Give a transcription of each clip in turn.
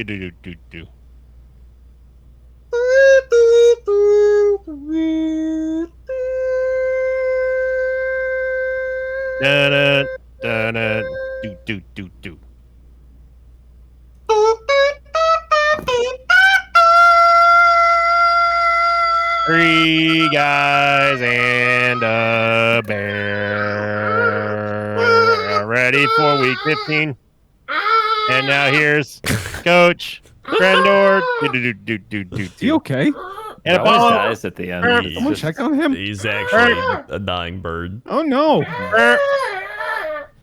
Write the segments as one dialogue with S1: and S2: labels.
S1: Do do do do do. Da da da do do do do. Three guys and a bear ready for week 15. And now here's Coach Grandor.
S2: Is he okay?
S1: And
S3: He always dies at the end.
S2: Someone check on him.
S4: He's actually a dying bird.
S2: Oh no!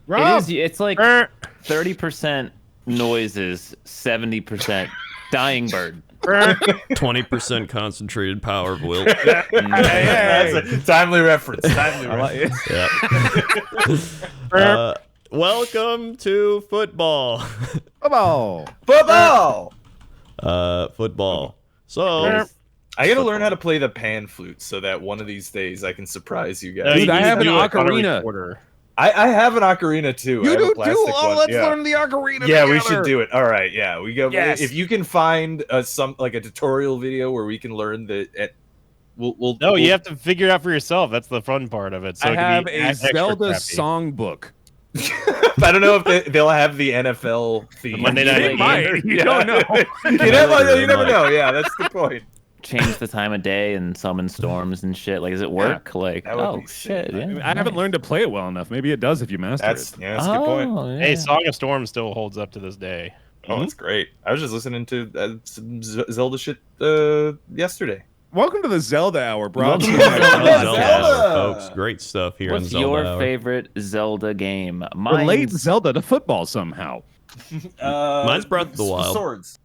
S2: Rob.
S3: It's like 30% noises, 70% dying bird.
S4: 20% concentrated power of will.
S5: That's a timely reference.
S4: Yeah. Welcome to football.
S5: Football.
S4: Football. So
S5: I gotta learn how to play the pan flute so that one of these days I can surprise you guys.
S2: Dude, I have an ocarina.
S5: I have an ocarina too. I
S2: You
S5: have a
S2: do
S5: plastic
S2: too? Oh,
S5: one.
S2: let's
S5: Yeah.
S2: learn the ocarina
S5: Yeah,
S2: together.
S5: we should do it. All right, yeah, we go.
S2: Yes.
S5: If you can find some like a tutorial video where we can learn the, we'll.
S1: No, you have to figure it out for yourself. That's the fun part of it. So
S2: I
S1: it can
S2: have
S1: be
S2: a
S1: extra
S2: Zelda
S1: crappy.
S2: songbook.
S5: I don't know if they'll have the NFL theme.
S1: Monday night
S2: They
S1: game.
S2: might. You don't know.
S5: you never know. Yeah, that's the point.
S3: Change the time of day and summon storms and shit. Like, does it work? Like,
S5: that would
S3: oh
S5: be sick.
S3: shit. Yeah,
S2: I haven't learned to play it well enough. Maybe it does if you master
S5: That's
S2: it.
S5: that's a good point.
S3: Yeah.
S1: Hey, Song of Storm still holds up to this day.
S5: Oh, that's great. I was just listening to some Zelda shit yesterday.
S2: Welcome to the Zelda Hour, bro.
S3: Welcome to
S4: Zelda
S5: Zelda.
S4: Hour, folks. Great stuff here
S3: What's
S4: on Zelda
S3: your
S4: Hour.
S3: favorite Zelda game?
S2: Relate Zelda to football somehow.
S4: Mine's Breath of the Wild.
S5: Swords.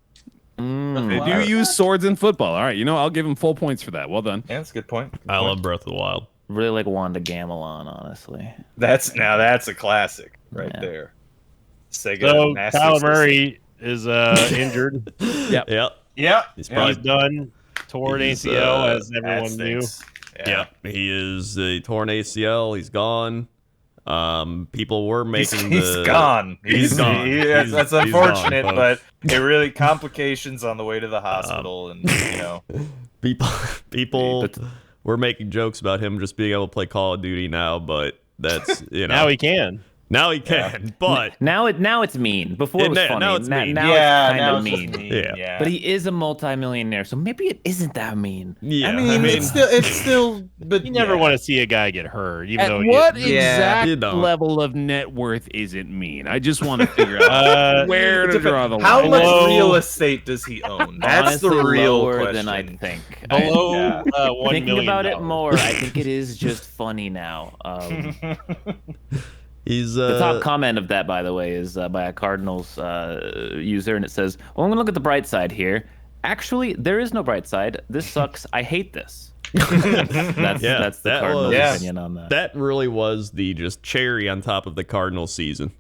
S2: They do use swords in football. All right, I'll give him full points for that. Well done.
S5: Yeah, that's a good point. Good
S4: I
S5: point.
S4: love Breath of the Wild.
S3: Really like Wanda Gamelon, honestly.
S5: That's a classic right
S3: Yeah.
S5: there. Sega.
S1: So
S5: Master
S1: Kyler
S5: System.
S1: Murray is injured.
S4: Yeah.
S5: Yeah,
S4: He's
S1: He's done. Torn
S4: He's,
S1: ACL, as
S5: that
S1: everyone knew.
S5: stinks.
S4: Yeah. He is a torn ACL. He's gone. People were making
S5: He's gone.
S4: He's gone.
S5: That's
S4: He's
S5: unfortunate,
S4: gone,
S5: but it really complications on the way to the hospital, and
S4: people were making jokes about him just being able to play Call of Duty now, but that's
S1: Now he can.
S4: Now he can, but
S3: Now it's mean. Before it was funny.
S4: now it's mean.
S3: Now
S5: yeah,
S3: it's kind
S5: now
S3: of
S5: it's
S3: mean.
S5: just mean.
S4: Yeah.
S3: But he is a multimillionaire, so maybe it isn't that mean.
S4: yeah,
S5: I mean, it's still, but
S1: You never want to see a guy get hurt, even
S2: At
S1: though
S2: what
S4: You
S2: exact
S4: don't.
S2: level of net worth isn't mean? I just want to figure out where to draw the line.
S5: How much
S1: Below-
S5: real estate does he own? That's
S3: Honestly,
S5: the real
S3: lower
S5: question.
S3: than I think.
S1: below
S5: Yeah.
S1: $1
S3: Thinking
S1: million.
S3: about it more, I think it is just funny now.
S4: he's
S3: The top comment of that, by the way, is by a Cardinals user, and it says, "Well, I'm gonna look at the bright side here. Actually, there is no bright side. This sucks. I hate this." That's the
S4: that
S3: Cardinals'
S4: was-
S3: opinion on that.
S4: that really was the just cherry on top of the Cardinals season.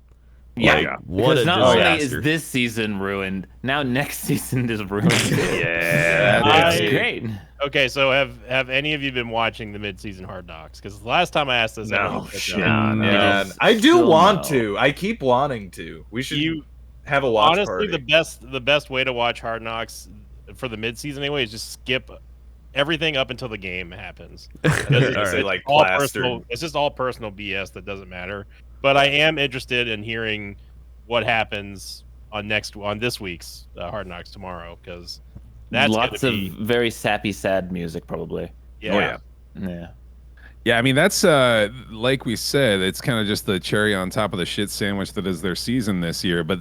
S3: Yeah,
S4: Like, what
S3: because
S4: a
S3: not only
S4: disaster.
S3: is this season ruined, now next season is ruined.
S2: Yeah,
S3: That's
S1: I-
S3: great.
S1: Okay, so have any of you been watching the midseason Hard Knocks? Because last time I asked this, everyone said
S2: shit.
S1: no.
S5: Man, I do
S3: Still
S5: want
S3: no.
S5: to. I keep wanting to. We should
S1: You
S5: have a watch
S1: honestly,
S5: party.
S1: the best way to watch Hard Knocks for the midseason anyway is just skip everything up until the game happens. It's,
S5: All right.
S1: it's
S5: Like
S1: all
S5: plastered.
S1: personal. It's just all personal BS that doesn't matter. But I am interested in hearing what happens on this week's Hard Knocks tomorrow, because that's
S3: Lots
S1: gonna
S3: of
S1: be,
S3: very sappy, sad music, probably.
S1: yeah.
S3: Yeah.
S2: Yeah, I mean, that's like we said, it's kind of just the cherry on top of the shit sandwich that is their season this year. But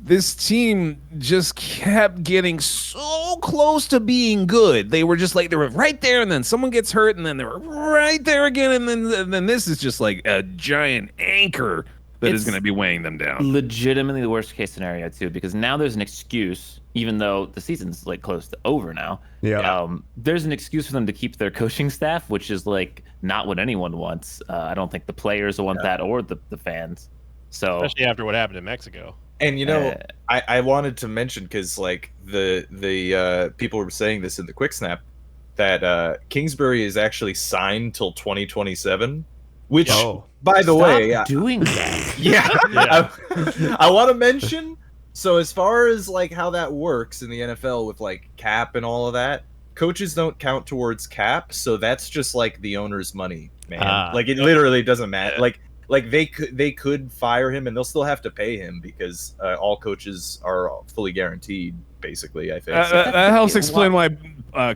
S2: this team just kept getting so close to being good. They were just like, they were right there, and then someone gets hurt, and then they were right there again, and then this is just like a giant anchor that is
S3: It's
S2: going to be weighing them down.
S3: Legitimately the worst case scenario too, because now there's an excuse, even though the season's like close to over now.
S4: Yeah.
S3: There's an excuse for them to keep their coaching staff, which is like not what anyone wants. I don't think the players will want that, or the fans. So
S1: Especially after what happened in Mexico.
S5: And I wanted to mention, because like the people were saying this in the quick snap, that Kingsbury is actually signed till 2027, which by the way,
S3: stop doing that.
S5: I want to mention So as far as like how that works in the NFL with like cap and all of that, coaches don't count towards cap, so that's just like the owner's money, man. Like it literally doesn't matter. Like they could fire him and they'll still have to pay him because all coaches are fully guaranteed, basically. I think
S2: that helps explain why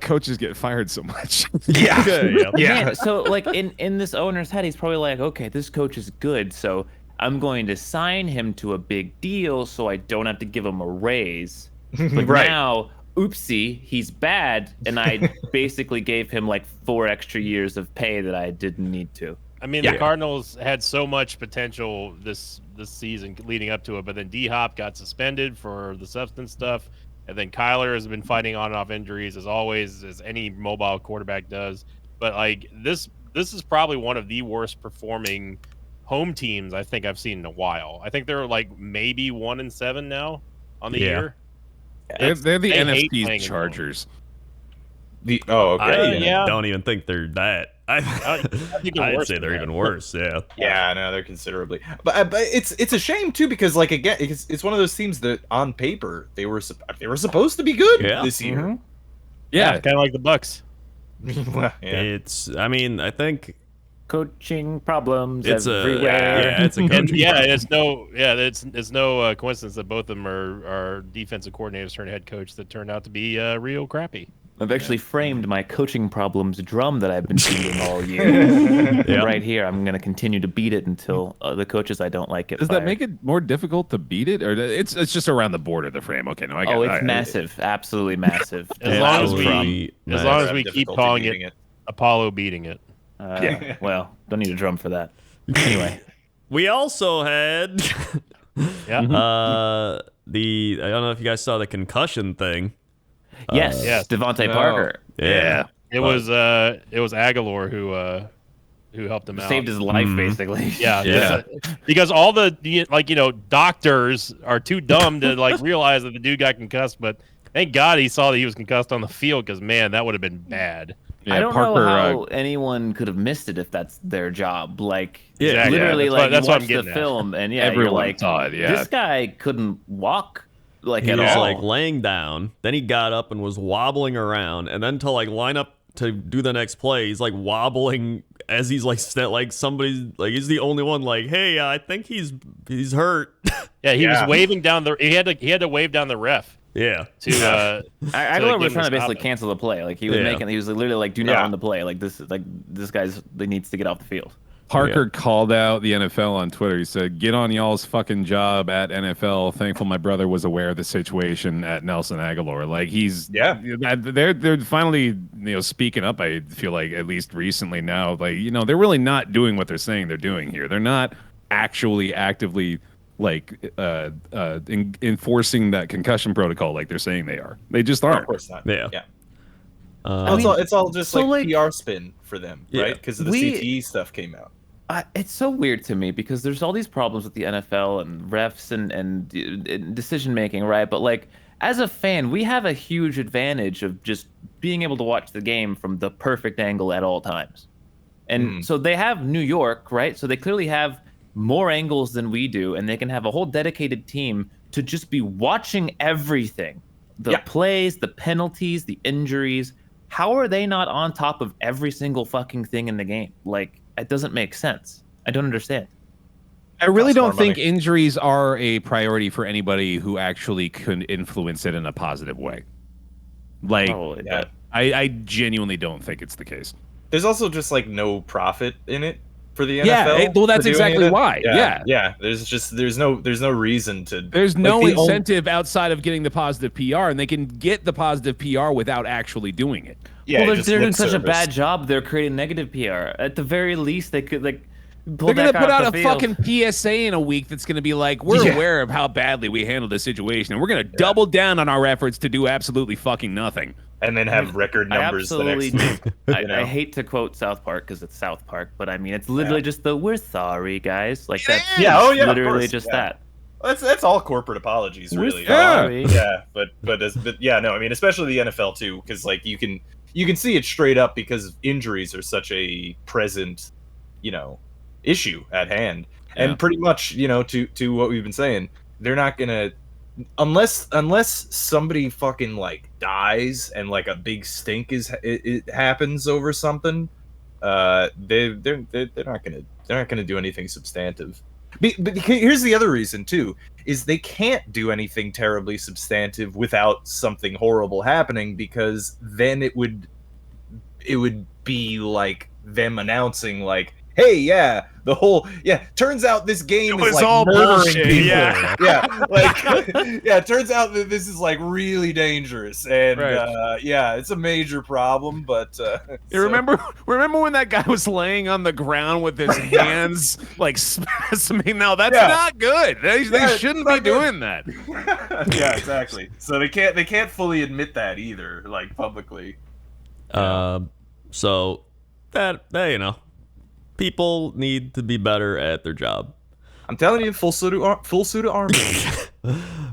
S2: coaches get fired so much.
S5: yeah.
S3: Man, so like in this owner's head, he's probably like, okay, this coach is good, so I'm going to sign him to a big deal so I don't have to give him a raise. But
S5: Right.
S3: now, oopsie, he's bad, and I basically gave him like 4 extra years of pay that I didn't need to.
S1: I mean, the Cardinals had so much potential this season leading up to it, but then D-Hop got suspended for the substance stuff, and then Kyler has been fighting on and off injuries as always, as any mobile quarterback does. But like this is probably one of the worst performing home teams I think I've seen in a while. I think they're like maybe 1-7 now on the year.
S2: They're the
S1: they hate
S2: NFC
S1: playing
S2: Chargers.
S5: Okay.
S4: I don't even think they're that.
S1: think they're
S4: I'd
S1: worse
S4: say
S1: than
S4: they're
S1: that.
S4: even worse. Yeah.
S5: Yeah, no, they're considerably. But it's a shame too because like again, it's one of those teams that on paper they were supposed to be good this year.
S2: Yeah,
S1: kind of like the Bucks.
S5: Yeah.
S4: It's. I mean, I think
S3: Coaching problems
S4: it's
S3: everywhere.
S4: it's a
S1: And
S4: coaching.
S1: it's no coincidence that both of them are defensive coordinators turned head coach that turned out to be real crappy.
S3: I've actually framed my coaching problems drum that I've been beating all year. Right here, I'm going to continue to beat it until the coaches I don't like get
S2: Does
S3: fired.
S2: that make it more difficult to beat it, or it's just around the border of the frame? Okay, no, I got
S3: Oh,
S2: it.
S3: it's massive, absolutely massive.
S1: As long as we
S5: Have
S1: keep
S5: difficulty
S1: calling
S5: beating
S1: it Apollo beating it.
S3: Well, don't need a drum for that. Anyway,
S4: We also had
S1: Yeah.
S4: I don't know if you guys saw the concussion thing.
S3: yes,
S1: yes.
S3: Devontae Parker
S4: Yeah.
S1: It was Aguilar who helped him out.
S3: saved his life, basically.
S1: Yeah. Because all the doctors are too dumb to like realize that the dude got concussed, but thank God he saw that he was concussed on the field because man, that would have been bad.
S2: Yeah,
S3: I don't
S2: Parker,
S3: know how anyone could have missed it if that's their job. Like,
S1: Exactly.
S3: literally,
S1: That's
S3: you
S1: what I'm
S3: watch the
S1: getting at.
S3: film, and
S2: Everyone
S3: you're like,
S2: saw it, yeah.
S3: this guy couldn't walk
S4: He
S3: at
S4: was
S3: all.
S4: like laying down, then he got up and was wobbling around, and then to like line up to do the next play, he's like wobbling as he's like somebody's like he's the only one like, hey, I think he's hurt.
S1: Yeah, he was waving down he had to wave down the ref
S4: Yeah.
S1: to
S3: Aguilar was
S1: give him
S3: trying to
S1: a
S3: basically
S1: stop.
S3: cancel the play. Like he was literally like, do not
S5: Yeah.
S3: run the play. Like this guy's needs to get off the field.
S2: Parker called out the NFL on Twitter. He said, "Get on y'all's fucking job at NFL. Thankful my brother was aware of the situation at Nelson Aguilar." Like they're finally speaking up. I feel like at least recently now, like they're really not doing what they're saying they're doing here. They're not actually actively like enforcing that concussion protocol like they're saying they are. They just
S5: Of
S2: aren't.
S5: course not.
S4: Yeah.
S5: Yeah.
S3: I mean,
S5: It's all just
S3: so,
S5: like
S3: like,
S5: PR spin for them,
S4: Yeah.
S5: right? Because the CTE stuff came out.
S3: It's so weird to me because there's all these problems with the NFL and refs and decision making, right? But like as a fan, we have a huge advantage of just being able to watch the game from the perfect angle at all times. And so they have New York, right? So they clearly have more angles than we do, and they can have a whole dedicated team to just be watching everything. The plays, the penalties, the injuries. How are they not on top of every single fucking thing in the game? Like, it doesn't make sense. I don't understand.
S2: I really
S5: Costs more
S2: don't think
S5: money.
S2: injuries are a priority for anybody who actually could influence it in a positive way. Like,
S3: Probably, but
S2: I genuinely don't think it's the case.
S5: There's also just like no profit in it for the NFL.
S2: Yeah, well, that's
S5: for doing
S2: exactly
S5: it.
S2: why. Yeah.
S5: There's no reason to.
S2: There's no
S5: like, the only-
S2: incentive outside of getting the positive PR, and they can get the positive PR without actually doing it.
S5: Yeah,
S3: well,
S5: just
S3: they're doing
S5: lip
S3: such a
S5: service.
S3: bad job. They're creating negative PR. At the very least, they could pull
S2: They're gonna
S3: back
S2: put
S3: off
S2: out
S3: the
S2: a
S3: field.
S2: fucking PSA in a week that's gonna be like, we're aware of how badly we handled this situation, and we're gonna double down on our efforts to do absolutely fucking nothing.
S5: and then have record
S3: I
S5: numbers the
S3: absolutely
S5: next week.
S3: I hate to quote South Park because it's South Park, but I mean it's literally just the "we're sorry, guys." Like that's
S5: Yeah, oh, yeah, of
S3: literally
S5: course,
S3: just
S5: yeah.
S3: that.
S5: That's all corporate apologies,
S3: We're
S5: really.
S3: sorry.
S5: Yeah, but yeah, no, I mean, especially the NFL too, because like you can see it straight up because injuries are such a present, issue at hand, and pretty much, to what we've been saying, they're not gonna unless somebody fucking like dies and like a big stink it happens over something, they're not gonna do anything substantive. But here's the other reason too, is they can't do anything terribly substantive without something horrible happening, because then it would be like them announcing like, hey, turns out this game is like
S2: all
S5: murdering
S2: bullshit,
S5: people.
S2: yeah.
S5: It turns out that this is like really dangerous, and
S2: Right.
S5: it's a major problem. But
S2: You remember when that guy was laying on the ground with his hands like spasming? Now that's not good. They shouldn't be doing that.
S5: Yeah, exactly. So they can't fully admit that either, like publicly.
S4: So that people need to be better at their job.
S5: I'm telling you, full suit of armor.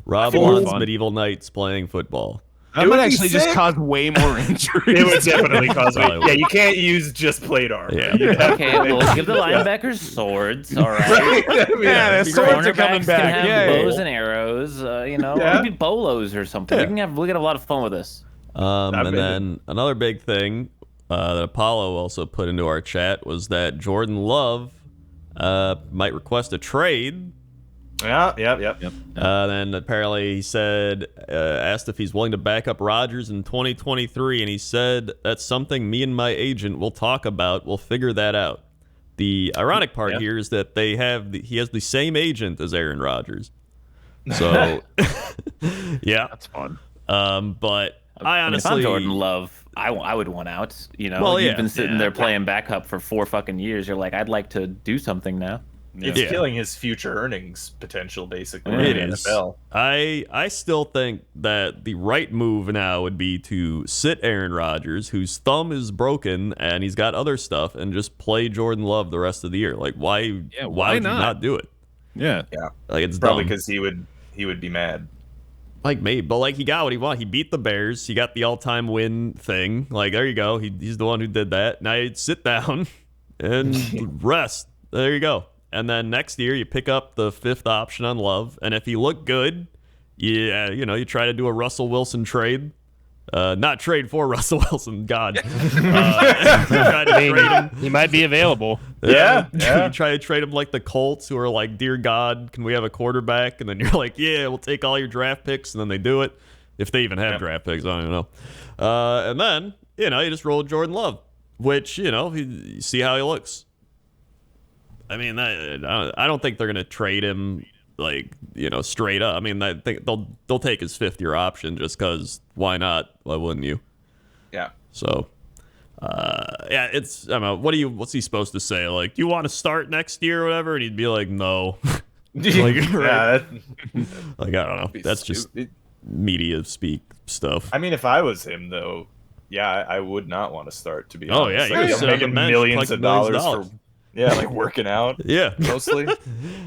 S4: Rob wants medieval knights playing football.
S2: That might actually just cause way more injuries.
S6: It would definitely cause
S4: Probably would.
S6: Yeah, you can't use just plate armor.
S4: Yeah.
S3: Okay, we'll give the linebackers swords. All right.
S2: Yeah, the swords are coming
S3: Cornerbacks
S2: back.
S3: can have
S2: Yeah,
S3: bows and arrows. Maybe bolos or something. We can have a lot of fun with this.
S4: And then another big thing that Apollo also put into our chat was that Jordan Love might request a trade.
S5: Yep.
S4: Then apparently he said, asked if he's willing to back up Rodgers in 2023, and he said that's something me and my agent will talk about. We'll figure that out. The ironic part here is that he has the same agent as Aaron Rodgers. So, yeah,
S2: That's fun.
S4: But I honestly,
S3: if I'm Jordan Love, I would want out.
S4: Well,
S3: You've been sitting there playing backup for 4 fucking years. You're like, I'd like to do something now.
S5: It's killing his future earnings potential, basically.
S4: It
S5: in the
S4: is.
S5: NFL.
S4: I still think that the right move now would be to sit Aaron Rodgers, whose thumb is broken and he's got other stuff, and just play Jordan Love the rest of the year. Like, why would you not do it?
S2: Yeah.
S4: Like, it's
S5: Probably
S4: dumb.
S5: because he would be mad.
S4: Like, maybe, but like, he got what he wanted. He beat the Bears. He got the all-time win thing. Like, there you go. He's the one who did that. Now you sit down and rest. There you go. And then next year you pick up the 5th option on Love, and if he looked good, you try to do a Russell Wilson trade. Not trade for Russell Wilson, God. Try to trade him.
S1: He might be available.
S5: Yeah.
S4: You try to trade him like the Colts, who are like, dear God, can we have a quarterback? And then you're like, yeah, we'll take all your draft picks, and then they do it. If they even have draft picks, I don't even know. And then, you just roll Jordan Love, which, you see how he looks. I mean, I don't think they're gonna trade him straight up. I mean, I think they'll take his 5th-year option just because why not? Why wouldn't you?
S5: Yeah.
S4: So, it's I don't know. What's he supposed to say? Like, do you want to start next year or whatever? And he'd be like, no. Like, I don't know. That's just media speak stuff.
S5: I mean, if I was him, though, I would not want to start. To be honest,
S4: Oh yeah,
S5: like,
S4: you're
S5: I'm making millions of dollars for. Yeah, like working out.
S4: Yeah,
S5: mostly.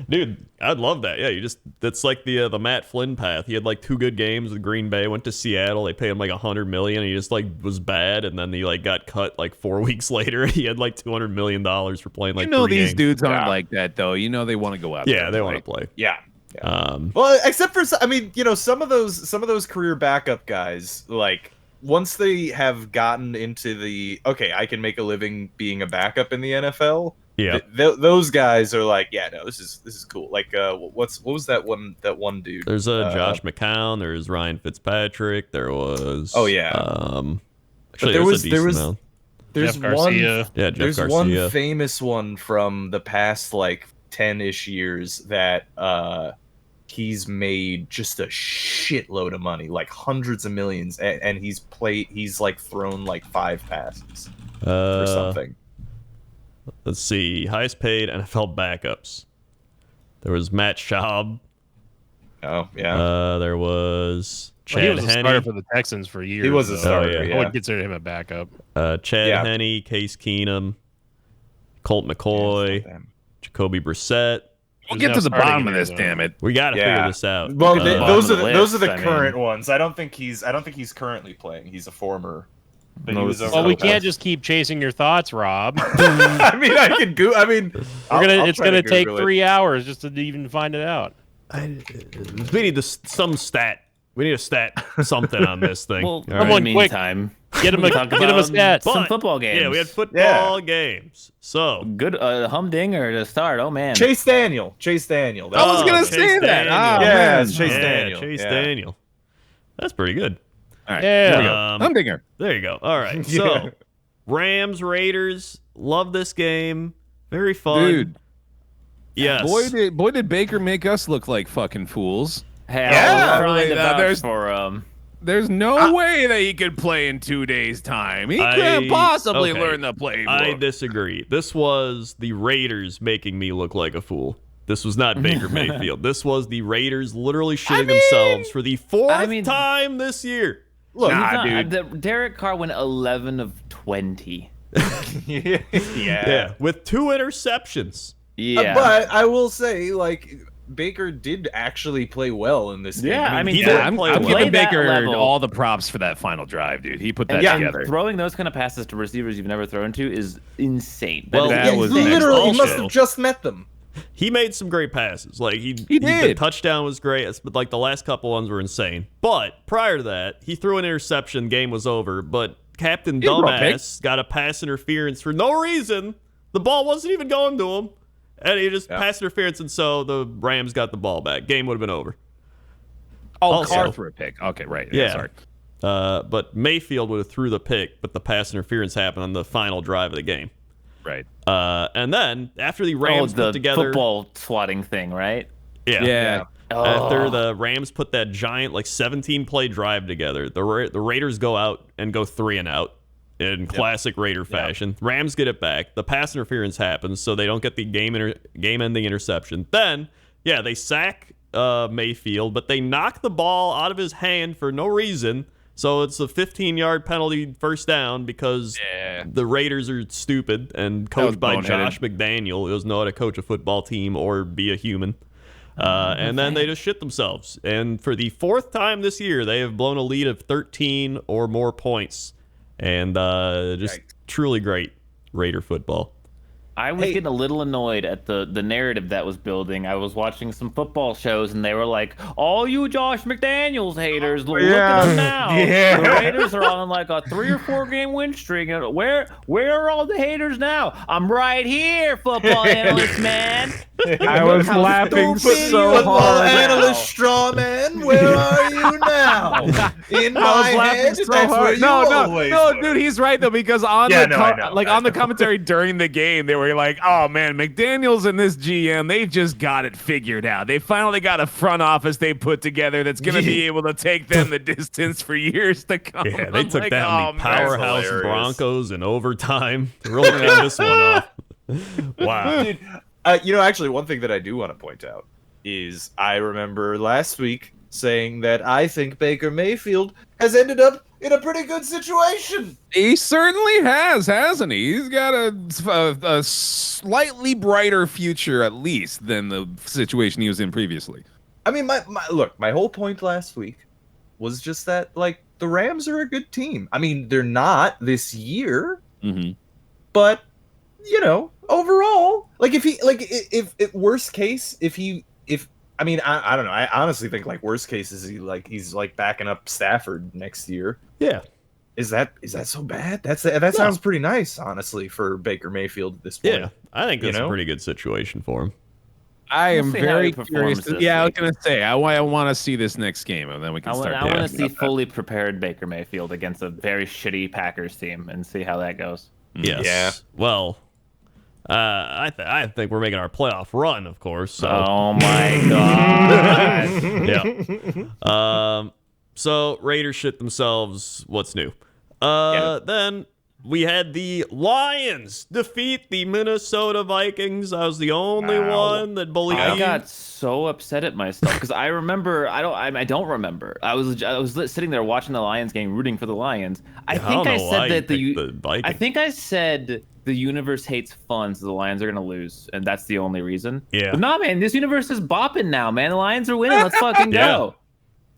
S4: Dude, I'd love that. Yeah, that's like the Matt Flynn path. He had like 2 good games with Green Bay, went to Seattle, they paid him like $100 million, and he just like was bad, and then he like got cut like 4 weeks later. He had like $200 million for playing like 3
S2: these
S4: games.
S2: dudes aren't like that though. They want to go out.
S4: Yeah,
S2: there
S4: they want to play.
S5: Yeah.
S4: Well,
S5: except for some of those career backup guys, like once they have gotten into the I can make a living being a backup in the NFL.
S4: Yeah,
S5: those guys are like, this is cool. Like, what was that one dude?
S4: There's Josh McCown. There's Ryan Fitzpatrick. There was.
S5: Oh yeah.
S4: Actually,
S5: there's
S1: Jeff
S5: one.
S1: Garcia.
S4: Yeah, Jeff
S5: There's
S4: Garcia.
S5: one famous one from the past like 10-ish years that he's made just a shitload of money, like hundreds of millions, and he's like thrown like 5 passes or something.
S4: Let's see. Highest paid NFL backups. There was Matt Schaub.
S5: Oh, yeah.
S4: There was Chad
S1: he was a
S4: Henne.
S1: starter for the Texans for years.
S5: He was a
S1: though.
S5: starter,
S1: I wouldn't consider him a backup.
S4: Chad Henne, Case Keenum, Colt McCoy, Jacoby Brissett.
S2: We'll get to the bottom of this, damn it.
S4: We got to figure this out.
S5: Well, those are the
S3: I
S5: current ones. I don't think he's currently playing. He's a former. But he was over
S1: Well, we
S5: the
S1: can't
S5: past-
S1: just keep chasing your thoughts, Rob.
S5: I mean, I could go. I mean,
S1: It's gonna take 3 hours just to even find it out.
S4: We need some stat. We need a stat something on this thing.
S3: Well,
S4: All
S3: in
S1: right.
S3: the meantime,
S1: Get him a stat.
S3: some football games.
S4: Yeah, we had football games. So
S3: Good humdinger to start. Oh man.
S5: Chase Daniel.
S2: I was
S4: Chase
S2: gonna say that.
S4: Daniel.
S2: Oh,
S5: Yeah,
S2: man.
S5: it's Chase Daniel.
S4: Chase
S5: Yeah.
S4: Daniel. That's pretty good.
S2: All right.
S1: Yeah.
S2: There we go. Humdinger.
S4: There you go. All right.
S5: Yeah.
S4: So, Rams, Raiders. Love this game. Very fun.
S2: Dude.
S4: Yes.
S2: Boy, did Baker make us look like fucking fools.
S3: Hey,
S5: Yeah,
S3: I was trying to
S2: really,
S3: vouch
S2: there's-
S3: for
S2: There's no way that he could play in 2 days' time. He couldn't possibly
S4: okay.
S2: learn the playbook.
S4: I disagree. This was the Raiders making me look like a fool. This was not Baker Mayfield. This was the Raiders literally shitting themselves for the fourth time this year.
S5: Look,
S3: Derek Carr went 11 of 20.
S4: Yeah, with 2 interceptions.
S3: Yeah.
S5: but I will say, like, Baker did actually play well in this game.
S3: Yeah, I mean,
S4: he
S3: yeah,
S4: did
S2: I'm
S4: play well.
S2: giving
S3: that
S2: Baker
S3: level.
S2: all the props for that final drive, dude. He put that
S5: Yeah.
S2: together.
S3: Throwing those kind of passes to receivers you've never thrown to is insane.
S4: Well,
S2: that
S5: Yeah,
S2: was
S5: he
S2: next
S5: literally
S2: level.
S5: must have just met them.
S4: He made some great passes. Like the
S2: did.
S4: touchdown was great, but like the last couple ones were insane. But prior to that, he threw an interception. Game was over. But Captain
S2: He threw a pick.
S4: Dumbass got a pass interference for no reason. The ball wasn't even going to him, and he just pass interference, and so the Rams got the ball back. Game would have been over. Also-
S2: Carr threw a pick. Okay, right.
S4: Yeah.
S2: Sorry.
S4: But Mayfield would have threw the pick, but the pass interference happened on the final drive of the game.
S2: Right.
S4: And then after the Rams
S3: the
S4: put together,
S3: football swatting thing, right?
S2: Yeah.
S4: After the Rams put that giant 17 play drive together, the Raiders go out and go 3 and out in classic Raider fashion. Rams get it back. The pass interference happens, so they don't get the game-ending interception. Then, they sack Mayfield, but they knock the ball out of his hand for no reason. So it's a 15-yard penalty first down because the Raiders are stupid and coached by
S2: boneheaded.
S4: Josh McDaniel, who doesn't know how to coach a football team or be a human. And then they just shit themselves. And for the 4th time this year, they have blown a lead of 13 or more points. And just truly great Raider football.
S3: I was getting a little annoyed at the narrative that was building. I was watching some football shows, and they were like, all you Josh McDaniels haters, look at them now.
S5: Yeah.
S3: The Raiders are on like a 3 or 4 game win streak. And where are all the haters now? I'm right here, football analyst, man.
S2: I was laughing so
S5: Football
S2: hard.
S5: analyst straw man, where are you now? In my head, that's where you always were.
S2: dude, he's right though, because on
S5: Yeah,
S2: the
S5: no, I know.
S2: on the commentary during the game, they were like, "Oh man, McDaniels and this GM, they've just got it figured out. They finally got a front office they put together that's going to be able to take them the distance for years to come."
S4: Yeah, they
S2: I'm
S4: took
S2: like,
S4: down
S2: "Oh,
S4: the
S2: man."
S4: powerhouse
S5: hilarious.
S4: Broncos in overtime to really kick this one off. Wow.
S5: Dude, actually, one thing that I do want to point out is I remember last week saying that I think Baker Mayfield has ended up in a pretty good situation.
S2: He certainly has, hasn't he? He's got a slightly brighter future, at least, than the situation he was in previously.
S5: I mean, my whole point last week was just that, the Rams are a good team. I mean, they're not this year, but, overall, if worst case, I don't know. I honestly think worst case is he's backing up Stafford next year.
S4: Yeah.
S5: Is that so bad? That sounds pretty nice, honestly, for Baker Mayfield at this point.
S4: Yeah. I think that's a pretty good situation for him.
S2: I am
S3: see how
S2: very
S3: he performs
S2: curious.
S3: this
S2: Yeah, I was
S3: week.
S2: going to say, I want to see this next game, and then we can
S3: I
S2: start
S3: want to
S2: talking
S3: see
S2: about that.
S3: fully prepared Baker Mayfield against a very shitty Packers team and see how that goes.
S4: Yes.
S5: Yeah.
S4: Well, I think we're making our playoff run, of course. So.
S3: Oh my god.
S4: Yeah. So Raiders shit themselves. What's new? Then we had the Lions defeat the Minnesota Vikings. I was the only one that believed.
S3: I got so upset at myself because I remember I don't remember. I was sitting there watching the Lions game, rooting for the Lions. I think I said that the
S4: Vikings.
S3: I think I said the universe hates fun, so the Lions are gonna lose, and that's the only reason.
S4: Yeah.
S3: But nah, man, this universe is bopping now, man. The Lions are winning. Let's fucking go.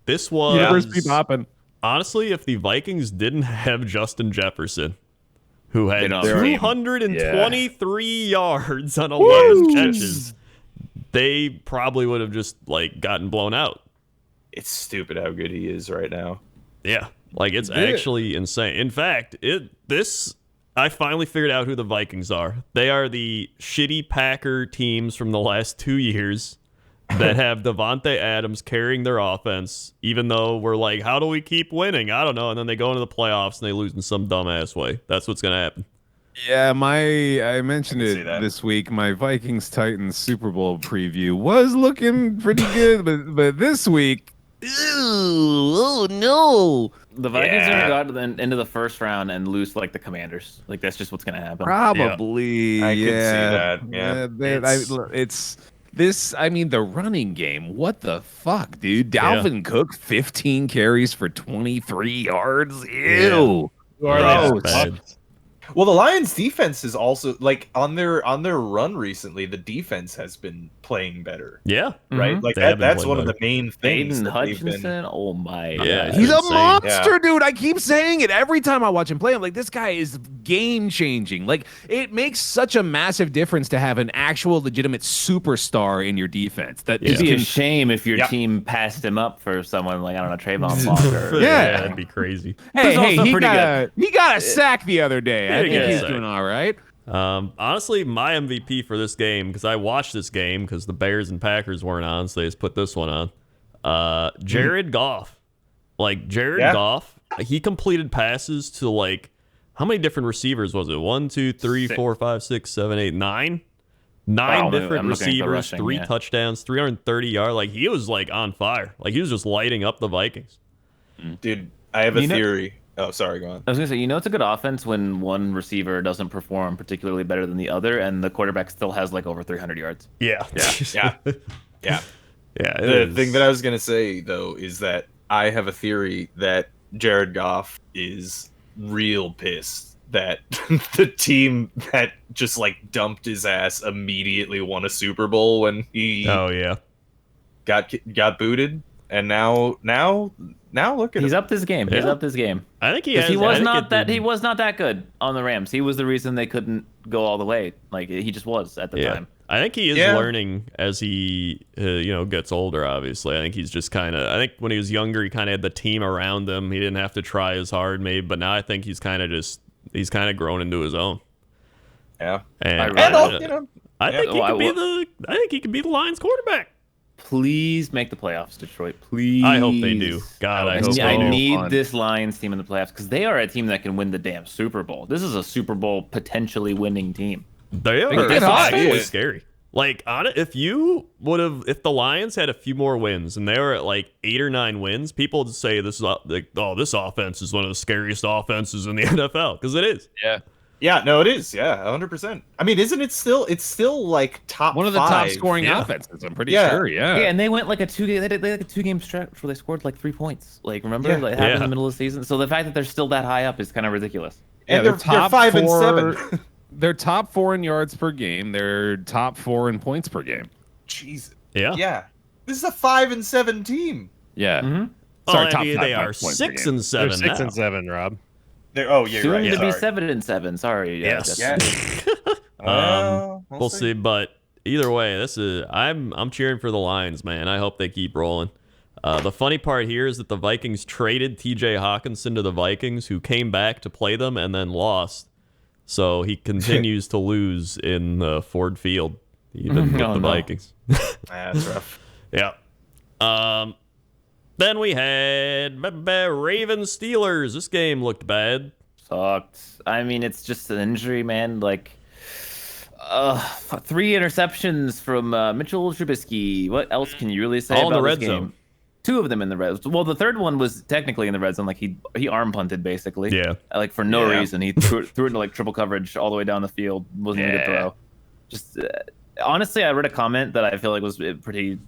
S4: This was
S2: Universe be popping.
S4: honestly, if the Vikings didn't have Justin Jefferson, who had
S3: Get on the team.
S4: 223 yards on 11 catches, they probably would have just like gotten blown out.
S5: It's stupid how good he is right now.
S4: Yeah, like it's actually insane. In fact, I finally figured out who the Vikings are. They are the shitty Packer teams from the last 2 years that have Devontae Adams carrying their offense, even though we're like, how do we keep winning? I don't know. And then they go into the playoffs and they lose in some dumbass way. That's what's going to happen.
S2: Yeah, I mentioned it this week. My Vikings Titans Super Bowl preview was looking pretty good, but this week, oh no.
S3: The Vikings are gonna go out to into the first round and lose to, like, the Commanders. Like, that's just what's gonna happen.
S2: Probably.
S5: I could see that. Yeah.
S2: I mean, the running game. What the fuck, dude? Dalvin Cook, 15 carries for 23 yards. Ew.
S1: Bad.
S5: Well, the Lions defense is also like on their run recently. The defense has been playing better.
S4: Yeah,
S5: right. Like that's one of the main things.
S3: Aiden Hutchinson. Oh my.
S4: Yeah,
S2: he's a
S4: insane.
S2: monster, dude. I keep saying it every time I watch him play. I'm like, this guy is game changing. Like, it makes such a massive difference to have an actual legitimate superstar in your defense. That
S3: it'd be a shame if your team passed him up for someone like, I don't know, Trayvon Walker.
S2: Yeah,
S4: that'd be crazy.
S2: Hey, he got a sack the other day. I think he's doing all right.
S4: Honestly, my MVP for this game, because I watched this game because the Bears and Packers weren't on, so they just put this one on. Jared Goff. Like, Goff, he completed passes to, like, how many different receivers was it? 1, 2, 3, 4, 5, 6, 7, 8, 9? Nine different receivers, 3 touchdowns, 330 yards. Like, he was, like, on fire. Like, he was just lighting up the Vikings.
S5: Dude, I have a theory. Oh, sorry, go on.
S3: I was going to say, it's a good offense when one receiver doesn't perform particularly better than the other, and the quarterback still has, like, over 300 yards.
S5: Yeah. The thing that I was going to say, though, is that I have a theory that Jared Goff is real pissed that the team that just, like, dumped his ass immediately won a Super Bowl when he got booted, and now look at
S3: he's
S5: him.
S3: upped his game. He's upped his game.
S4: I think
S3: he was not that good on the Rams. He was the reason they couldn't go all the way. Like, he just was at the time.
S4: I think he is learning as he gets older. Obviously, I think he's just kind of. I think when he was younger, he kind of had the team around him. He didn't have to try as hard, maybe. But now I think he's kind of grown into his own.
S5: Yeah,
S4: and I think he could be the Lions quarterback.
S3: Please make the playoffs, Detroit. Please.
S4: I hope they do. God, I hope
S3: I need this Lions team in the playoffs because they are a team that can win the damn Super Bowl. This is a Super Bowl potentially winning team.
S4: They are. It's actually scary. Like, if the Lions had a few more wins and they were at like 8 or 9 wins, people would say this offense is one of the scariest offenses in the NFL, because it is.
S5: Yeah, no, it is. Yeah, 100%. I mean, isn't it still? It's still like top.
S2: One of the top scoring offenses. I'm pretty sure. Yeah,
S3: and they went like a 2 game. They had like a 2 game stretch where they scored like 3 points. Like, remember, like happened in the middle of the season. So the fact that they're still that high up is kind of ridiculous.
S5: And they're 5 and 7.
S2: They're top 4 in yards per game. They're top 4 in points per game.
S5: Jesus.
S2: Yeah.
S5: This is a 5 and 7 team.
S2: Yeah.
S4: Mm-hmm. Sorry, top 5 they are 6 and 7.
S1: They're 6 and 7, Rob.
S5: You're
S3: soon
S5: right.
S3: to be 7 and 7. Sorry.
S4: Yes.
S5: We'll
S4: we'll see. But either way, I'm cheering for the Lions, man. I hope they keep rolling. The funny part here is that the Vikings traded T.J. Hawkinson to the Vikings, who came back to play them and then lost. So he continues to lose in Ford Field, even with the Vikings.
S5: That's rough.
S4: Yeah. Then we had Ravens Steelers. This game looked bad.
S3: Sucked. I mean, it's just an injury, man. Like, 3 interceptions from Mitchell Trubisky. What else can you really say
S4: All
S3: about
S4: in the
S3: this
S4: red
S3: game?
S4: zone.
S3: 2 of them in the red zone. Well, the third one was technically in the red zone. Like, he arm punted, basically.
S4: Yeah.
S3: Like, for no reason. He threw it into, like, triple coverage all the way down the field. Wasn't a good throw. Just, honestly, I read a comment that I feel like was pretty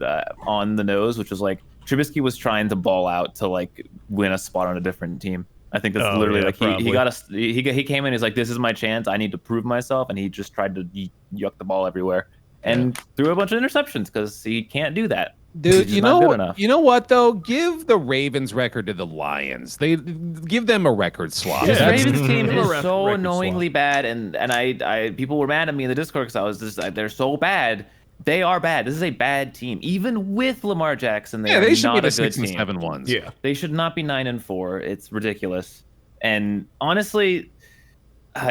S3: on the nose, which was like, Trubisky was trying to ball out to, like, win a spot on a different team. I think that's literally he came in. He's like, this is my chance. I need to prove myself, and he just tried to yuck the ball everywhere and threw a bunch of interceptions because he can't do that.
S2: Dude, you know what though? Give the Ravens record to the Lions. They give them a record swap.
S3: This Ravens team is so annoyingly bad, and I people were mad at me in the Discord because I was just like, they're so bad. They are bad. This is a bad team. Even with Lamar Jackson,
S2: Yeah, they should
S3: not
S2: be
S3: a
S2: the
S3: good
S2: 6 and
S3: team.
S2: 7 ones.
S4: Yeah.
S3: They should not be 9-4. It's ridiculous. And honestly,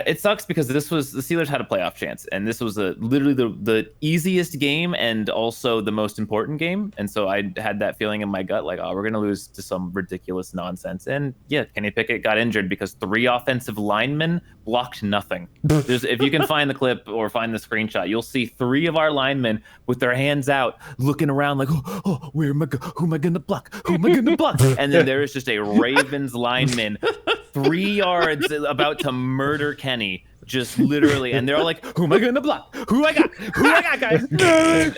S3: it sucks because the Steelers had a playoff chance, and this was literally the easiest game and also the most important game. And so I had that feeling in my gut, like, oh, we're gonna lose to some ridiculous nonsense. And yeah, Kenny Pickett got injured because 3 offensive linemen blocked nothing. If you can find the clip or find the screenshot, you'll see 3 of our linemen with their hands out, looking around like, oh, who am I gonna block? Who am I gonna block? And then there is just a Ravens lineman 3 yards about to murder Kenny, just literally, and they're all like, who am I gonna block? Who I got, guys?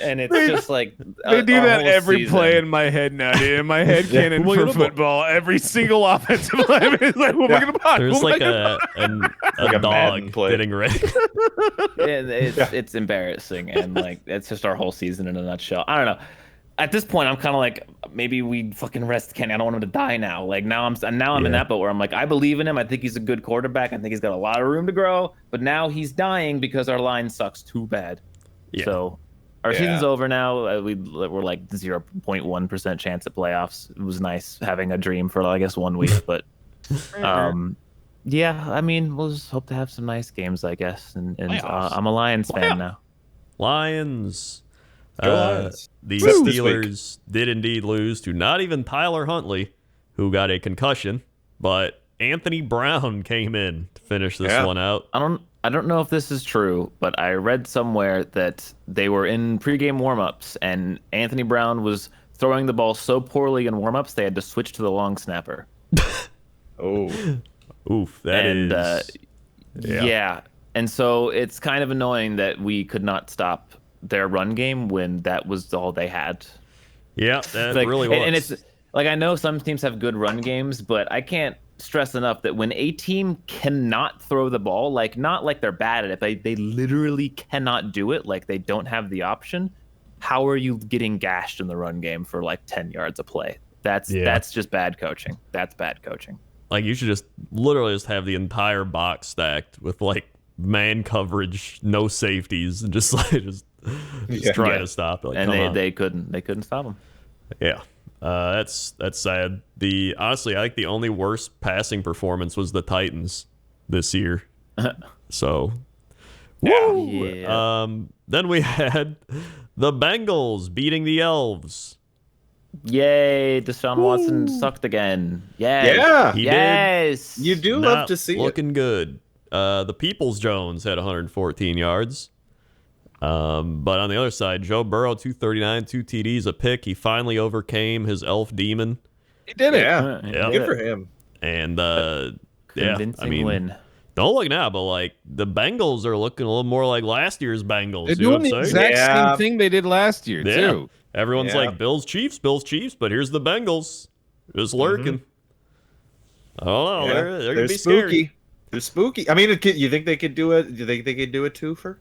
S3: And it's just like
S2: They do that every
S3: season.
S2: play in my head now, dude. In my head canon
S4: Who am I
S2: for
S4: gonna block?
S2: football, every single offensive lineman is like, who am I gonna block?
S4: There's
S2: Who am I
S4: like
S2: gonna
S4: a
S5: Like a Madden
S4: dog
S5: play.
S4: getting ready.
S3: And it's embarrassing, and like it's just our whole season in a nutshell. I don't know. At this point, I'm kind of like, maybe we fucking rest Kenny. I don't want him to die now. Like now I'm in that boat where I'm like, I believe in him. I think he's a good quarterback. I think he's got a lot of room to grow. But now he's dying because our line sucks too bad.
S4: Yeah.
S3: So our season's over now. We're like 0.1% chance at playoffs. It was nice having a dream for I guess 1 week, but yeah. I mean, we'll just hope to have some nice games, I guess. And
S1: Playoffs.
S3: I'm a Lions fan now.
S4: Lions.
S5: Go Lions.
S4: The
S5: Except this week.
S4: Steelers did indeed lose to not even Tyler Huntley, who got a concussion, but Anthony Brown came in to finish this one out.
S3: I don't know if this is true, but I read somewhere that they were in pregame warmups and Anthony Brown was throwing the ball so poorly in warmups they had to switch to the long snapper.
S5: Oh,
S4: Oof, that
S3: And,
S4: is.
S3: Yeah. And so it's kind of annoying that we could not stop their run game when that was all they had.
S4: Yeah, that
S3: Like,
S4: really was.
S3: and it's like, I know some teams have good run games, but I can't stress enough that when a team cannot throw the ball, like not like they're bad at it, they literally cannot do it, like they don't have the option. How are you getting gashed in the run game for like 10 yards a play? That's just bad coaching. That's bad coaching.
S4: Like, you should just literally just have the entire box stacked with like man coverage, no safeties, and just try to stop it. Like,
S3: And they couldn't stop them.
S4: Yeah, that's sad. Honestly, I think the only worst passing performance was the Titans this year. So, woo!
S3: Yeah.
S4: Then we had the Bengals beating the Elves.
S3: Yay, Deshaun Watson sucked again. Yay.
S5: Yeah.
S4: He
S3: Yes.
S5: you do
S4: Not
S5: love to see it.
S4: looking good. The Peoples Jones had 114 yards. But on the other side, Joe Burrow, 239, 2 TDs, a pick. He finally overcame his elf demon.
S2: He did it.
S5: Yeah,
S4: Yeah.
S5: good for him.
S4: And
S3: Convincing win.
S4: don't look now, but like the Bengals are looking a little more like last year's Bengals.
S2: They're
S4: You know
S2: doing
S4: what
S2: the
S4: I'm saying?
S2: exact
S5: Yeah.
S2: same thing they did last year,
S4: Yeah.
S2: too.
S4: Everyone's
S5: Yeah.
S4: like Bills, Chiefs, but here's the Bengals just lurking. I don't know.
S5: Yeah,
S4: They're
S5: they're
S4: gonna be
S5: spooky.
S4: scary.
S5: They're spooky. I mean, you think they could do it? Do you think they could do a twofer?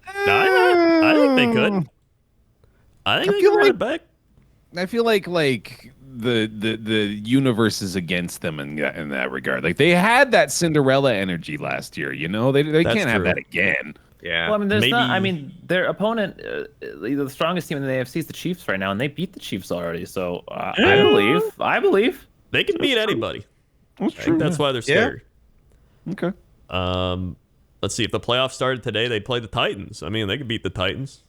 S4: I think they could. I think
S2: I
S4: they
S2: feel
S4: could run
S2: like-
S4: it back.
S2: I feel like the universe is against them in that regard. Like they had that Cinderella energy last year, you know. They
S4: That's
S2: can't have
S4: true.
S2: that again.
S5: Yeah.
S3: Well, I mean,
S4: Maybe-
S3: their opponent, the strongest team in the AFC is the Chiefs right now, and they beat the Chiefs already. So
S4: Yeah.
S3: I believe.
S4: They can beat anybody.
S2: That's
S4: I think that's why they're scared.
S2: Okay.
S4: Let's see. If the playoffs started today, they'd play the Titans. I mean, they could beat the Titans.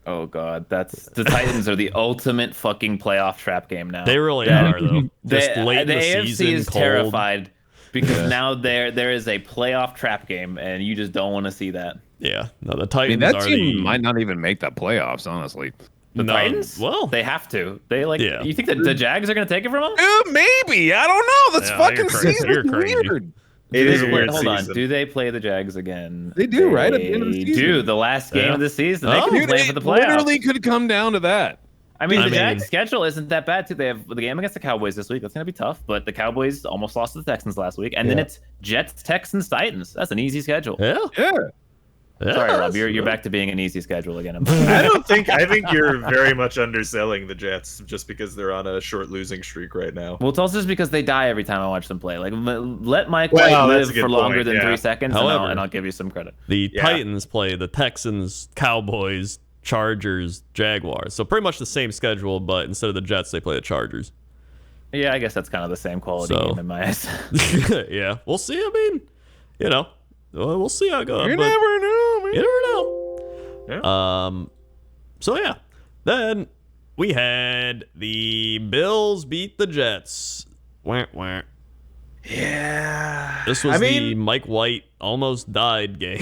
S3: Oh God, the Titans are the ultimate fucking playoff trap game now.
S4: They really are, though. Just
S3: The
S4: late in the
S3: AFC
S4: season,
S3: is
S4: cold.
S3: terrified because now there is a playoff trap game, and you just don't want to see that.
S4: Yeah. No, the
S2: I mean,
S4: Titans
S2: that
S4: are
S2: team
S4: the
S2: might not even make the playoffs, honestly.
S3: The
S4: No,
S3: Titans?
S4: well-
S3: they have to. They like.
S4: Yeah.
S3: You think that the Jags are going to take it from them?
S2: Maybe. I don't know. That's
S4: Yeah,
S2: fucking
S4: you're crazy.
S2: season
S4: You're crazy.
S2: weird.
S5: It is a
S3: Wait,
S5: weird
S3: hold on.
S5: season.
S3: Do they play the Jags again?
S2: They do, right? At the end of the
S3: They
S2: season.
S3: do. The last game
S4: Yeah.
S3: of the season. They
S4: Oh.
S3: could be
S2: Dude,
S3: playing
S2: it
S3: for the playoffs.
S2: literally could come down to that.
S3: I mean,
S4: I
S3: the
S4: mean-
S3: Jags' schedule isn't that bad too. They have the game against the Cowboys this week. That's gonna be tough. But the Cowboys almost lost to the Texans last week, and then it's Jets, Texans, Titans. That's an easy schedule.
S4: Yeah.
S2: Yeah.
S4: Yeah,
S3: Sorry, Rob.
S4: that's-
S3: You're back to being an easy schedule again.
S5: I think you're very much underselling the Jets just because they're on a short losing streak right now.
S3: Well, it's also just because they die every time I watch them play. Like, let Mike
S5: Well,
S3: White
S5: that's a
S3: live
S5: good
S3: for longer
S5: point,
S3: than
S5: yeah.
S3: 3 seconds,
S4: However-
S3: and I'll give you some credit.
S4: The
S5: Yeah.
S4: Titans play the Texans, Cowboys, Chargers, Jaguars. So pretty much the same schedule, but instead of the Jets, they play the Chargers.
S3: Yeah, I guess that's kind of the same quality game in my eyes.
S4: Yeah, we'll see. I mean, we'll see how it goes.
S2: You never know, man.
S4: You never know.
S5: Yeah.
S4: So yeah, then we had the Bills beat the Jets. Wah, wah.
S5: Yeah.
S4: This was the Mike White almost died game.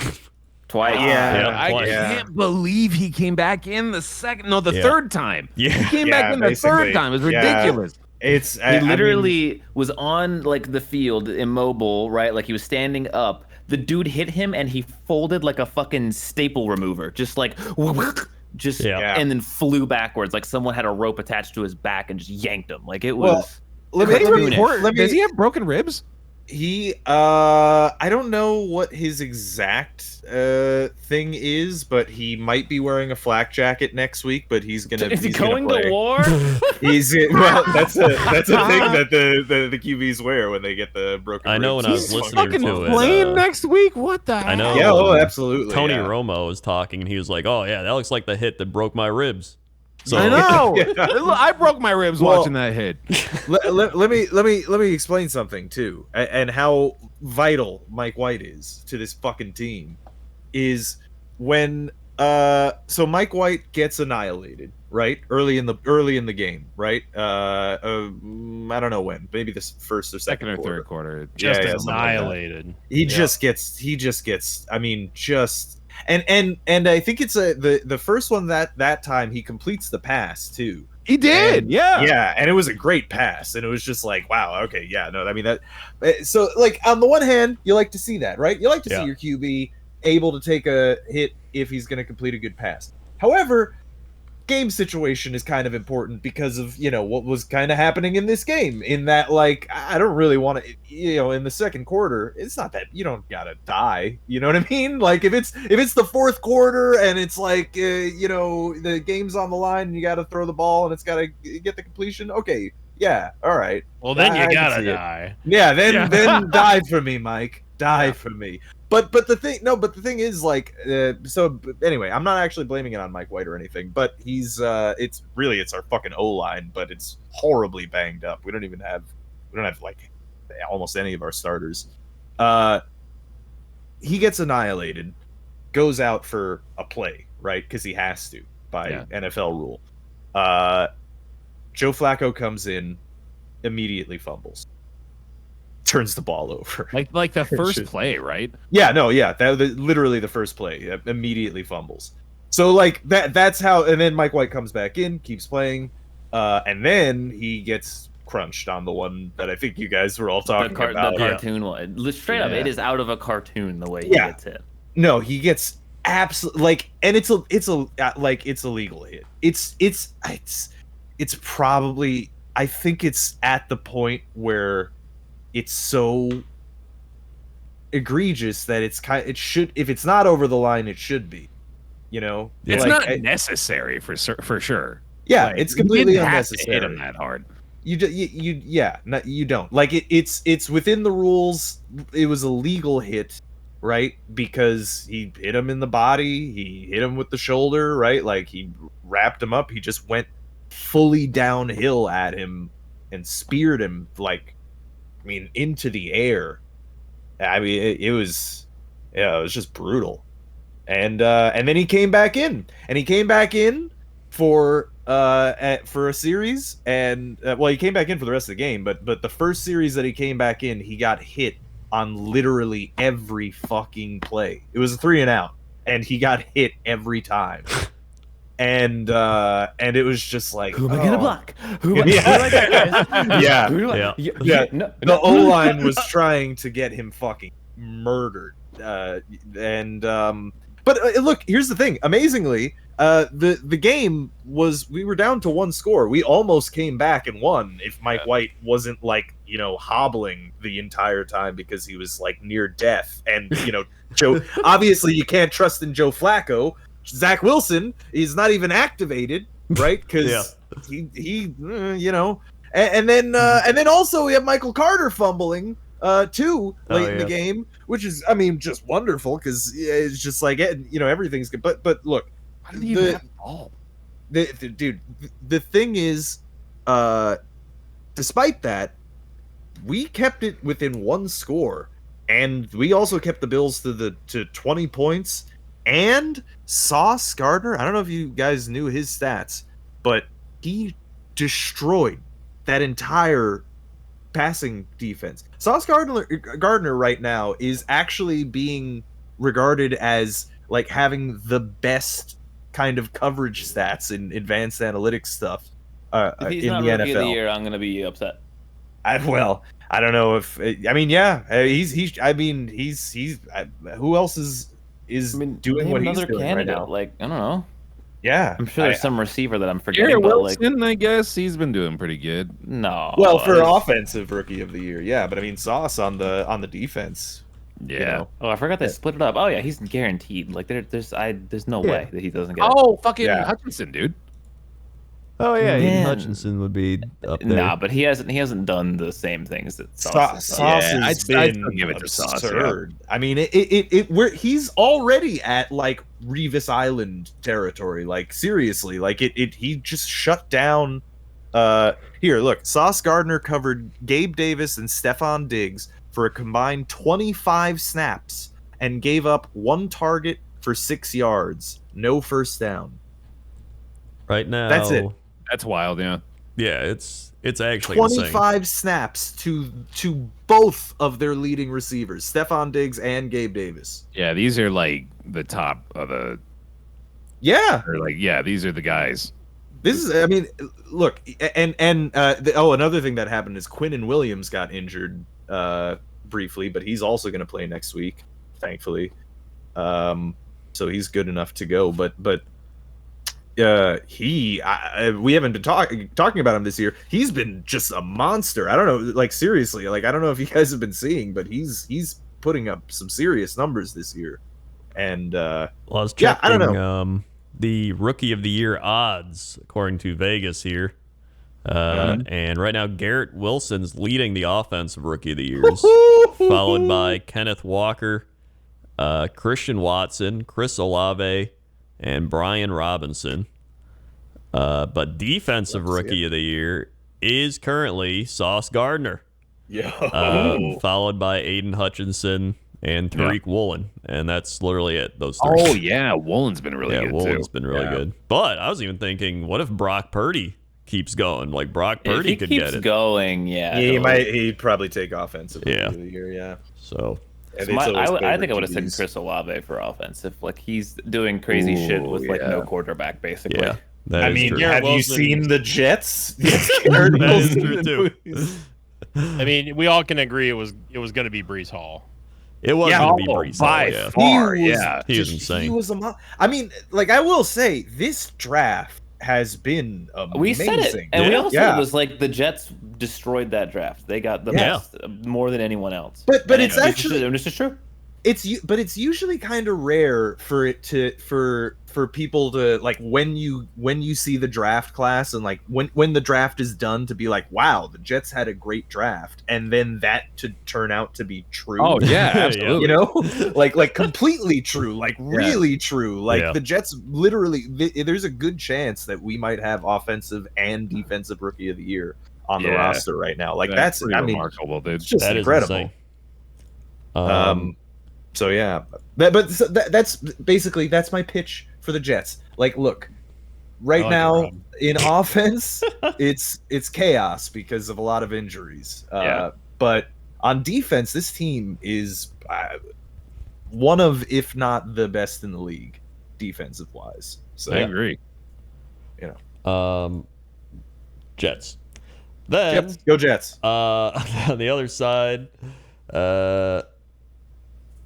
S3: Twice.
S5: Yeah.
S4: twice.
S5: Yeah.
S2: Can't believe he came back in the third time.
S4: Yeah.
S2: He came back in the third time. It was ridiculous.
S5: It's
S3: He literally was on like the field immobile, right? Like he was standing up. The dude hit him and he folded like a fucking staple remover. Just like and then flew backwards like someone had a rope attached to his back and just yanked him. Like it was
S2: Does he have broken ribs?
S5: He I don't know what his exact thing is, but he might be wearing a flak jacket next week, but he's gonna
S3: Is he
S5: he's
S3: going
S5: gonna play.
S3: to war?
S5: Well, that's a thing that the QBs wear when they get the broken
S4: I know
S5: ribs.
S4: when I was listening to it.
S2: Playing next week? What the
S4: I know.
S5: Yeah, oh, absolutely.
S4: Tony
S5: yeah.
S4: Romo was talking, and he was like, "Oh yeah, that looks like the hit that broke my ribs." So
S2: I know. I broke my ribs watching that hit.
S5: let me explain something too, and how vital Mike White is to this fucking team. Is when so Mike White gets annihilated, right? Early in the game, right? I don't know when, maybe this first or second
S2: or
S5: quarter.
S2: third quarter.
S1: Just
S5: Yeah,
S1: annihilated.
S5: He just gets. I mean, just. And I think it's the first one that time he completes the pass too.
S2: He did,
S5: yeah, and it was a great pass, and it was just like, wow, okay, yeah, no, I mean that. So like on the one hand, you like to see that, right? You like to see your QB able to take a hit if he's going to complete a good pass. However, game situation is kind of important because of what was kind of happening in this game. In that, like, I don't really want to, in the second quarter, it's not that you don't gotta die. You know what I mean? Like if it's the fourth quarter and it's like the game's on the line and you got to throw the ball and it's got to get the completion. Okay, yeah, all right.
S1: Well, then
S5: I
S1: you
S5: can
S1: gotta
S5: see it.
S1: die.
S5: Yeah, then die for me, Mike. Die for me. But the thing is, like, anyway, I'm not actually blaming it on Mike White or anything, but he's it's our fucking O-line, but it's horribly banged up. We don't have like almost any of our starters. He gets annihilated, goes out for a play, right? Because he has to by NFL rule. Joe Flacco comes in, immediately fumbles. Turns the ball over.
S2: Like the first play, right?
S5: Yeah, no, yeah. Literally the first play. Immediately fumbles. So like that's how, and then Mike White comes back in, keeps playing, and then he gets crunched on the one that I think you guys were all talking about.
S3: The cartoon one. Straight up, it is out of a cartoon the way he gets hit.
S5: No, he gets absolutely and it's a legal hit. It's probably, I think it's at the point where it's so egregious that it should, if it's not over the line, it should be.
S2: It's not necessary for sure.
S5: Yeah,
S2: like,
S5: it's completely
S2: you didn't
S5: unnecessary.
S2: Have to hit him that hard.
S5: You don't. Like it's within the rules. It was a legal hit, right? Because he hit him in the body, he hit him with the shoulder, right? Like he wrapped him up. He just went fully downhill at him and speared him, like, I mean, into the air. I mean, it was just brutal. And then he came back in, for a series, and he came back in for the rest of the game. But the first series that he came back in, he got hit on literally every fucking play. It was a 3 and out, and he got hit every time. And it was just like,
S3: who am I gonna block?
S5: The O-line was trying to get him fucking murdered. But look, here's the thing. Amazingly, the game was, we were down to 1 score. We almost came back and won if Mike White wasn't like, hobbling the entire time because he was like near death. And Joe, obviously you can't trust in Joe Flacco. Zach Wilson is not even activated, right? Because he and then also we have Michael Carter fumbling too late in the game, which is, I mean, just wonderful because it's just like everything's good. But look,
S2: Why did he even have the ball?
S5: The thing is, despite that, we kept it within one score, and we also kept the Bills to 20 points. And Sauce Gardner, I don't know if you guys knew his stats, but he destroyed that entire passing defense. Sauce Gardner right now is actually being regarded as like having the best kind of coverage stats in advanced analytics stuff
S3: If he's
S5: in
S3: not
S5: the
S3: rookie
S5: NFL.
S3: of the year, I'm gonna be upset.
S5: I don't know if who else is doing
S3: name
S5: what he's
S3: another
S5: doing
S3: candidate.
S5: right now?
S3: Like, I don't know.
S5: Yeah,
S3: I'm sure there's some receiver that I'm forgetting.
S2: Garrett
S3: But like,
S2: Wilson, I guess he's been doing pretty good.
S3: no.
S5: well, for
S3: it's-
S5: offensive rookie of the year, yeah. But I mean, Sauce on the defense.
S2: Yeah.
S5: You know?
S3: Oh, I forgot they split it up. Oh yeah, he's guaranteed. Like there's no way that he doesn't get.
S2: Oh, fucking
S5: Yeah.
S2: Hutchinson, dude.
S4: Oh yeah, Aiden
S3: Man.
S4: Hutchinson would be up there.
S3: Nah, but he hasn't done the same things that Sauce has done.
S5: Sauce
S2: Yeah,
S5: has
S2: I'd
S5: been
S2: still give it to Sauce,
S5: absurd. I mean, he's already at like Revis Island territory. Like seriously, like he just shut down. Here, look, Sauce Gardner covered Gabe Davis and Stephon Diggs for a combined 25 snaps and gave up 1 target for 6 yards, no first down.
S4: Right now,
S5: That's it.
S2: That's wild, yeah.
S4: Yeah, it's actually insane.
S5: 25 snaps to both of their leading receivers, Stephon Diggs and Gabe Davis.
S2: Yeah, these are like the top of the
S5: Yeah,
S2: or like these are the guys.
S5: this is. I mean, look, another thing that happened is Quinnen Williams got injured briefly, but he's also going to play next week, thankfully. So he's good enough to go. But we haven't been talking about him this year. He's been just a monster. I don't know, like seriously, like I don't know if you guys have been seeing, but he's putting up some serious numbers this year. And
S4: Well, I was
S5: yeah,
S4: checking
S5: I don't know.
S4: The rookie of the year odds according to Vegas here. And right now Garrett Wilson's leading the offensive rookie of the years, followed by Kenneth Walker, Christian Watson, Chris Olave, and Brian Robinson. But defensive rookie of the year is currently Sauce Gardner, followed by Aiden Hutchinson and Tariq Woolen, and that's literally it. Those three.
S2: Oh yeah, Woolen's been really good
S4: Woolen's
S2: too.
S4: been really good. But I was even thinking, what if Brock Purdy keeps going? Like Brock
S3: If
S4: Purdy
S3: he
S4: could
S3: keeps
S4: get it.
S3: going, yeah.
S5: he'd probably take offensive
S4: Yeah.
S5: of the year. Yeah.
S4: So
S5: And
S3: So
S5: it's always
S3: I
S5: favorite
S3: think I would have taken
S5: QBs.
S3: Chris Olave for offensive. Like he's doing crazy shit with like no quarterback, basically.
S4: yeah, that
S5: I
S4: is
S5: mean,
S4: true.
S1: Garrett
S5: have you
S1: Wilson-
S5: seen the Jets?
S4: That is true too.
S1: I mean, we all can agree it was going to be Brees Hall.
S4: It was going to be Brees Hall,
S2: by
S4: yeah.
S2: far,
S5: He was
S2: yeah.
S4: He was
S5: just-
S4: insane.
S5: He was I mean, like I will say, this draft has been amazing.
S3: We said it, and we
S4: Yeah.
S3: also said it was like the Jets destroyed that draft. They got the
S4: Yeah.
S3: best more than anyone else.
S5: But
S3: And
S5: it's actually
S3: this is true.
S5: it's usually kind of rare for it to for people to like when you see the draft class and like when the draft is done to be like, wow, the Jets had a great draft, and then that to turn out to be true.
S2: Oh yeah, absolutely.
S5: You know, like completely true, like really true. Like
S4: Yeah.
S5: the Jets literally, there's a good chance that we might have offensive and defensive rookie of the year on the
S2: Yeah.
S5: roster right now. Like
S2: That's
S5: that's
S2: pretty
S5: I mean,
S2: remarkable, dude.
S5: it's just
S4: That is
S5: incredible.
S4: insane.
S5: So yeah, that's basically that's my pitch for the Jets. Like, look, right
S1: I like it,
S5: now
S1: Rob.
S5: in offense, it's chaos because of a lot of injuries. But on defense, this team is one of, if not the best in the league, defensive wise. So
S2: I agree.
S4: Jets. Then
S5: Jets, go Jets.
S4: on the other side,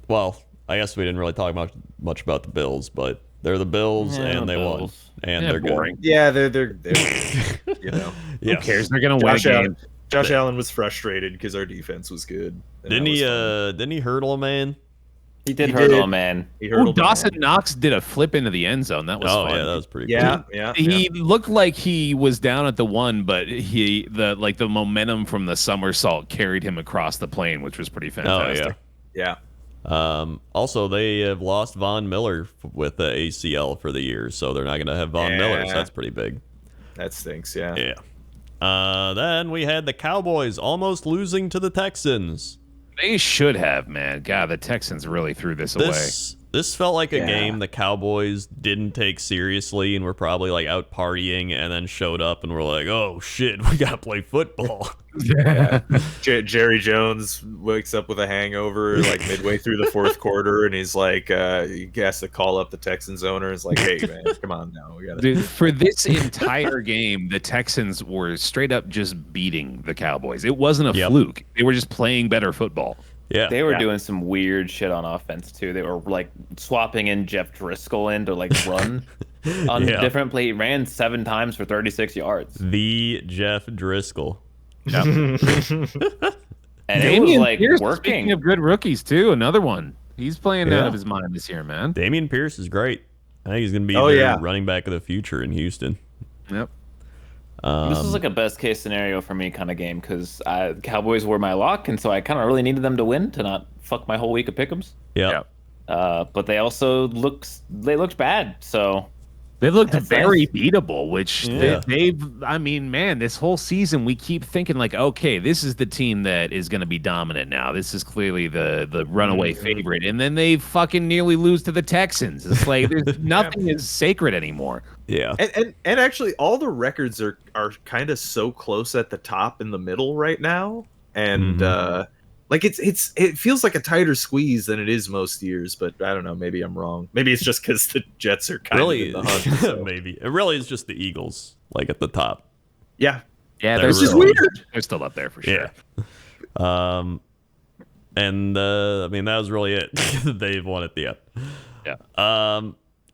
S4: well, I guess we didn't really talk much about the Bills, but they're the Bills
S3: Yeah,
S4: and
S3: the
S4: they won,
S3: Bills.
S4: and
S2: Yeah,
S4: they're
S2: boring.
S5: Yeah, they're you know.
S4: good.
S2: Who cares? They're gonna win a
S5: Josh
S2: game.
S5: Allen, Josh Allen was frustrated because our defense was good. and
S4: Didn't
S5: that
S4: he?
S5: was fun.
S4: Didn't he hurdle a man?
S3: He did
S5: He
S3: hurdle
S5: did.
S3: a man.
S5: He
S2: Ooh,
S5: hurdled him.
S2: Dawson Knox did a flip into the end zone. That was
S4: Oh
S2: fun.
S4: yeah, that was pretty.
S5: Yeah,
S4: cool.
S5: yeah.
S2: He looked like he was down at the one, but the momentum from the somersault carried him across the plane, which was pretty
S4: Oh
S2: fantastic.
S4: yeah.
S5: Yeah.
S4: Also, they have lost Von Miller with the ACL for the year, so they're not going to have Von Miller, so that's pretty big.
S5: That stinks, yeah.
S4: Yeah. Then we had the Cowboys almost losing to the Texans.
S2: They should have, man. God, the Texans really threw this away.
S4: This felt like a game the Cowboys didn't take seriously and were probably like out partying and then showed up and were like, oh shit, we gotta play football.
S5: Yeah. Jerry Jones wakes up with a hangover like midway through the fourth quarter, and he's like, he has to call up the Texans owner. It's like, hey man, come on now, we gotta.
S2: Dude, for this entire game, the Texans were straight up just beating the Cowboys. It wasn't a fluke. They were just playing better football.
S4: Yeah,
S3: they were doing some weird shit on offense too. They were like swapping in Jeff Driscoll in to like run on different play. He ran 7 times for 36 yards.
S4: The Jeff Driscoll.
S2: Yep.
S3: And
S2: Damian
S3: it was like
S2: Pierce,
S3: working.
S2: Speaking of good rookies too, another one. He's playing out of his mind this year, man.
S4: Damian Pierce is great. I think he's going to be the running back of the future in Houston.
S2: Yep.
S3: This is like a best case scenario for me kind of game because Cowboys were my lock, and so I kind of really needed them to win to not fuck my whole week of pick'ems.
S4: Yeah.
S3: But they also looked bad, so
S2: they looked very beatable. Which they've. I mean, man, this whole season we keep thinking like, okay, this is the team that is going to be dominant now. This is clearly the runaway favorite, and then they fucking nearly lose to the Texans. It's like there's nothing is sacred anymore.
S4: Yeah.
S5: And actually, all the records are kind of so close at the top in the middle right now, and like it feels like a tighter squeeze than it is most years. But I don't know, maybe I'm wrong. Maybe it's just because the Jets are kind of in the hunt. So.
S4: Maybe it really is just the Eagles, like at the top.
S5: Yeah,
S2: they're
S5: which is weird.
S2: They're still up there for sure.
S4: Yeah. And I mean that was really it. They've won at the end.
S2: Yeah.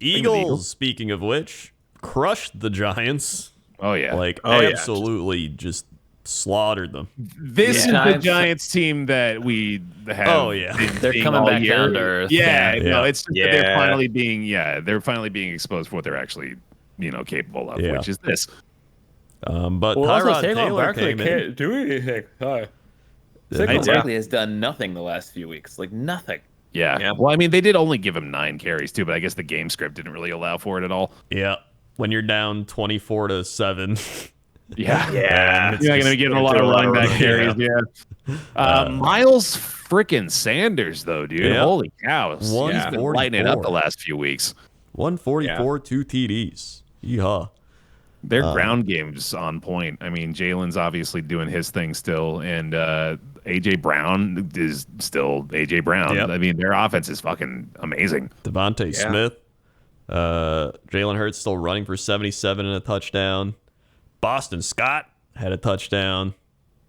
S4: Eagles. Speaking of which, crushed the Giants.
S2: Oh yeah.
S4: Like absolutely just slaughtered them.
S2: This is the Giants team that we have.
S4: Oh yeah,
S3: they're coming back down to earth.
S2: Yeah, no, it's just that they're finally being exposed for what they're actually capable of, which is this.
S4: But Tyrod Taylor came in.
S3: Can't do anything. Saquon Barkley has done nothing the last few weeks, like nothing.
S2: Yeah. Well, I mean, they did only give him 9 carries too, but I guess the game script didn't really allow for it at all.
S4: Yeah, when you're down 24-7.
S2: Yeah. You're not going to be getting a lot of running back carries. Yeah. Miles frickin' Sanders, though, dude.
S4: Yeah.
S2: Holy cow. He's been lighting it up the last few weeks.
S4: 144, 2 TDs. Yeehaw.
S2: Their ground game's on point. I mean, Jalen's obviously doing his thing still, and A.J. Brown is still A.J. Brown.
S4: Yep.
S2: I mean, their offense is fucking amazing.
S4: Devontae Smith. Jalen Hurts still running for 77 and a touchdown. Boston Scott had a touchdown.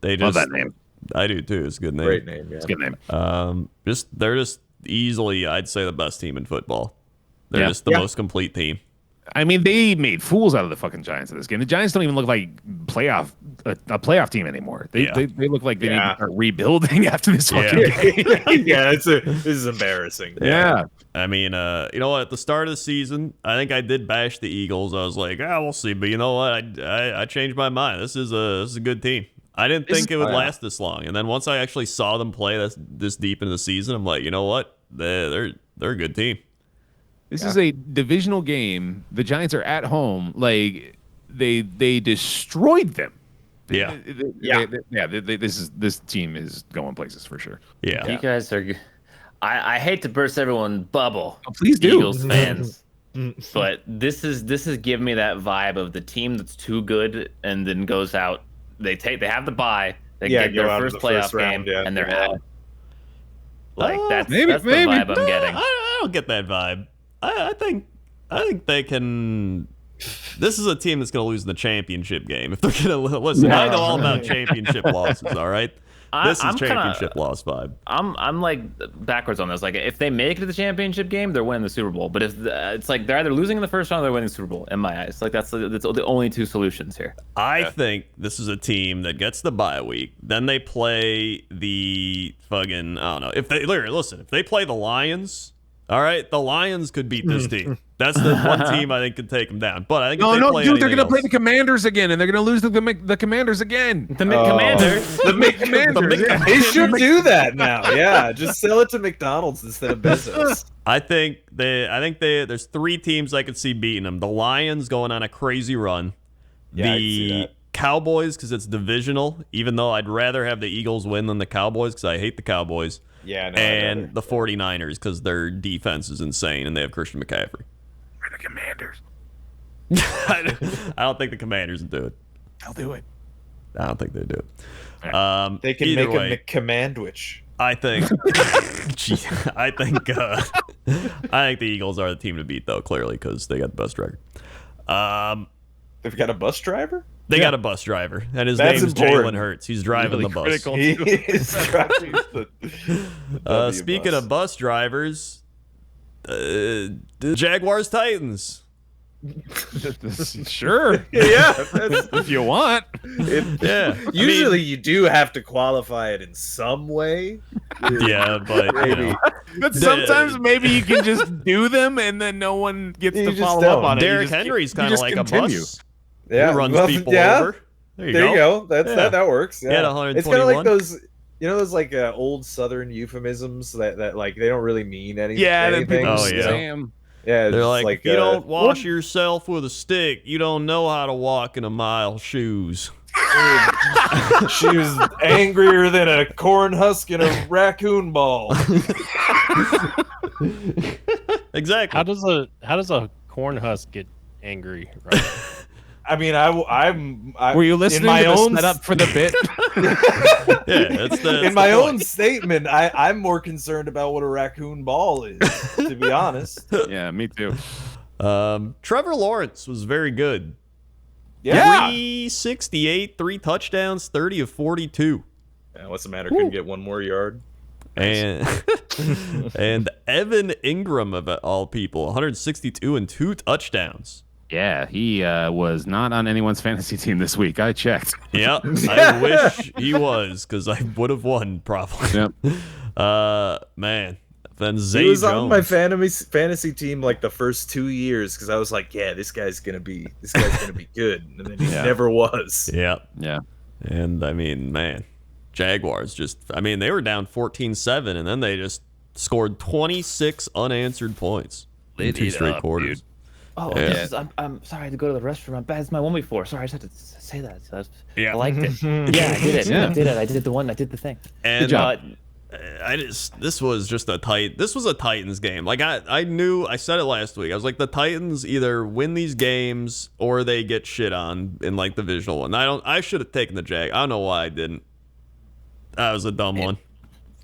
S2: Love that name.
S4: I do too. It's a good name.
S5: Great name. Yeah.
S2: It's a good name.
S4: They're just easily, I'd say, the best team in football. They're just the most complete team.
S2: I mean, they made fools out of the fucking Giants in this game. The Giants don't even look like a playoff team anymore. They look like they need to start rebuilding after this fucking game.
S5: This is embarrassing.
S2: Yeah.
S4: I mean, you know what? At the start of the season, I think I did bash the Eagles. I was like, we'll see. But you know what? I changed my mind. This is a good team. I didn't think it would last this long. And then once I actually saw them play this deep into the season, I'm like, you know what? They're a good team.
S2: This is a divisional game. The Giants are at home. Like they destroyed them.
S4: Yeah.
S2: This team is going places for sure.
S4: Yeah.
S3: You guys are. I hate to burst everyone's bubble.
S2: Oh, please do,
S3: Eagles fans. But this is giving me that vibe of the team that's too good and then goes out. They have the bye. They get their first playoff game and they're out. Like that's the vibe I'm getting.
S4: I don't get that vibe. I think they can. This is a team that's going to lose in the championship game. If they're going to listen, I know all about championship losses. All right, this is championship loss vibe. I'm
S3: like backwards on this. Like if they make it to the championship game, they're winning the Super Bowl. But if it's like they're either losing in the first round or they're winning the Super Bowl. In my eyes, like that's the only 2 solutions here.
S4: I think this is a team that gets the bye week. Then they play the fucking I don't know if they play the Lions. All right, the Lions could beat this team. That's the one team I think could take them down. But I think if they play
S2: dude, they're
S4: anything
S2: gonna play
S4: else-
S2: the Commanders again, and they're gonna lose the Commanders again.
S3: The Commanders.
S5: The Commanders.
S2: yeah.
S5: They should do that now. Yeah, just sell it to McDonald's instead of Bezos.
S4: I think there's 3 teams I could see beating them. The Lions going on a crazy run.
S5: Yeah, I can see
S4: The
S5: that.
S4: Cowboys because it's divisional, even though I'd rather have the Eagles win than the Cowboys because I hate the Cowboys.
S5: Yeah, no,
S4: And the 49ers because their defense is insane and they have Christian McCaffrey.
S2: We're the Commanders.
S4: I don't think the Commanders will do it.
S2: They'll do it.
S4: I don't think they do it.
S5: they can
S4: either
S5: make
S4: way,
S5: a McCommandwich.
S4: I think. I think the Eagles are the team to beat though, clearly because they got the best record.
S5: They've got a bus driver.
S4: They got a bus driver, and his
S5: That's
S4: name's
S5: important.
S4: Jalen Hurts. He's driving
S1: Really
S4: the bus.
S1: critical.
S5: He is driving the
S4: Speaking
S5: bus.
S4: of bus drivers, the Jaguars Titans.
S2: Sure.
S5: Yeah, that's,
S2: If you want.
S4: Yeah.
S5: usually you do have to qualify it in some way.
S4: Yeah, but you
S5: Maybe.
S4: know,
S2: But sometimes maybe you can just do them, and then no one gets
S5: You
S2: to
S5: just
S2: follow
S5: don't.
S2: up on it. You
S4: Derrick
S2: just-
S4: Henry's
S2: you
S4: kind of
S2: just
S4: like
S2: continue.
S4: a bus.
S5: Yeah,
S4: He runs
S5: well,
S4: people
S5: yeah.
S4: over. There you
S5: There
S4: go.
S5: you go. That's
S4: Yeah.
S5: that works.
S4: He had
S5: Yeah.
S4: 121.
S5: It's kind of like those, those like old Southern euphemisms that like they don't really mean anything.
S2: Yeah, then people
S4: Oh,
S2: just
S4: yeah.
S2: say 'em.
S5: Yeah,
S4: They're
S5: it's
S4: like, if you don't wash yourself with a stick, you don't know how to walk in a mile shoes.
S5: she was angrier than a corn husk in a raccoon ball.
S4: Exactly.
S1: How does a corn husk get angry? Right?
S5: I mean, I'm.
S2: Were you listening
S5: in my
S2: to the
S5: own
S2: setup for the bit?
S4: Yeah, that's the.
S5: in my own statement, I'm more concerned about what a raccoon ball is, to be honest.
S2: Yeah, me too.
S4: Trevor Lawrence was very good.
S5: Yeah.
S4: 368, 3 touchdowns, 30 of 42.
S5: Yeah, what's the matter? Couldn't get one more yard.
S4: And and Evan Ingram of all people, 162 and 2 touchdowns.
S2: Yeah, he was not on anyone's fantasy team this week. I checked.
S4: Yeah, I wish he was because I would have won probably.
S2: Yep.
S4: Man. Then Zay
S5: He was
S4: Jones.
S5: on my fantasy team like the first 2 years because I was like, yeah, this guy's gonna be good, and then he never was.
S4: Yeah.
S2: Yeah.
S4: And I mean, man, Jaguars they were down 14-7 and then they just scored 26 unanswered points in 2 straight quarters.
S2: Dude.
S3: Oh,
S4: Yeah.
S3: this is, I'm sorry I had to go to the restroom. I'm bad. It's my one before. Sorry, I just had to say that. So
S4: Yeah.
S3: I liked it. Yeah, I did it.
S2: Yeah.
S3: I did it. I did the one. I did the thing.
S4: And
S2: job.
S4: this was a Titans game. Like I knew, I said it last week. I was like, the Titans either win these games or they get shit on in like the divisional one. I should have taken the Jag. I don't know why I didn't. That was a dumb one.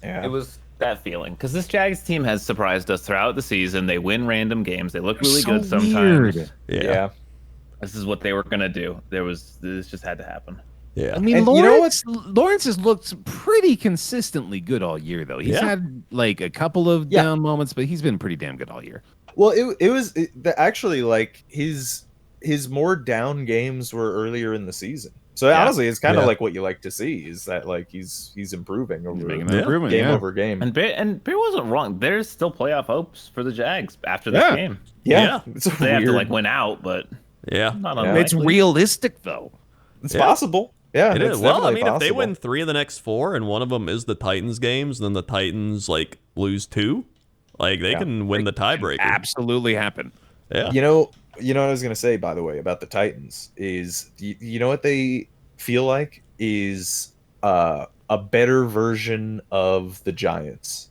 S5: Yeah.
S3: It was that feeling because this Jags team has surprised us throughout the season. They win random games. They look really good sometimes.
S2: Weird.
S5: Yeah.
S3: This is what they were gonna do. This just had to happen.
S4: Yeah.
S2: I mean,
S5: And
S2: Lawrence has looked pretty consistently good all year, though. He's
S4: Yeah.
S2: had like a couple of down moments, but he's been pretty damn good all year.
S5: Well, it was actually like his more down games were earlier in the season. So honestly, it's kind of like what you like to see is that like he's improving over
S2: Making an improvement,
S5: game
S2: yeah.
S5: over game.
S3: And Bear wasn't wrong. There's still playoff hopes for the Jags after this game.
S5: Yeah, it's
S3: They have to
S5: weird.
S3: like win out, but
S4: Yeah.
S3: not
S5: Yeah.
S3: unlikely.
S2: It's realistic, though.
S5: It's
S4: Yeah.
S5: possible. Yeah,
S4: It
S5: it's
S4: is. Well, I
S5: definitely
S4: mean, if they
S5: possible.
S4: win 3 of the next 4 and one of them is the Titans games, then the Titans like lose 2, like they can win the tiebreaker.
S2: Absolutely happen.
S4: Yeah.
S5: You know what I was gonna say, by the way, about the Titans is you know what they feel like is a better version of the Giants.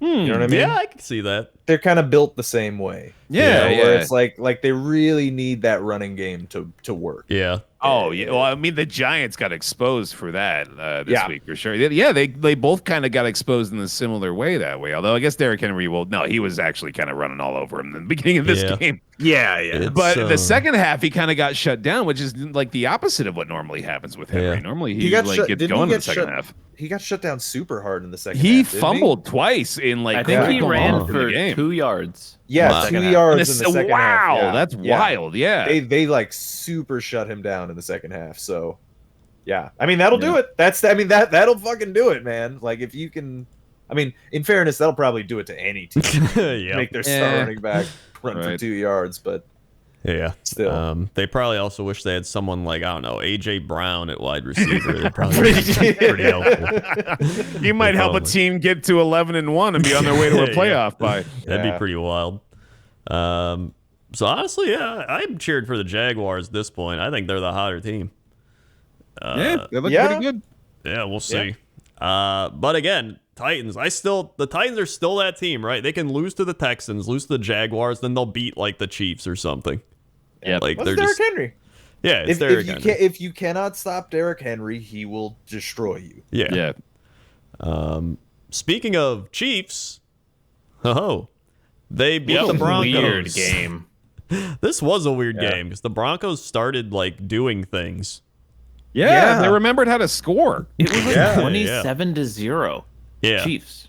S5: You know what I mean?
S4: Yeah, I can see that.
S5: They're kind of built the same way.
S2: Yeah,
S5: you know, where
S2: yeah.
S5: it's like they really need that running game to work.
S4: Yeah.
S2: Oh yeah. Well, I mean, the Giants got exposed for that this
S5: Yeah.
S2: week for sure. Yeah, they both kind of got exposed in a similar way that way. Although I guess Derrick Henry, he was actually kind of running all over him in the beginning of this
S4: Yeah.
S2: game.
S5: Yeah,
S4: It's,
S2: But the second half, he kind of got shut down, which is like the opposite of what normally happens with Henry.
S4: Yeah.
S2: Normally,
S5: He
S2: he
S5: got
S2: like
S5: shut-
S2: gets
S5: didn't he
S2: going in the
S5: get
S2: second
S5: shut-
S2: half.
S5: he got shut down super hard in the second
S2: He
S5: half. didn't
S2: fumbled twice in like
S3: I think he
S2: critical
S3: ran
S2: moments in the
S3: for
S2: game.
S3: 2 yards.
S5: Yeah,
S4: Wow.
S5: 2
S2: In
S5: yards
S2: the
S5: in the second half.
S2: wow,
S5: Yeah.
S2: that's
S5: Yeah.
S2: wild. Yeah,
S5: They like super shut him down in the second half. So, yeah, I mean that'll do it. That'll fucking do it, man. Like if you can I mean, in fairness, that'll probably do it to any team.
S4: Yeah.
S5: Make their star running back run for 2 yards, but
S4: Yeah.
S5: still.
S4: They probably also wish they had someone like, I don't know, AJ Brown at wide receiver. They'd probably be pretty helpful.
S2: You might help a
S4: Probably.
S2: team get to 11-1 and be on their way to a
S4: Yeah.
S2: playoff bye.
S4: That'd
S5: Yeah.
S4: be pretty wild. So honestly, yeah, I'm cheered for the Jaguars at this point. I think they're the hotter team.
S2: Yeah, they look
S5: yeah.
S2: pretty good.
S4: Yeah, we'll see. But again, Titans. The Titans are still that team, right? They can lose to the Texans, lose to the Jaguars, then they'll beat like the Chiefs or something.
S1: Yeah,
S4: like
S5: What's
S4: they're
S5: Derrick
S4: just
S5: Henry?
S4: yeah, it's
S5: If
S4: Derrick
S5: you
S4: Henry.
S5: if you cannot stop Derrick Henry, he will destroy you.
S4: Yeah.
S2: Yeah.
S4: Speaking of Chiefs, they beat the Broncos.
S1: Weird game.
S4: This was a weird
S5: Yeah.
S4: game because the Broncos started like doing things.
S2: Yeah, they remembered how to score.
S3: It was like
S5: Yeah.
S3: 27-0.
S4: Yeah,
S3: Chiefs.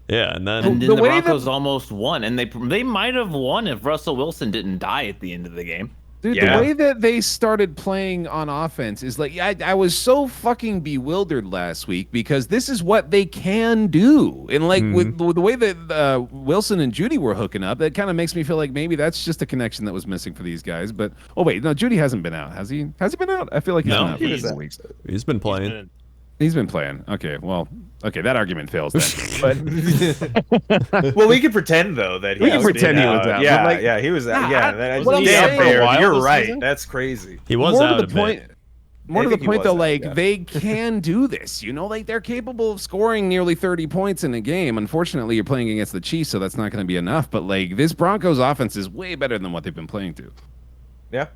S4: yeah, and then
S3: And then
S2: The
S3: the
S2: way
S3: Broncos almost won, and they might have won if Russell Wilson didn't die at the end of the game.
S2: Dude,
S5: Yeah.
S2: the way that they started playing on offense is like I was so fucking bewildered last week because this is what they can do, and like with the way that Wilson and Judy were hooking up, that kind of makes me feel like maybe that's just a connection that was missing for these guys. But oh wait, no, Judy hasn't been out, has he? Has he been out? I feel like he's
S4: No.
S2: been out for
S5: He
S2: a
S5: was
S2: couple
S5: out.
S2: weeks.
S4: he's been playing.
S2: He's been playing. Okay, well, that argument fails then. But
S5: Well, we could pretend though that
S2: We can
S5: was
S2: pretend he was out,
S5: Yeah,
S2: but, like,
S5: yeah, he was out.
S2: nah,
S5: Yeah, that's
S2: what I'm
S5: damn
S2: saying-
S5: fair.
S1: For a while
S5: You're
S1: this
S5: right.
S1: season?
S5: That's crazy.
S4: He was
S2: more
S4: out
S2: to
S4: a
S2: the point.
S4: bit.
S2: More
S5: I
S2: to the
S5: think he
S2: point,
S5: was
S2: though,
S5: out,
S2: like
S5: yeah.
S2: they can do this. You know, like they're capable of scoring nearly 30 points in a game. Unfortunately, you're playing against the Chiefs, so that's not going to be enough. But like this Broncos offense is way better than what they've been playing to.
S5: Yeah.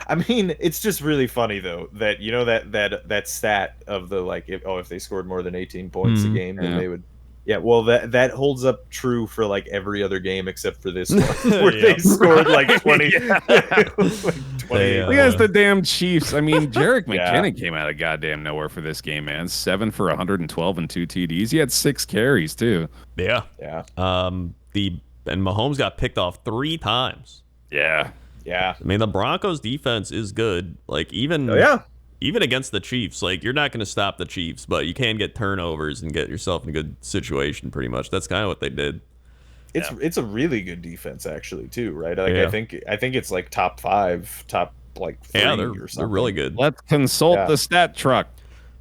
S5: I mean, it's just really funny though that you know that stat of the like if they scored more than 18 points a game, then
S2: Yeah.
S5: they would. Yeah, well, that holds up true for like every other game except for this one, where
S4: Yeah.
S5: they scored like 20. like 28.
S4: They,
S2: Against the damn Chiefs. I mean, Jerick
S5: Yeah.
S2: McKinnon came out of goddamn nowhere for this game, man. 7 for 112 and 2 TDs. He had 6 carries too.
S4: Yeah.
S5: Yeah,
S4: And Mahomes got picked off 3 times.
S2: Yeah.
S5: yeah,
S4: I mean, the Broncos defense is good. Like even
S5: oh yeah.
S4: even against the Chiefs, like you're not going to stop the Chiefs, but you can get turnovers and get yourself in a good situation. Pretty much, that's kind of what they did.
S5: It's a really good defense actually too, right? Like
S4: Yeah.
S5: I think it's like top 5, top like 3
S4: Yeah,
S5: or
S4: they're
S5: something.
S4: really good.
S2: Let's consult
S5: Yeah.
S2: the stat truck.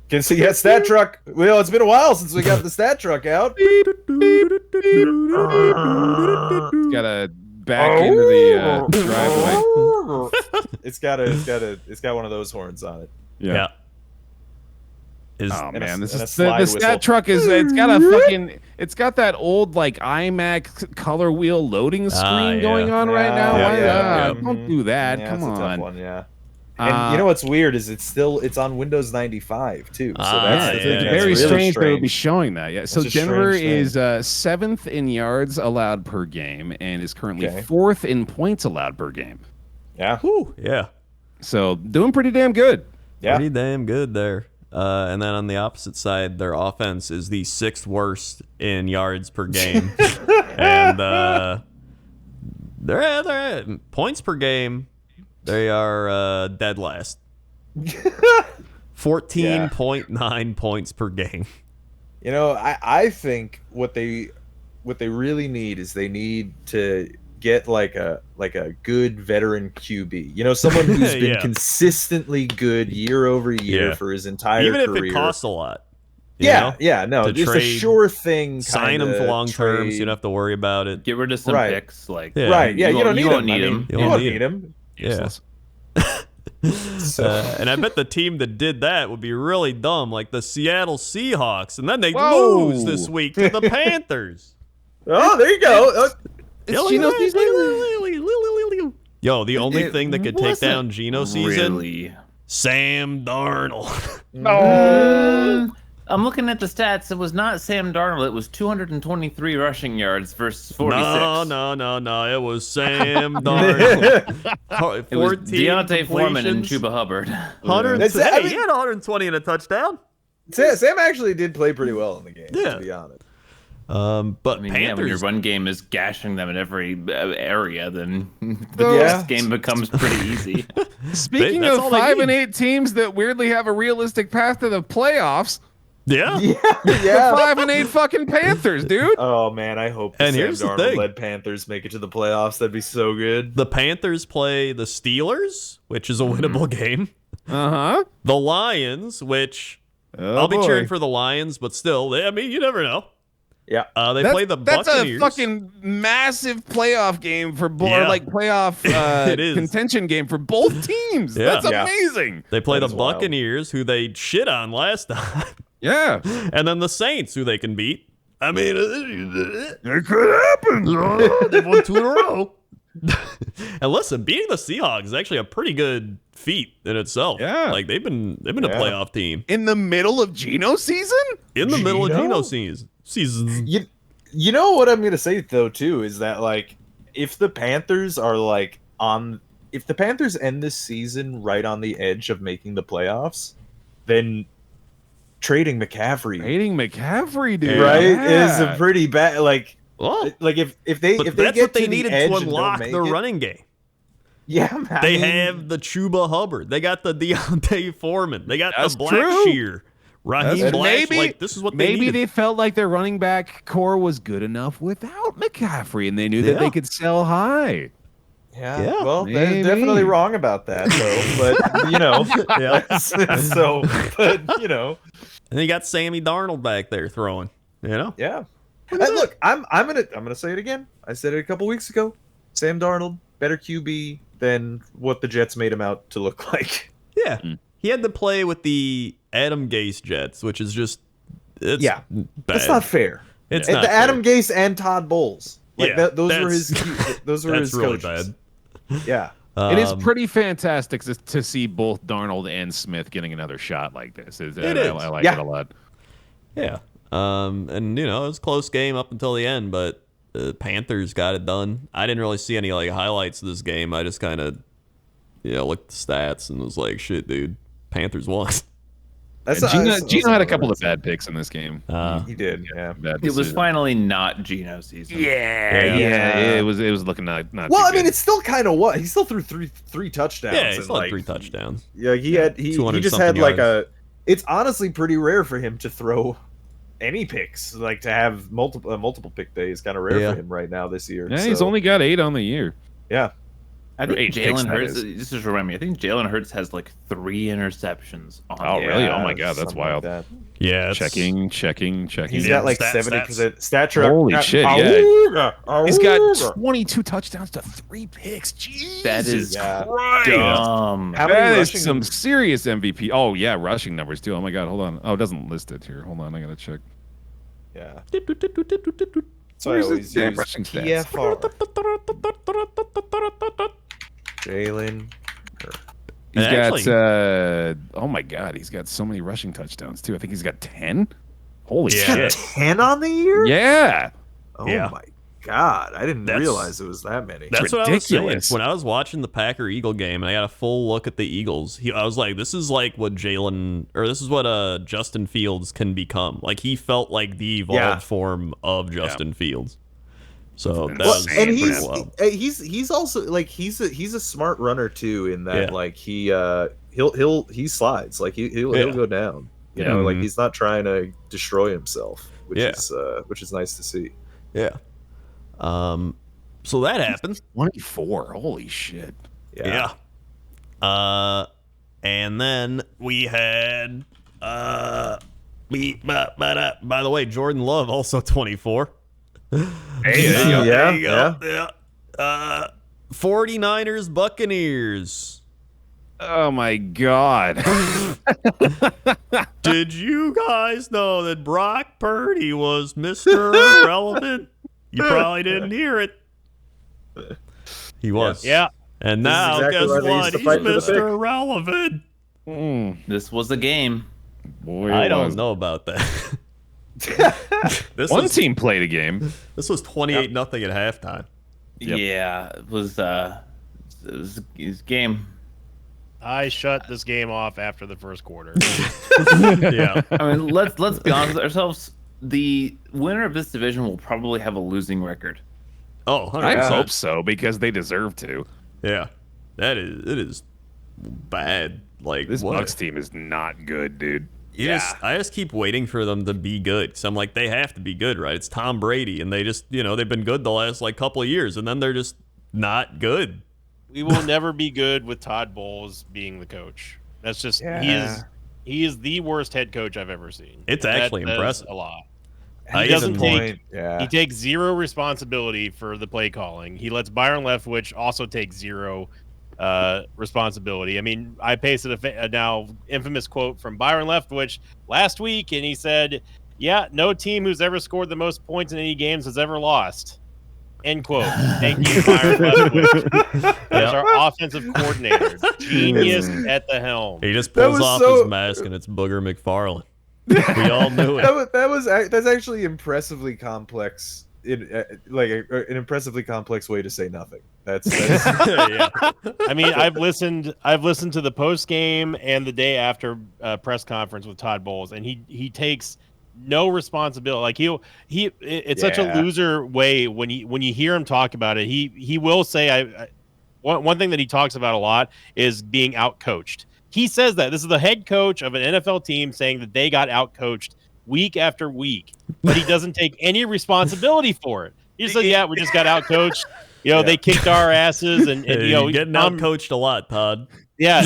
S5: Can see that stat truck. Well, it's been a while since we got the stat truck out.
S2: Got to back into the driveway.
S5: It's got one of those horns on it.
S4: Yeah. Is
S2: Oh
S5: And a-
S2: man, this
S5: and a
S2: is
S5: slide
S2: the
S5: whistle.
S2: stat truck it's got that old like iMac color wheel loading screen
S4: yeah.
S2: going on right now.
S5: Yeah,
S2: Why-
S5: yeah.
S2: Don't do that.
S5: Yeah,
S2: Come
S5: it's a tough
S2: on.
S5: one, yeah. And you know what's weird is it's on Windows 95 too. So
S4: Ah,
S5: that's,
S4: yeah,
S5: the
S2: It's
S5: thing.
S4: yeah,
S5: That's
S2: very
S5: really
S2: strange that it would be showing that. Yeah. So
S5: It's a
S2: Denver
S5: strange
S2: is 7th in yards allowed per game and is currently
S5: Okay.
S2: 4th in points allowed per game.
S5: Yeah,
S4: whew, yeah,
S2: So doing pretty damn good.
S5: yeah.
S4: pretty damn good there. And then on the opposite side, their offense is the 6th worst in yards per game, and they're at points per game. They are dead last. 14.9 points per game.
S5: You know, I think what they really need is they need to get like a good veteran QB. You know, someone who's been
S4: Yeah.
S5: consistently good year over year
S4: Yeah.
S5: for his entire
S4: Even if
S5: career.
S4: it costs a lot. you
S5: Yeah,
S4: know?
S5: yeah, no,
S4: To
S5: just a
S4: trade,
S5: sure thing.
S4: Sign them for long term, so you don't have to worry about it.
S3: Get rid of some
S5: Right.
S3: picks. Like
S4: Yeah.
S5: Right? Yeah, you don't need
S3: won't
S5: him.
S3: need
S5: I
S3: him.
S5: mean,
S4: You
S5: You
S4: won't
S5: don't
S4: need
S5: need him.
S4: Yeah.
S5: So,
S4: And I bet the team that did that would be really dumb, like the Seattle Seahawks, and then they
S2: Whoa.
S4: lose this week to the Panthers.
S5: oh, there you go.
S2: It's
S4: Yeah, look
S2: Geno
S4: at that.
S2: season.
S4: Yo, the only
S3: It
S4: thing that could take
S3: wasn't
S4: down Geno season,
S3: Really?
S4: Sam Darnold.
S3: I'm looking at the stats. It was not Sam Darnold. It was 223 rushing yards versus 46.
S4: No. It was Sam Darnold.
S3: It was
S4: 14
S3: Deontay Foreman and
S4: completions,
S3: Chuba Hubbard.
S4: 100.
S5: That's- I
S4: Hey,
S5: mean-
S4: he had 120 and a touchdown.
S5: Sam actually did play pretty well in the game.
S4: Yeah.
S5: To be honest.
S4: But
S3: I mean, yeah, when your
S4: Panthers.
S3: run game is gashing them in every area, then the
S5: Yeah.
S3: next game becomes pretty easy.
S2: Speaking
S4: That's
S2: of
S4: all they
S2: 5 and
S4: need.
S2: 8 teams that weirdly have a realistic path to the playoffs,
S4: Yeah.
S5: Yeah,
S2: The
S5: yeah.
S2: 5-8 fucking Panthers, dude.
S5: Oh man, I hope the
S4: And
S5: Sam
S4: here's the
S5: Darnold
S4: thing.
S5: led Panthers make it to the playoffs. That'd be so good.
S4: The Panthers play the Steelers, which is a winnable game.
S2: Uh-huh.
S4: The Lions, which
S2: Oh,
S4: I'll be
S2: boy.
S4: cheering for the Lions, but still, I mean, you never know.
S5: Yeah.
S4: They play the
S2: That's
S4: Buccaneers.
S2: a fucking massive playoff game for
S4: Yeah.
S2: or like playoff
S4: It is.
S2: contention game for both teams.
S4: Yeah.
S2: That's
S5: Yeah.
S2: amazing.
S4: They play
S5: That
S4: the
S5: is wild.
S4: Buccaneers, who they shit on last time,
S2: Yeah.
S4: and then the Saints, who they can beat. I mean,
S2: It could happen.
S4: they've won 2 in a row. And listen, beating the Seahawks is actually a pretty good feat in itself.
S2: Yeah.
S4: Like they've been a
S5: Yeah.
S4: playoff team
S2: In the middle of Geno season?
S4: in the middle of
S5: Geno?
S4: Geno seasons.
S5: You know what I'm gonna say though too is that like if the Panthers are like if the Panthers end this season right on the edge of making the playoffs, then trading McCaffrey
S2: Hating McCaffrey, dude.
S5: right
S2: Yeah.
S5: is a pretty bad like
S4: Oh,
S5: if they
S4: but
S5: if they
S4: that's
S5: get
S4: what they
S5: to the
S4: needed
S5: edge
S4: to
S5: and don't
S4: unlock
S5: make
S4: the
S5: it-
S4: running game.
S5: Yeah, I
S4: They
S5: mean,
S4: have the Chuba Hubbard. They got the Deontay Foreman. They got
S2: That's
S4: the
S2: true.
S4: Blackshear. Raheem
S2: And
S4: Black.
S2: maybe-
S4: Like this is what
S2: Maybe
S4: they
S2: they
S4: needed.
S2: felt like their running back core was good enough without McCaffrey, and they knew that
S4: Yeah.
S2: they could sell high.
S5: Yeah,
S4: Yeah,
S5: well, they're
S2: maybe.
S5: definitely wrong about that, though. But you know,
S4: Yeah.
S5: so, but you know,
S4: And you got Sammy Darnold back there throwing. You know.
S5: yeah. Look, I'm gonna say it again. I said it a couple weeks ago. Sam Darnold, better QB than what the Jets made him out to look like.
S4: Yeah. He had to play with the Adam Gase Jets, which is just it's
S5: Yeah.
S4: bad.
S5: That's not fair.
S4: It's
S5: And
S4: not
S5: the
S4: fair.
S5: Adam Gase and Todd Bowles, like
S4: Yeah,
S5: those were
S4: that's-
S5: his those were
S4: That's
S5: his
S4: really
S5: coaches.
S4: bad.
S5: Yeah.
S2: It is
S4: Um,
S2: pretty fantastic to see both Darnold and Smith getting another shot like this.
S4: It
S2: I
S4: is.
S2: like
S5: Yeah.
S2: it a lot.
S4: Yeah. And it was a close game up until the end, but the Panthers got it done. I didn't really see any like highlights of this game. I just kind of looked at the stats and was like, shit, dude, Panthers won.
S2: Gino had a couple of bad picks in this game.
S5: He did. Yeah.
S2: Bad
S3: It was
S2: decisions.
S3: finally not Geno season.
S2: Yeah, it was looking not.
S5: Well,
S2: too
S5: I mean,
S2: good.
S5: it's still kind of what he still threw three touchdowns.
S4: Yeah, he
S5: and,
S4: still had
S5: like,
S4: 3 touchdowns.
S5: Yeah, he just
S4: 200
S5: had like
S4: yards.
S5: It's honestly pretty rare for him to throw any picks. Like to have multiple pick day is kind of rare
S4: Yeah.
S5: for him right now this year.
S2: Yeah, he's
S5: so,
S2: only got 8 on the year.
S5: yeah.
S3: I think
S2: 8 picks,
S3: Jalen
S2: that
S3: Hurts.
S2: is.
S3: Just remind me. I think Jalen Hurts has like 3 interceptions. On
S2: Oh,
S3: the
S2: really?
S3: year.
S2: Oh my God, that's
S5: something
S2: wild.
S5: Like that.
S4: Yeah,
S2: Checking.
S5: He's
S4: Yeah,
S5: got like
S4: stats.
S5: 70% stature.
S2: Holy shit, yeah.
S5: Awooga,
S2: He's got
S5: awooga.
S2: 22 touchdowns to 3 picks. Jesus
S3: That is
S5: Yeah.
S2: Christ.
S3: dumb.
S5: How many
S2: That is
S5: rushing-
S2: some serious MVP. Oh yeah, rushing numbers too. Oh my God, hold on. Oh, it doesn't list it here. Hold on, I gotta check.
S5: Yeah.
S2: Where's
S5: So I
S2: his
S5: always
S2: damn
S5: use
S2: rushing stats?
S5: TFR. Jalen.
S2: He's
S4: And
S2: got
S4: actually-
S2: oh my God, he's got so many rushing touchdowns too. I think he's got 10. Holy
S4: Yeah.
S2: shit.
S5: 10 on the year?
S2: Yeah.
S5: Oh
S4: Yeah.
S5: my god. I didn't
S4: That's-
S5: realize it was that many.
S4: That's what I was saying.
S2: ridiculous.
S4: When I was watching the Packer Eagle game and I got a full look at the Eagles, I was like, this is like what this is what Justin Fields can become. Like he felt like the evolved
S5: Yeah.
S4: form of Justin Fields. So that
S2: Well,
S4: was
S5: and
S4: pretty
S5: he's
S4: wild.
S5: he's also like he's a smart runner too in that
S4: Yeah.
S5: like he slides like he'll
S4: Yeah.
S5: go down you
S2: Yeah.
S5: know like
S2: Mhm.
S5: he's not trying to destroy himself which
S4: Yeah.
S5: is nice to see.
S4: Yeah. So that happened.
S2: 24. Holy shit.
S5: Yeah.
S4: And then we had by the way, Jordan Love also 24.
S2: Hey, there you go.
S5: Yeah,
S4: There you go. Yeah. 49ers Buccaneers.
S2: Oh my God.
S4: Did you guys know that Brock Purdy was Mr. Irrelevant? You probably didn't hear it. He was.
S1: Yeah.
S4: And
S5: This is
S4: now,
S5: exactly why
S4: guess
S5: they used
S4: what?
S5: to
S4: He's
S5: fight for the
S4: Mr.
S5: pick.
S4: Irrelevant.
S3: This was a game.
S2: Boy,
S4: I
S2: it
S4: don't
S2: was.
S4: know about that.
S2: One team played a game.
S4: This was 28-0 at halftime.
S2: Yep.
S3: Yeah, it was a game.
S1: I shut this game off after the first quarter.
S4: Yeah.
S3: I mean, let's be honest with ourselves. The winner of this division will probably have a losing record.
S4: Oh, 100%.
S2: I hope so because they deserve to.
S4: Yeah. It is bad. Like
S2: This
S4: what?
S2: Bucks team is not good, dude.
S4: I just keep waiting for them to be good. So I'm like, they have to be good, right? It's Tom Brady, and they just, they've been good the last like couple of years, and then they're just not good.
S1: We will never be good with Todd Bowles being the coach. That's just he is the worst head coach I've ever seen.
S4: It's actually impressive.
S1: A lot.
S4: I
S1: He doesn't
S5: Point,
S1: He takes zero responsibility for the play calling. He lets Byron Leftwich also take zero responsibility. I mean, I pasted a now infamous quote from Byron Leftwich last week, and he said, "Yeah, no team who's ever scored the most points in any games has ever lost." End quote. Thank you, Byron Leftwich. As our offensive coordinator, genius at the helm.
S4: He just pulls off his mask, and it's Booger McFarlane. We all knew it.
S5: That's actually impressively complex. An impressively complex way to say nothing. That's
S4: Yeah.
S1: I mean, I've listened to the post game and the day after press conference with Todd Bowles, and he takes no responsibility. Like it's such a loser way when you hear him talk about it. He will say one thing that he talks about a lot is being outcoached. He says that this is the head coach of an NFL team saying that they got outcoached week after week, but he doesn't take any responsibility for it. He just said, "Yeah, we just got outcoached. They kicked our asses, and
S4: you're getting outcoached a lot, Todd."
S1: Yeah,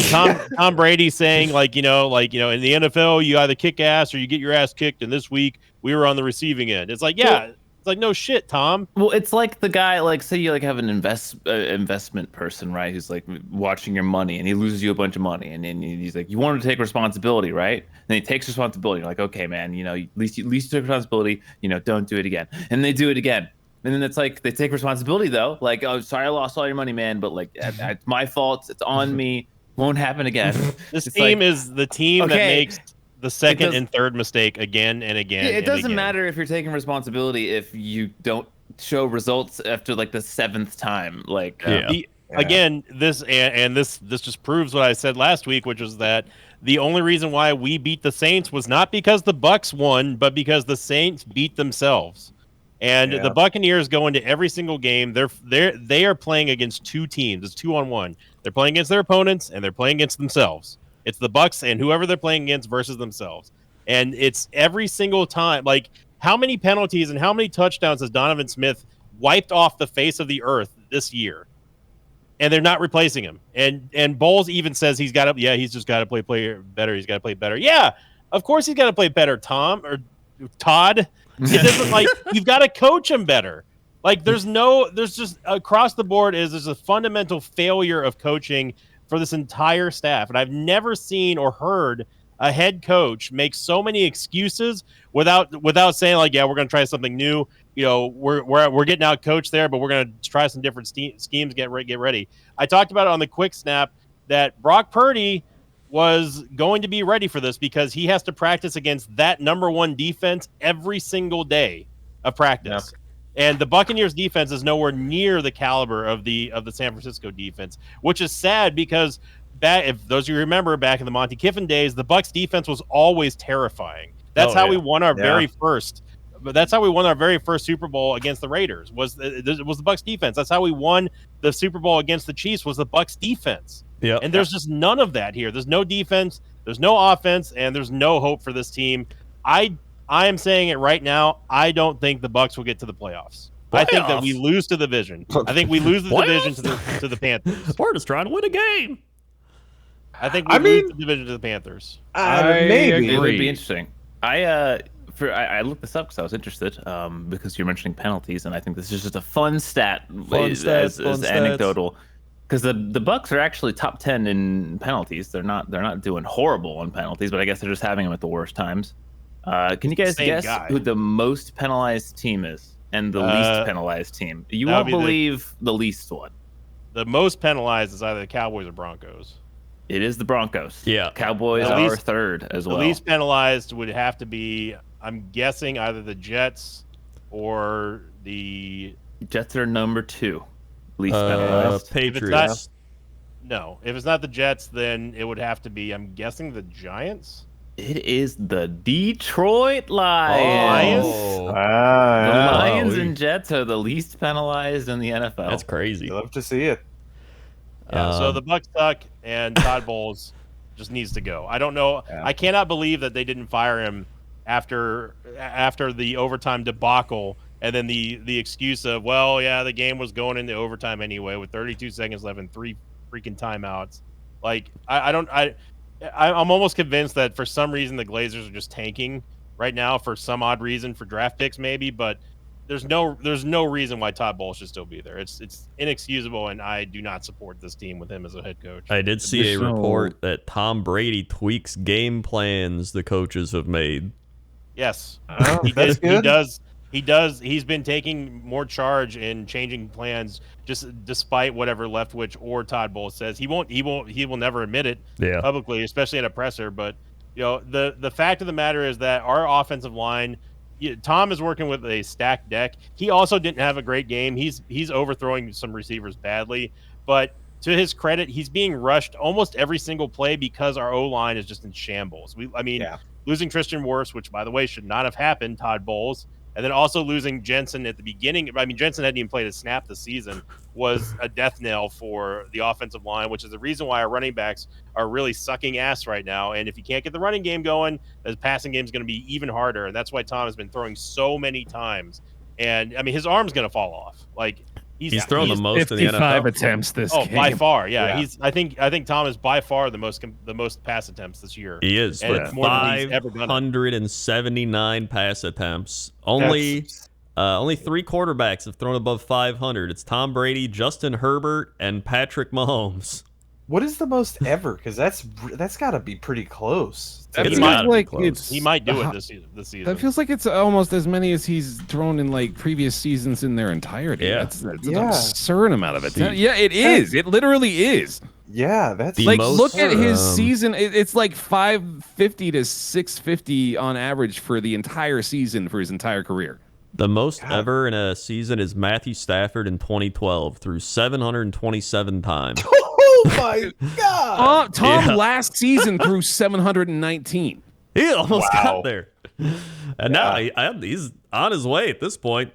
S1: Tom Brady saying in the NFL you either kick ass or you get your ass kicked, and this week we were on the receiving end. It's like, it's like, no shit, Tom.
S3: Well, it's like the guy, like, say you have an investment person, right, who's like watching your money, and he loses you a bunch of money, and then he's like, you want to take responsibility, right? And he takes responsibility. You're like, okay, man, at least you took responsibility. Don't do it again. And they do it again. And then it's like they take responsibility though. Like, oh, sorry, I lost all your money, man, but like it's my fault. It's on me. Won't happen again.
S1: This team is the team that makes the second and third mistake again and again.
S3: It doesn't matter if you're taking responsibility if you don't show results after like the 7th time. Like,
S1: again, this just proves what I said last week, which was that the only reason why we beat the Saints was not because the Bucs won, but because the Saints beat themselves. And the Buccaneers go into every single game. They are playing against two teams. It's 2-on-1. They're playing against their opponents and they're playing against themselves. It's the Bucs and whoever they're playing against versus themselves. And it's every single time. Like, how many penalties and how many touchdowns has Donovan Smith wiped off the face of the earth this year? And they're not replacing him. And Bowles even says he's just got to play better. He's got to play better. Yeah, of course he's got to play better, Tom or Todd. It doesn't you've got to coach him better. Like, there's just across the board there's a fundamental failure of coaching for this entire staff. And I've never seen or heard a head coach make so many excuses without saying like, yeah, we're going to try something new. We're getting out coached there, but we're going to try some different schemes. Get ready. I talked about it on the quick snap that Brock Purdy was going to be ready for this because he has to practice against that number one defense every single day of practice. Yep. And the Buccaneers defense is nowhere near the caliber of the San Francisco defense, which is sad because if those of you remember back in the Monty Kiffin days, the Bucs defense was always terrifying. That's how we won our very first. But that's how we won our very first Super Bowl against the Raiders. Was the Bucs defense. That's how we won the Super Bowl against the Chiefs. Was the Bucs defense.
S4: Yeah.
S1: And there's just none of that here. There's no defense. There's no offense, and there's no hope for this team. I am saying it right now. I don't think the Bucs will get to the playoffs. I think that we lose to the division. I think we lose the division to the Panthers.
S4: We're just trying to win a game.
S1: I think we lose the division to the Panthers.
S5: Maybe
S3: it would be interesting. I looked this up because I was interested because you're mentioning penalties, and I think this is just a fun stat as anecdotal. Because the Bucs are actually top 10 in penalties. They're not doing horrible on penalties, but I guess they're just having them at the worst times. Can you guys guess who the most penalized team is and the least penalized team? You won't believe the least one.
S1: The most penalized is either the Cowboys or Broncos.
S3: It is the Broncos.
S4: Yeah.
S3: Cowboys are third as well.
S1: The least penalized would have to be, I'm guessing, either the Jets or the...
S3: Jets are number 2. Least penalized.
S4: Patriots.
S1: If it's not the Jets, then it would have to be, I'm guessing, the Giants.
S3: It is the Detroit Lions.
S1: Oh,
S3: the Lions and Jets are the least penalized in the NFL.
S4: That's crazy.
S5: Love to see it.
S1: Yeah, so the Bucs suck, and Todd Bowles just needs to go. I don't know.
S5: Yeah.
S1: I cannot believe that they didn't fire him after the overtime debacle, and then the excuse of, well, yeah, the game was going into overtime anyway with 32 seconds left and 3 freaking timeouts. Like I'm almost convinced that for some reason the Glazers are just tanking right now for some odd reason for draft picks maybe, but there's no reason why Todd Bowles should still be there. It's inexcusable, and I do not support this team with him as a head coach.
S4: I did see a report that Tom Brady tweaks game plans the coaches have made.
S1: Yes,
S5: that's good.
S1: He does. He's been taking more charge in changing plans, just despite whatever Leftwich or Todd Bowles says. He will never admit it publicly, especially in a presser. But the fact of the matter is that our offensive line, Tom is working with a stacked deck. He also didn't have a great game. He's overthrowing some receivers badly, but to his credit, he's being rushed almost every single play because our O-line is just in shambles. Losing Tristan Wirfs, which by the way should not have happened, Todd Bowles, and then also losing Jensen at the beginning. I mean, Jensen hadn't even played a snap this season, was a death knell for the offensive line, which is the reason why our running backs are really sucking ass right now. And if you can't get the running game going, the passing game is going to be even harder. And that's why Tom has been throwing so many times. And I mean, his arm's going to fall off. Like
S4: he's thrown the most in the NFL.
S2: 55 attempts this game.
S1: By far, yeah. I think Tom is by far the most pass attempts this year.
S4: He is,
S1: and
S4: with 579 pass attempts. Only 3 quarterbacks have thrown above 500. It's Tom Brady, Justin Herbert, and Patrick Mahomes.
S5: What is the most ever? Because that's got to be pretty close.
S2: He might do
S1: it this season.
S2: That feels like it's almost as many as he's thrown in like previous seasons in their entirety.
S4: Yeah.
S2: That's an absurd amount of it. Yeah, it is. It literally is.
S5: Yeah, that's
S2: like look at his season. It's like 550 to 650 on average for the entire season for his entire career.
S4: The most ever in a season is Matthew Stafford in 2012 through 727 times.
S5: Oh my God!
S2: Tom last season threw 719.
S4: He almost got there, and now he's on his way at this point.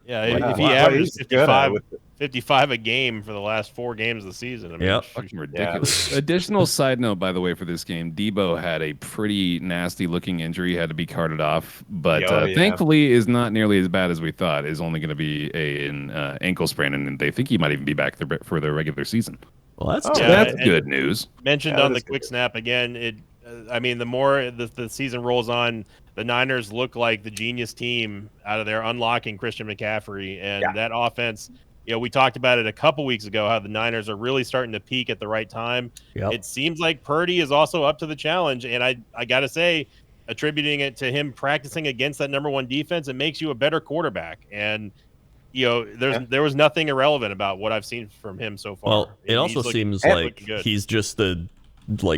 S1: Yeah, if he averages 55 a game for the last 4 games of the season. I mean,
S2: fucking ridiculous. Additional side note, by the way, for this game, Debo had a pretty nasty looking injury, had to be carted off, but thankfully is not nearly as bad as we thought. Is only going to be an ankle sprain, and they think he might even be back for the regular season.
S4: Well, that's
S2: good news.
S1: Mentioned on the quick snap again. I mean, the more the season rolls on, the Niners look like the genius team out of there unlocking Christian McCaffrey and that offense. We talked about it a couple weeks ago, how the Niners are really starting to peak at the right time.
S4: Yep.
S1: It seems like Purdy is also up to the challenge, and I got to say, attributing it to him practicing against that number 1 defense, it makes you a better quarterback. And there was nothing irrelevant about what I've seen from him so far.
S4: Well, it also seems like he's just the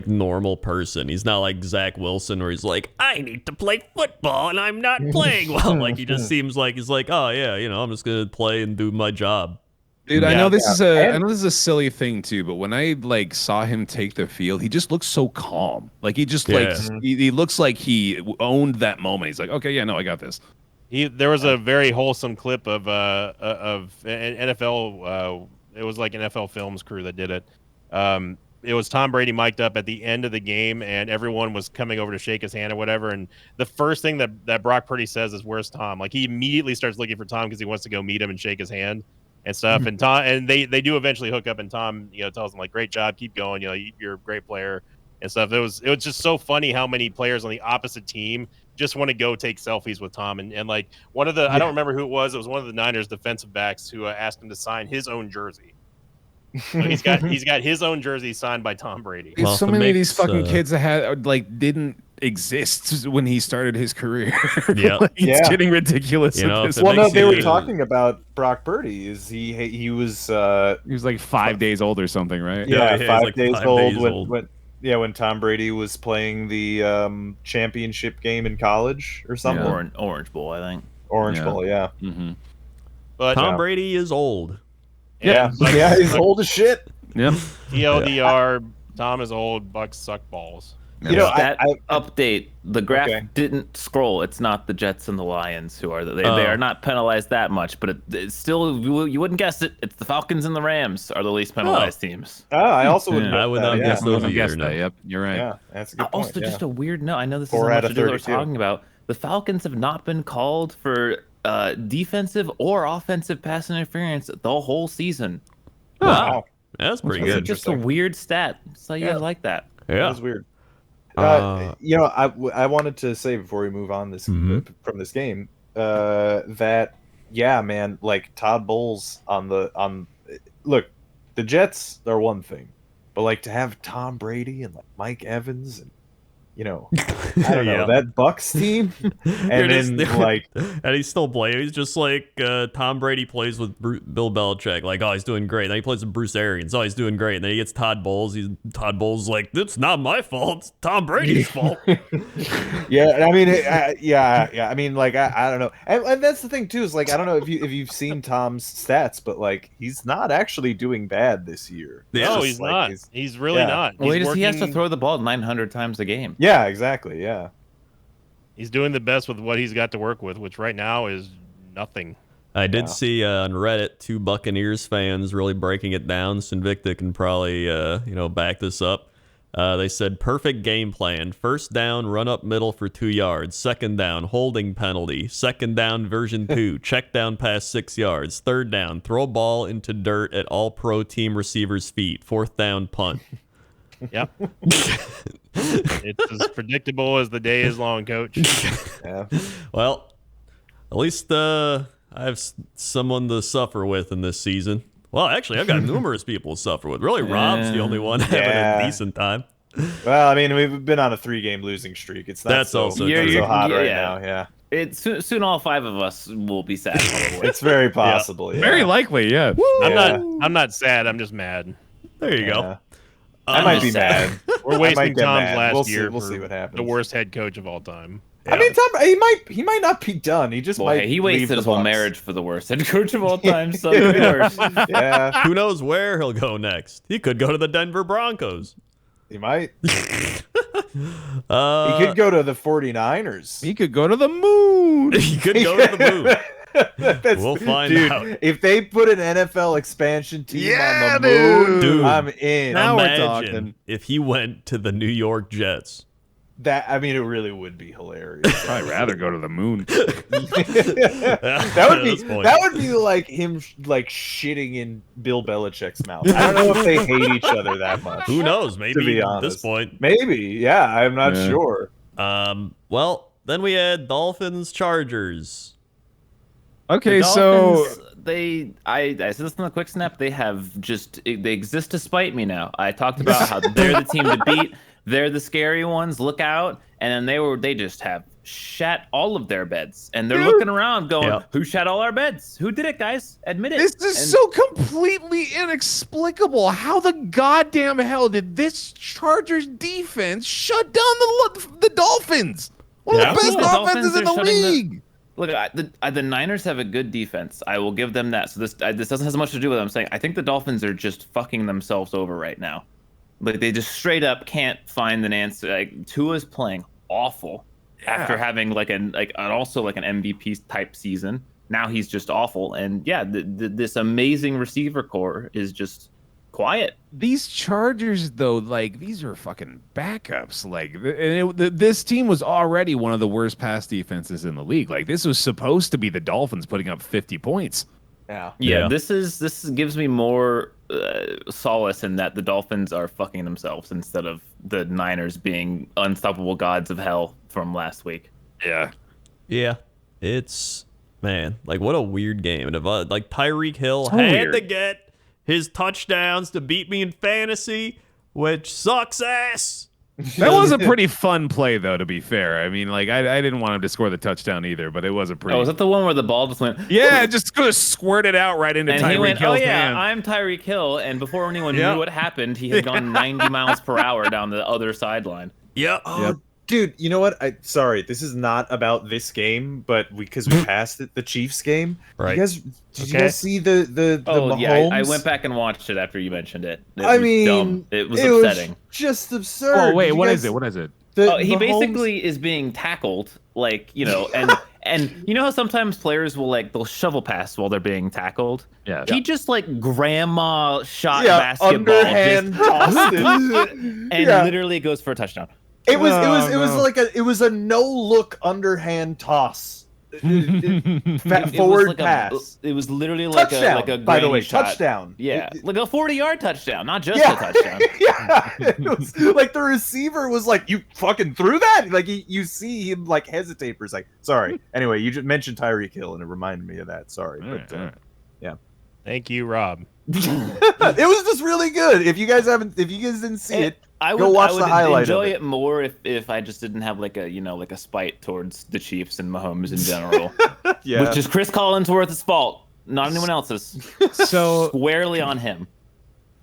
S4: normal person. He's not like Zach Wilson where he's like, I need to play football and I'm not playing well. Like he just seems like he's like, oh yeah, I'm just gonna play and do my job.
S2: Dude, I know this is a silly thing too, but when I saw him take the field, he just looks so calm. Like he just he looks like he owned that moment. He's like, okay, I got this.
S1: There was a very wholesome clip of an NFL. It was like an NFL Films crew that did it. It was Tom Brady mic'd up at the end of the game, and everyone was coming over to shake his hand or whatever. And the first thing that Brock Purdy says is, "Where's Tom?" Like he immediately starts looking for Tom because he wants to go meet him and shake his hand and stuff. And Tom, and they do eventually hook up, and Tom tells him like, "Great job, keep going. You're a great player." And stuff. It was just so funny how many players on the opposite team just want to go take selfies with Tom. And like one of the I don't remember who it was one of the Niners defensive backs who asked him to sign his own jersey. So he's got his own jersey signed by Tom Brady.
S2: Well, so many of these fucking kids that had didn't exist when he started his career.
S4: Yeah,
S2: it's getting ridiculous.
S5: They were talking about Brock Purdy. He was
S2: like 5 days old or something, right?
S5: Yeah, 5 days old when Tom Brady was playing the championship game in college or something.
S3: Or an Orange Bowl, I think.
S5: Orange Bowl, yeah.
S2: Mm-hmm.
S1: But
S4: Tom Brady is old.
S5: Yeah, he's old as shit.
S2: Yep.
S1: TLDR, Tom is old, Bucks suck balls.
S5: You know,
S3: That
S5: I
S3: update, the graph
S5: Okay.
S3: didn't scroll. It's not the Jets and the Lions who are they are not penalized that much, but it's still you wouldn't guess it. It's the Falcons and the Rams are the least penalized teams.
S5: I also wouldn't.
S4: I
S5: guess
S4: would
S5: that,
S4: not
S5: yeah.
S4: guess those
S2: I guess
S4: either.
S2: that.
S4: No.
S2: Yep, you're right.
S5: Yeah, that's a good point.
S3: Also, just a weird note. I know this
S5: 4
S3: isn't
S5: out
S3: much
S5: of
S3: to do with what we're
S5: 32.
S3: talking about. The Falcons have not been called for defensive or offensive pass interference the whole season.
S4: Wow. That's pretty
S3: It's
S4: good.
S3: just a weird stat. So you
S5: Yeah.
S3: like that.
S5: That
S4: Yeah.
S5: was weird.
S4: Uh,
S5: You know, I wanted to say before we move on from this game that yeah, man, like Todd Bowles on look, the Jets are one thing, but like to have Tom Brady and like Mike Evans and you know, I don't know
S4: Yeah.
S5: that Bucks team, and then like
S4: and he's still playing. He's just like Tom Brady plays with Bill Belichick. Like, oh, he's doing great. Then he plays with Bruce Arians. Oh, he's doing great. And then he gets Todd Bowles. Todd Bowles is like, it's not my fault. It's Tom Brady's fault.
S5: yeah, I mean, yeah. I mean, like, I don't know, and that's the thing too is like, I don't know if you've seen Tom's stats, but like, he's not actually doing bad this year.
S4: Yeah.
S5: It's
S1: No,
S5: just,
S1: he's
S5: like,
S1: not. He's really
S5: yeah.
S1: not.
S3: Well,
S1: He's
S3: he has to
S1: working-
S3: throw the ball 900 times a game.
S5: Yeah, exactly. Yeah.
S1: He's doing the best with what he's got to work with, which right now is nothing.
S4: I did see on Reddit 2 Buccaneers fans really breaking it down. Sinvicta can probably back this up. They said perfect game plan. First down, run up middle for 2 yards. Second down, holding penalty. Second down, version 2, check down past 6 yards. Third down, throw ball into dirt at all pro team receivers' feet. Fourth down, punt.
S1: Yep. It's as predictable as the day is long, Coach.
S5: Yeah.
S4: Well, at least I have someone to suffer with in this season. Well, actually, I've got numerous people to suffer with. Really, Rob's the only one having
S5: Yeah.
S4: a decent time.
S5: Well, I mean, we've been on a 3-game losing streak. It's not
S4: That's
S5: so,
S4: also
S5: not
S4: true.
S5: so hot right
S3: Yeah.
S5: now. Yeah.
S3: Soon all 5 of us will be sad. Probably.
S5: It's very possible. Yeah.
S2: Very likely, yeah.
S1: I'm not sad. I'm just mad.
S4: There you
S5: Yeah.
S4: go.
S5: I might be
S3: sad.
S5: mad.
S1: We're
S5: I might
S1: wasting
S5: get
S1: Tom's
S5: mad.
S1: last
S5: We'll see-
S1: year
S5: we'll
S1: for
S5: see what happens.
S1: the worst head coach of all time.
S5: I mean, Tom, he might not be done. He just
S3: Boy,
S5: might.
S3: he
S5: leave
S3: wasted
S5: the
S3: his whole
S5: Bucs.
S3: marriage for the worst head coach of all time. So it could be worse.
S5: Yeah,
S4: Who knows where he'll go next? He could go to the Denver Broncos.
S5: he might. He
S4: He
S5: could go to the 49ers.
S2: He could go to the moon.
S4: He could go to the moon.
S5: That's-
S4: We'll find
S5: dude,
S4: out.
S5: If they put an NFL expansion team
S2: Yeah,
S5: on the moon,
S4: dude.
S5: I'm in.
S2: Now we're
S4: Imagine
S2: talking.
S4: if he went to the New York Jets.
S5: I mean, it really would be hilarious.
S2: I'd rather go to the moon.
S5: that would be like him like shitting in Bill Belichick's mouth. I don't know if they hate each other that much.
S4: Who knows?
S5: To
S4: Maybe
S5: be
S4: at
S5: honest.
S4: this point.
S5: Maybe, yeah. I'm not
S2: Yeah.
S5: sure.
S4: Well, then we had Dolphins Chargers.
S2: Okay,
S3: The
S2: so
S3: Dolphins, I said this in the quick snap. They exist to spite me now. I talked about how they're the team to beat. They're the scary ones. Look out! And then they just have shat all of their beds, and they're looking around, going,
S4: Yeah.
S3: "Who shat all our beds? Who did it, guys? Admit it."
S2: this is
S3: And
S2: so completely inexplicable. How the goddamn hell did this Chargers defense shut down the Dolphins? One of
S4: Yeah.
S2: the best
S3: The Dolphins
S2: offenses in
S3: are
S2: the
S3: shutting
S2: league.
S3: Look, the Niners have a good defense. I will give them that. So this doesn't have much to do with what I'm saying. I think the Dolphins are just fucking themselves over right now. Like they just straight up can't find an answer. Like Tua's playing awful after having an MVP type season. Now he's just awful. And yeah, this amazing receiver core is just quiet.
S2: These Chargers, though, like these are fucking backups. Like, and this team was already one of the worst pass defenses in the league. Like, this was supposed to be the Dolphins putting up 50 points.
S5: Yeah.
S3: Yeah,
S4: Yeah.
S3: this gives me more solace in that the Dolphins are fucking themselves instead of the Niners being unstoppable gods of hell from last week.
S2: Yeah.
S4: Yeah, it's man, like what a weird game. And if like Tyreek Hill
S2: So
S4: had
S2: weird.
S4: to get his touchdowns to beat me in fantasy, which sucks ass.
S2: That was a pretty fun play, though, to be fair. I mean, like, I didn't want him to score the touchdown either, but it was a pretty...
S3: Oh, was that the one where the ball just went?
S2: Yeah, it just could have squirted out right into
S3: And he
S2: Tyreek
S3: went,
S2: Hill's
S3: "Oh yeah,
S2: hand.
S3: I'm Tyreek Hill." And before anyone
S2: Yeah.
S3: knew what happened, he had gone 90 miles per hour down the other sideline.
S4: Yeah.
S5: Oh, Dude, you know what? Sorry, this is not about this game, but because we passed the Chiefs game.
S4: Right.
S5: Did you guys see the
S3: Oh
S5: Mahomes?
S3: yeah, I went back and watched it after you mentioned it. It
S5: I
S3: was
S5: mean,
S3: dumb. It was upsetting.
S5: Just absurd.
S2: Oh wait,
S5: Did you
S2: what
S5: guys-
S2: is it? What is it?
S3: He
S5: Mahomes-
S3: basically is being tackled, like, you know, and you know how sometimes players will they'll shovel pass while they're being tackled.
S2: Yeah.
S3: He just grandma shot
S5: Yeah,
S3: basketball,
S5: underhand tossed it.
S3: and
S5: Yeah.
S3: literally goes for a touchdown.
S5: It was
S2: no.
S5: it was a no look underhand toss.
S3: It
S5: Forward
S3: was
S5: pass.
S3: It was literally
S5: Touchdown.
S3: like a
S5: by the
S3: granny
S5: way,
S3: shot.
S5: touchdown.
S3: Yeah, like a 40-yard touchdown, not just
S5: Yeah.
S3: a touchdown.
S5: Yeah, it was like the receiver was like, "You fucking threw that!" Like you see him hesitate for a second. Sorry. Anyway, you just mentioned Tyreek Hill, and it reminded me of that. Sorry,
S2: All
S5: but
S2: right.
S1: Thank you, Rob.
S5: it was just really good. If you guys didn't see it,
S3: I
S5: go
S3: would,
S5: watch
S3: I would
S5: the highlight
S3: enjoy
S5: of
S3: it.
S5: it.
S3: More if I just didn't have a spite towards the Chiefs and Mahomes in general,
S5: yeah,
S3: which is Chris Collinsworth's fault, not anyone else's.
S2: So
S3: Squarely on him.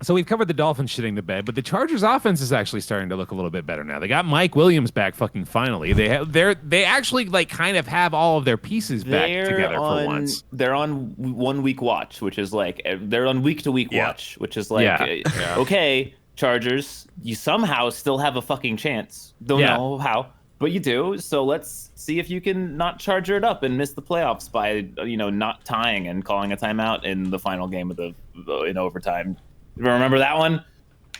S2: we've covered the Dolphins shitting the bed, but the Chargers offense is actually starting to look a little bit better now. They got Mike Williams back fucking finally. They actually kind of have all of their pieces back together for once.
S3: They're on 1 week watch, which is they're on week to week watch, which is okay, Chargers, you somehow still have a fucking chance. Don't know how, but you do. So let's see if you can not charger it up and miss the playoffs by not tying and calling a timeout in the final game of in overtime. Remember that one?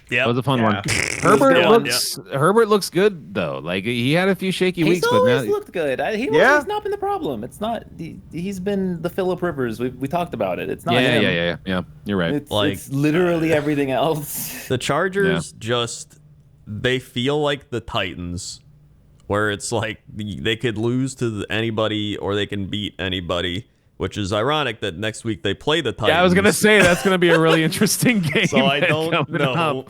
S4: Yeah,
S2: That was a fun one. Herbert looks good though. Like he had a few shaky
S3: He's
S2: weeks, but
S3: always
S2: now
S3: looked good. He's not been the problem. It's not. He's been the Phillip Rivers. We talked about it. It's not him.
S2: Yeah. You're right.
S3: It's literally everything else.
S4: The Chargers they feel like the Titans, where it's like they could lose to anybody or they can beat anybody. Which is ironic that next week they play the Titans.
S2: Yeah, I was gonna say that's gonna be a really interesting game.
S4: So I don't
S2: coming
S4: know.
S2: up.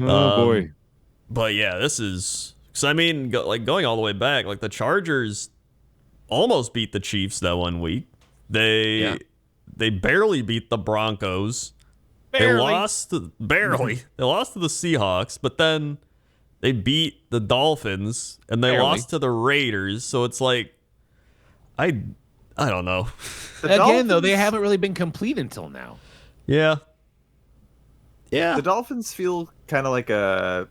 S2: Oh boy.
S4: But yeah, this is because I mean, going all the way back, the Chargers almost beat the Chiefs that 1 week. They barely beat the Broncos. They lost barely. They lost to the Seahawks, but then they beat the Dolphins and they lost to the Raiders. So it's I don't know.
S2: Again, though, they haven't really been complete until now.
S4: Yeah.
S5: The Dolphins feel kind of like a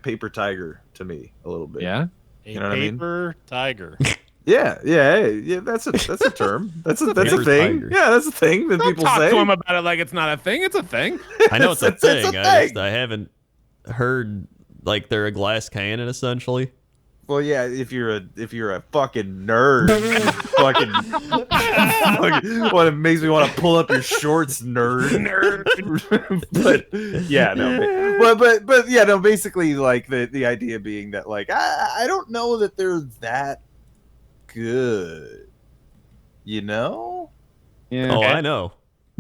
S5: paper tiger to me a little bit.
S2: Yeah.
S5: You know what I mean?
S1: Paper tiger.
S5: Yeah. That's a term. That's a
S4: Paper
S5: thing.
S4: tiger.
S5: Yeah, that's a thing that people
S2: Talk
S5: say.
S2: to him about it like it's not a thing. It's a thing.
S4: I know it's a
S5: It's a
S4: thing.
S5: thing.
S4: I haven't heard thing. A glass cannon essentially.
S5: Well, yeah, if you're a fucking nerd, fucking what makes me want to pull up your shorts, nerd. But yeah, no, but yeah, no. Basically, the idea being that I don't know that they're that good, you know?
S2: Yeah.
S4: Oh, I know.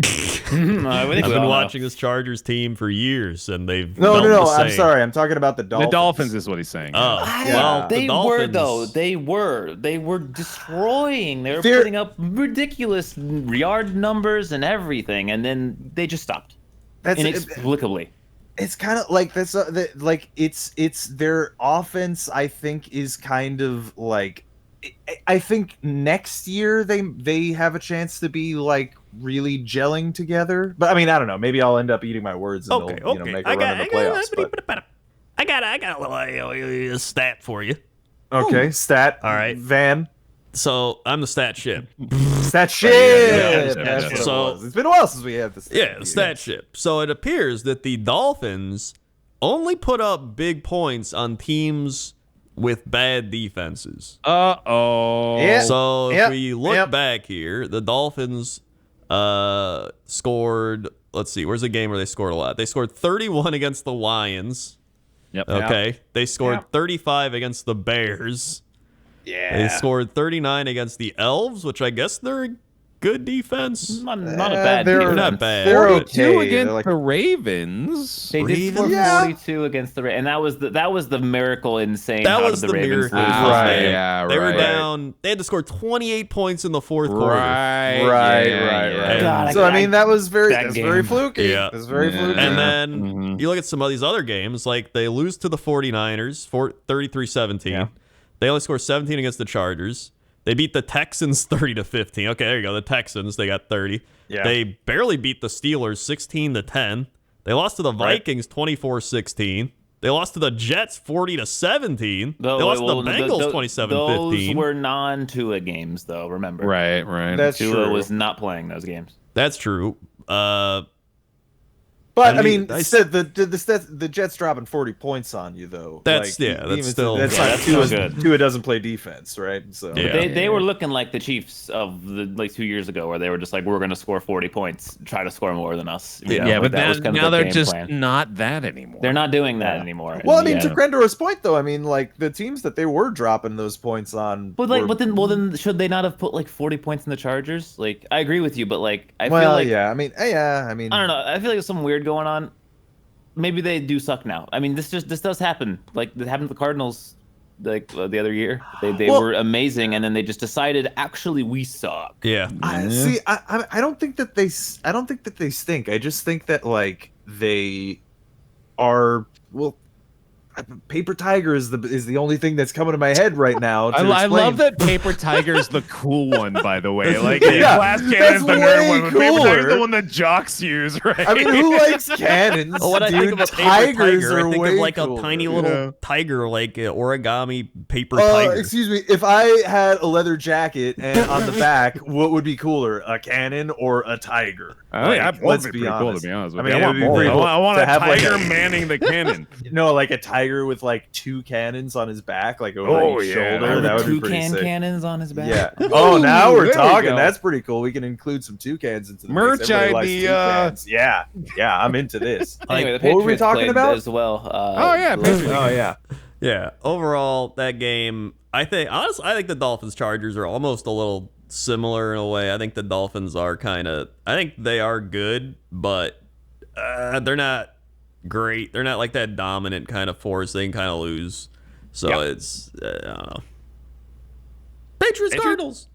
S3: I've
S4: I've been watching this Chargers team for years, and they've
S5: No.
S4: felt the
S5: I'm
S4: same.
S5: sorry. I'm talking about the Dolphins.
S2: The Dolphins is what he's saying.
S4: Oh,
S5: Yeah.
S4: well,
S3: They
S4: the
S3: were
S4: Dolphins,
S3: though. They were destroying. They were
S5: They're-
S3: putting up ridiculous yard numbers and everything, and then they just stopped
S5: That's
S3: inexplicably.
S5: it's kind of like that's it's their offense. I think is kind of I think next year they have a chance to be really gelling together. But I mean, I don't know. Maybe I'll end up eating my words and
S4: Okay,
S5: they'll make a run in the playoffs. But...
S4: I got a stat for you.
S5: Okay, stat.
S4: All right.
S5: Van.
S4: So I'm the stat ship.
S5: Stat shit.
S2: Yeah,
S5: That's what it
S4: so-
S5: was. It's been a while since we had this.
S4: Yeah, the stat ship. So it appears that the Dolphins only put up big points on teams with bad defenses.
S2: Uh-oh.
S5: Yeah.
S4: So if
S5: Yep,
S4: we look
S5: yep.
S4: back here, the Dolphins scored, let's see, where's the game where they scored a lot? They scored 31 against the Lions.
S2: Yep.
S4: Okay. They scored 35 against the Bears.
S5: Yeah.
S4: They scored 39 against the Elves, which I guess they're good defense.
S3: Not a bad
S5: they're
S3: defense.
S4: not bad.
S5: They're
S2: 42
S5: okay.
S2: against
S5: They're like,
S2: the Ravens.
S3: They did score
S5: Yeah.
S3: 42 against the Ravens, and that was the miracle insane.
S4: That
S3: how
S4: was
S3: did
S4: the
S3: Ravens
S4: miracle.
S3: lose this
S5: Right.
S3: game?
S2: Yeah,
S4: They were
S2: right.
S4: down. They had to score 28 points in the fourth quarter.
S2: Right.
S5: Right,
S2: yeah,
S5: right,
S2: yeah.
S5: right.
S3: God,
S5: So I mean, that was very
S3: that
S5: very
S3: game.
S5: fluky.
S4: Yeah.
S5: It was very
S2: Yeah.
S5: fluky.
S4: And then
S2: Mhm.
S4: you look at some of these other games, like they lose to the 49ers for 33-17.
S5: Yeah.
S4: They only score 17 against the Chargers. They beat the Texans 30-15. Okay, there you go. The Texans, they got 30.
S5: Yeah.
S4: They barely beat the Steelers 16-10. They lost to the Vikings 24-16. They lost to the Jets 40-17. They lost to the Bengals 27-15.
S3: Those were non-Tua games, though. Remember,
S2: Right, right.
S5: That's
S3: Tua
S5: true.
S3: was not playing those games.
S4: That's true.
S5: But
S4: I
S5: I
S4: mean,
S5: mean,
S4: I-
S5: the Jets dropping 40 points on you though.
S4: That's-
S5: Like,
S4: yeah, that's
S5: even-
S4: still-
S5: that's
S3: Yeah,
S5: not
S3: that's still
S5: Tua's-
S3: good.
S5: Tua doesn't play defense, right? So
S4: Yeah.
S3: They were looking like the Chiefs of like 2 years ago, where they were just like, we're going to score 40 points, try to score more than us. You know,
S2: Yeah,
S3: like,
S2: but
S3: that was
S2: now,
S3: kind of
S2: now
S3: their
S2: they're
S3: game
S2: just
S3: plan.
S2: not that anymore.
S3: They're not doing that anymore.
S5: Well, I
S3: And,
S5: mean,
S3: yeah.
S5: to Grandora's point though, I mean, like the teams that they were dropping those points on.
S3: But like,
S5: were-
S3: then should they not have put like 40 points in the Chargers? Like, I agree with you, but like, I
S5: well,
S3: feel like
S5: yeah, I mean, I mean,
S3: I don't know. I feel like there's something weird going on. Maybe they do suck now. I mean, this does happen. Like it happened to the Cardinals, like the other year. They
S5: Well-
S3: were amazing, and then they just decided actually we suck.
S4: Yeah.
S5: See, I don't think that I don't think that they stink. I just think that like they are well. Paper Tiger is the only thing that's coming to my head right now. To
S2: I love
S5: explain.
S2: that Paper Tiger's the cool one, by the way. Like,
S5: Yeah,
S2: Glass
S5: that's
S2: Cannon's the nerd
S5: way
S2: one, but Paper Tiger's
S5: cooler.
S2: the one that jocks use, right?
S5: I mean, who likes cannons?
S4: Well, when I
S5: dude?
S4: think of a paper
S5: Tigers
S4: tiger,
S5: are
S4: I think
S5: way
S4: of like
S5: cooler.
S4: a tiny little
S2: Yeah.
S4: tiger, like origami paper tiger.
S5: Excuse me. If I had a leather jacket and on the back, what would be cooler, a cannon or a tiger?
S2: I think
S5: Like,
S2: both
S5: let's
S2: would
S5: be
S2: be pretty cool,
S5: honest.
S2: to be honest
S5: I
S2: with
S5: mean,
S2: you.
S5: it would be
S2: both.
S5: pretty cool
S2: I want
S5: to
S2: a
S5: have, like,
S2: tiger
S5: a-
S2: manning the cannon.
S5: No, like a tiger with like 2 cannons on his back, like over
S2: Oh,
S5: each
S2: yeah.
S5: shoulder.
S3: Or
S5: That
S3: the
S5: would be pretty
S3: toucan
S5: sick.
S3: cannons on his back.
S5: Yeah. Oh, now we're
S2: there we
S5: talking.
S2: go.
S5: That's pretty cool. We can include some toucans into the
S2: Merch
S5: mix. Everybody likes
S2: idea.
S5: toucans. Yeah. Yeah, I'm into this.
S3: Anyway, the
S5: what were we
S3: Patriots
S5: talking
S3: played
S5: about?
S3: as well.
S2: Oh, yeah, Patriots.
S5: Oh yeah.
S4: Yeah. Overall, that game, I think the Dolphins Chargers are almost a little similar in a way. I think the Dolphins are I think they are good, but they're not great. They're not like that dominant kind of force. They can kind of lose. So it's, I don't know. Patriots Cardinals.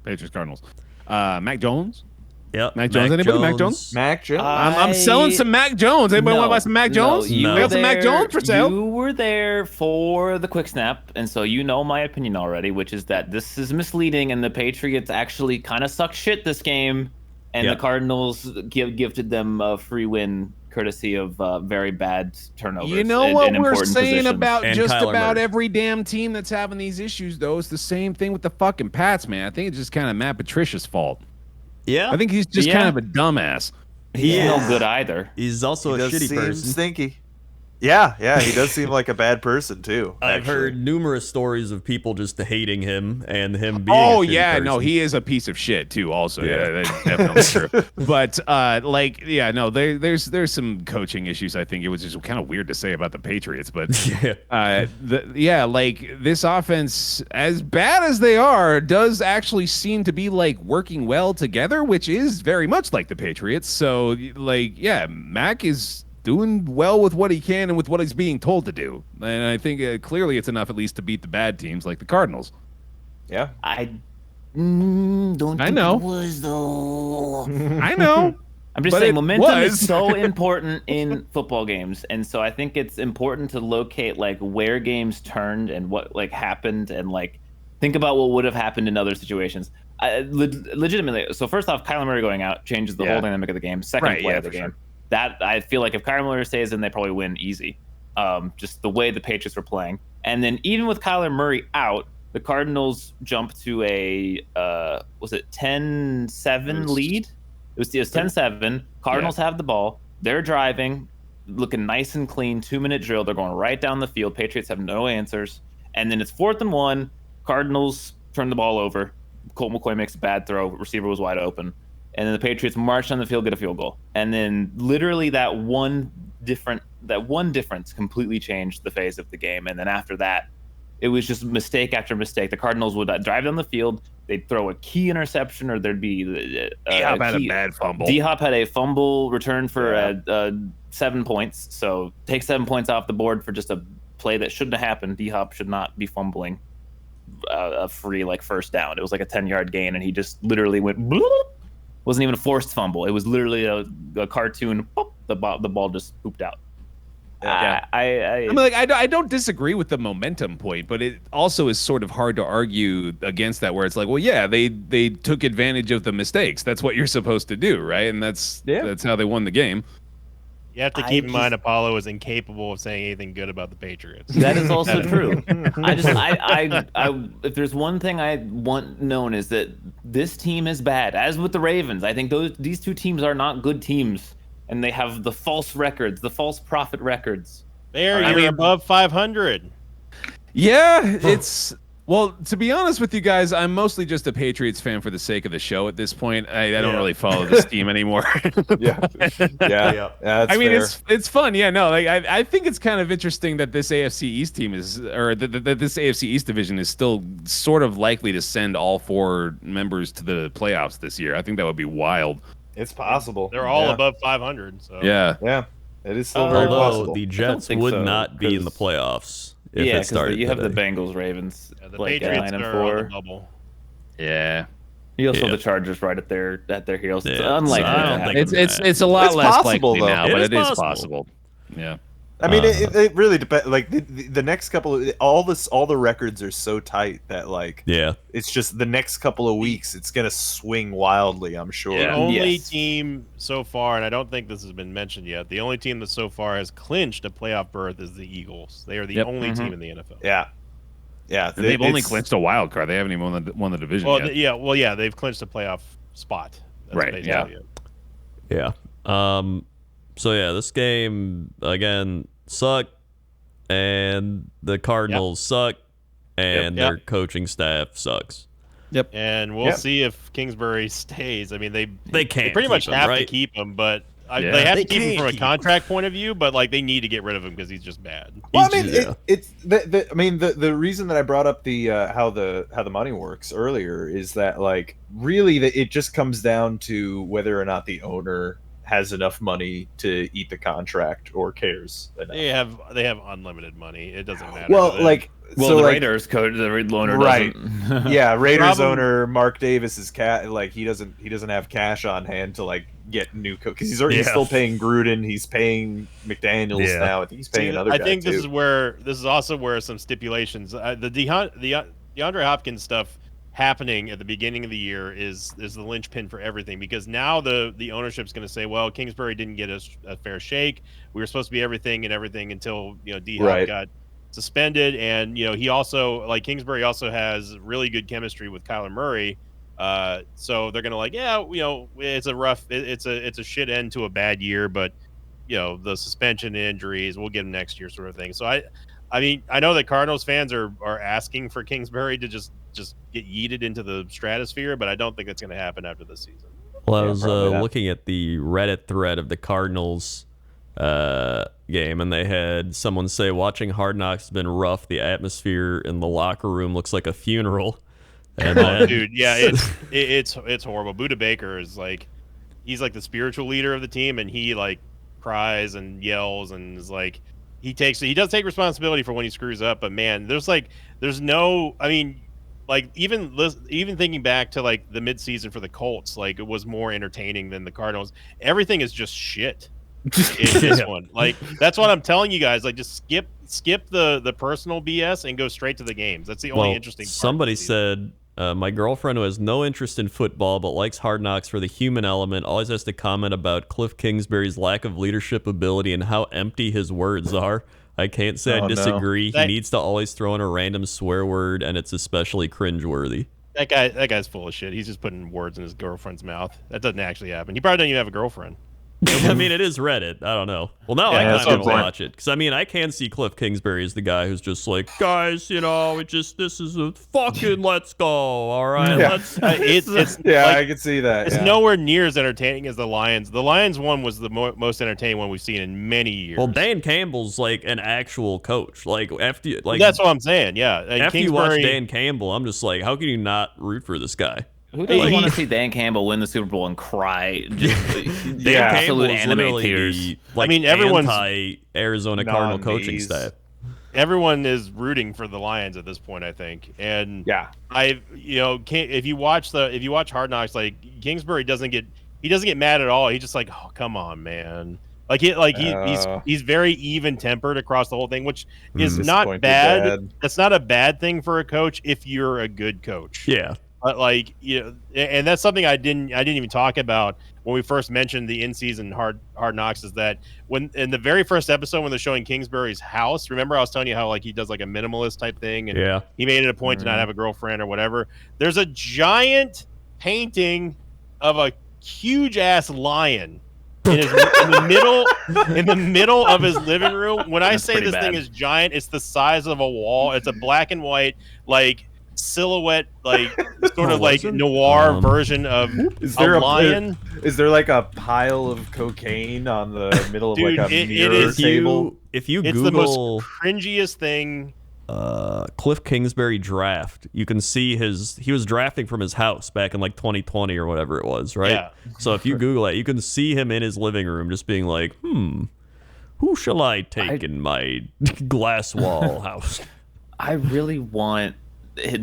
S2: Patriots Cardinals. Mac Jones.
S4: Yep.
S2: Mac Jones. Anybody? Mac Jones?
S5: Mac Jones.
S2: I'm selling some Mac Jones. Anybody want to buy some Mac Jones?
S3: you
S4: No.
S2: We
S3: were
S2: got some Mac
S3: there-
S2: Jones for sale.
S3: You were there for the quick snap, and so you know my opinion already, which is that this is misleading, and the Patriots actually kind of suck shit this game, and
S4: Yep.
S3: the Cardinals gifted them a free win courtesy of very bad turnovers.
S2: You know
S3: in
S2: what we're
S3: important
S2: saying
S3: positions.
S2: about
S4: And
S2: just
S4: Kyler
S2: about
S4: Murray.
S2: every damn team that's having these issues, though. It's the same thing with the fucking Pats, man. I think it's just kind of Matt Patricia's fault.
S4: Yeah.
S2: I think he's just
S3: Yeah.
S2: kind of a dumbass.
S3: He's
S4: Yeah.
S3: no good either.
S4: He's also
S5: He
S4: a
S5: does
S4: shitty
S5: seem
S4: person.
S5: stinky. Yeah, he does seem like a bad person too.
S4: I've
S5: actually.
S4: heard numerous stories of people just hating him and him being.
S2: Oh
S4: a shitty
S2: yeah,
S4: person.
S2: no, he is a piece of shit too. Also,
S4: Yeah.
S2: yeah, that's definitely true. But there's some coaching issues. I think it was just kind of weird to say about the Patriots, but like this offense, as bad as they are, does actually seem to be like working well together, which is very much like the Patriots. So Mac is doing well with what he can and with what he's being told to do, and I think clearly it's enough at least to beat the bad teams like the Cardinals.
S5: Yeah.
S3: I don't think
S2: know.
S3: it was though.
S2: I know.
S3: I'm just
S2: But
S3: saying
S2: it
S3: momentum
S2: was.
S3: is so important in football games, and so I think it's important to locate like where games turned and what like happened, and like think about what would have happened in other situations. Legitimately, so first off, Kyler Murray going out changes the whole dynamic of the game. Second
S2: Right,
S3: play
S2: yeah,
S3: of the
S2: for
S3: game.
S2: sure.
S3: That I feel like if Kyler Murray stays in, they probably win easy. Just the way the Patriots were playing, and then even with Kyler Murray out, the Cardinals jumped to a was it 10-7 lead? It was 10-7. Cardinals have the ball. They're driving, looking nice and clean. 2-minute drill. They're going right down the field. Patriots have no answers. And then it's 4th and 1. Cardinals turn the ball over. Colt McCoy makes a bad throw. Receiver was wide open. And then the Patriots march down the field, get a field goal. And then literally that one difference completely changed the phase of the game. And then after that, It was just mistake after mistake. The Cardinals would drive down the field, they'd throw a key interception, or there'd be
S2: D-Hop had a bad fumble.
S3: D-Hop had a fumble return for 7 points. So take 7 points off the board for just a play that shouldn't have happened. D-Hop should not be fumbling a free first down. It was like a 10-yard gain, and he just literally went. Bloop. Wasn't even a forced fumble. It was literally a cartoon. Boop, the ball just pooped out.
S2: I mean, I don't disagree with the momentum point, but it also is sort of hard to argue against that, where it's like, well, yeah, they took advantage of the mistakes. That's what you're supposed to do, right? And that's how they won the game.
S1: You have to keep in mind Apollo is incapable of saying anything good about the Patriots.
S3: That is also true. If there's one thing I want known is that this team is bad. As with the Ravens, I think these two teams are not good teams. And they have the false records, the false profit records.
S1: You're above 500.
S2: Yeah, it's well. To be honest with you guys, I'm mostly just a Patriots fan for the sake of the show. At this point, I don't really follow this team anymore.
S5: That's
S2: I mean,
S5: fair.
S2: it's fun. Yeah, no, I think it's kind of interesting that this AFC East team is, or that this AFC East division is still sort of likely to send all 4 members to the playoffs this year. I think that would be wild.
S5: It's possible.
S1: They're all above 500. So.
S2: Yeah,
S5: it is still very
S4: Although
S5: possible.
S4: the Jets would not be in the playoffs if it started.
S3: You have the
S4: today.
S3: Bengals, Ravens,
S1: The Patriots
S3: 9 and
S1: are on
S3: 4.
S1: the bubble.
S2: Yeah.
S3: You also have the Chargers right at their heels. It's
S4: Yeah,
S3: unlikely.
S4: I don't
S3: to
S4: think
S3: happen.
S2: It's a lot
S5: It's
S2: less
S5: possible,
S2: likely
S5: though.
S2: now,
S4: It
S2: but
S4: is
S2: it is
S4: possible.
S2: possible. Yeah.
S5: I mean, it really depends. Like the next couple of all the records are so tight that it's just the next couple of weeks it's gonna swing wildly. I'm sure.
S1: The only team so far, and I don't think this has been mentioned yet, the only team that so far has clinched a playoff berth is the Eagles. They are the only team in the NFL.
S5: Yeah.
S2: And they've only clinched a wild card. They haven't even won the division yet.
S1: They've clinched a playoff spot. That's
S2: right.
S1: basically
S2: Yeah.
S4: Yeah. So yeah, this game again sucked, and the Cardinals suck, and their coaching staff sucks.
S2: Yep.
S1: And we'll see if Kingsbury stays. I mean, they
S4: can't
S1: pretty much
S4: keep him,
S1: have to
S4: right?
S1: keep him, but they have
S4: They
S1: to keep him
S4: can't
S1: from a
S4: keep
S1: contract point of view. But they need to get rid of him because he's just bad.
S5: Well, I mean, it's the reason that I brought up the how the money works earlier is that really it just comes down to whether or not the owner has enough money to eat the contract or cares enough.
S1: They have unlimited money. It doesn't matter.
S5: Well,
S3: the Raiders coach, the owner doesn't.
S5: Yeah, Raiders owner Mark Davis is he doesn't have cash on hand to get new coach because he's still paying Gruden. He's paying McDaniels now. I think he's paying another guy.
S1: I think
S5: too.
S1: This is also where some stipulations. The DeAndre Hopkins stuff happening at the beginning of the year is the linchpin for everything, because now the ownership's going to say, well, Kingsbury didn't get a fair shake. We were supposed to be everything until D-Hop got suspended, and he also Kingsbury also has really good chemistry with Kyler Murray, so they're gonna it's a shit end to a bad year, but the suspension and injuries, we'll get him next year, sort of thing. So I mean, I know that Cardinals fans are asking for Kingsbury to just get yeeted into the stratosphere, but I don't think that's going to happen after this season.
S4: Well, I was looking at the Reddit thread of the Cardinals game, and they had someone say, watching Hard Knocks has been rough. The atmosphere in the locker room looks like a funeral. And
S1: dude, yeah, it's horrible. Budda Baker is he's the spiritual leader of the team, and he cries and yells and is he does take responsibility for when he screws up, but man, there's no, I mean, even thinking back to the midseason for the Colts, it was more entertaining than the Cardinals. Everything is just shit in this one. That's what I'm telling you guys. Just skip the personal BS and go straight to the games. That's the only interesting part.
S4: Somebody said, my girlfriend who has no interest in football but likes Hard Knocks for the human element always has to comment about Cliff Kingsbury's lack of leadership ability and how empty his words are. I can't say I disagree. He needs to always throw in a random swear word, and it's especially cringeworthy.
S1: That guy's full of shit. He's just putting words in his girlfriend's mouth. That doesn't actually happen. He probably doesn't even have a girlfriend.
S4: I mean, it is Reddit. I don't know. Well, now
S1: Yeah,
S4: I
S1: that's
S4: kind of
S1: what I'm
S4: want to watch it because I mean, I can see Cliff Kingsbury as the guy who's just like, guys, this is a fucking let's go. All right,
S5: Yeah.
S4: let's.
S1: It's
S5: Yeah,
S1: like,
S5: I can see that.
S1: it's
S5: yeah.
S1: nowhere near as entertaining as the Lions. The Lions one was the most entertaining one we've seen in many years.
S4: Well, Dan Campbell's like an actual coach. Like after
S1: that's what I'm saying. Yeah, and
S4: after you watch
S1: Kingsbury-
S4: Dan Campbell, I'm just like, how can you not root for this guy?
S3: Who doesn't
S1: He-
S3: want to see Dan Campbell win the Super Bowl and cry? Just
S4: Dan
S3: absolute
S4: Campbell is
S3: anime
S4: literally
S3: tears.
S4: the like
S1: I mean, everyone's-
S4: anti-Arizona Cardinal coaching
S5: Non-Bs.
S4: staff.
S1: everyone is rooting for the Lions at this point, I think. And
S5: Yeah.
S1: if you watch Hard Knocks, like Kingsbury doesn't get mad at all. He's just like, oh, come on, man. He's very even tempered across the whole thing, which is not
S5: Disappointed
S1: bad.
S5: dad.
S1: That's not a bad thing for a coach if you're a good coach.
S4: Yeah.
S1: But and that's something I didn't even talk about when we first mentioned the in-season hard knocks, is that when in the very first episode when they're showing Kingsbury's house, remember I was telling you how like he does like a minimalist type thing, and
S4: Yeah.
S1: he made it a point to not have a girlfriend or whatever. There's a giant painting of a huge ass lion in the middle of his living room. When I
S3: That's
S1: say
S3: pretty
S1: this
S3: bad.
S1: thing is giant, it's the size of a wall. It's a black and white like silhouette, like sort of like noir version of
S5: Is
S1: a
S5: there
S1: lion.
S5: Is there like a pile of cocaine on the middle of
S1: Dude,
S5: like a
S1: it
S5: mirror
S1: is-
S5: table?
S4: If you
S1: It's the
S4: Google
S1: most cringiest thing.
S4: Cliff Kingsbury draft, you can see he was drafting from his house back in like 2020 or whatever it was, right?
S1: Yeah.
S4: So if you Google it, you can see him in his living room just being like, who shall I take in my glass wall house?
S3: I really want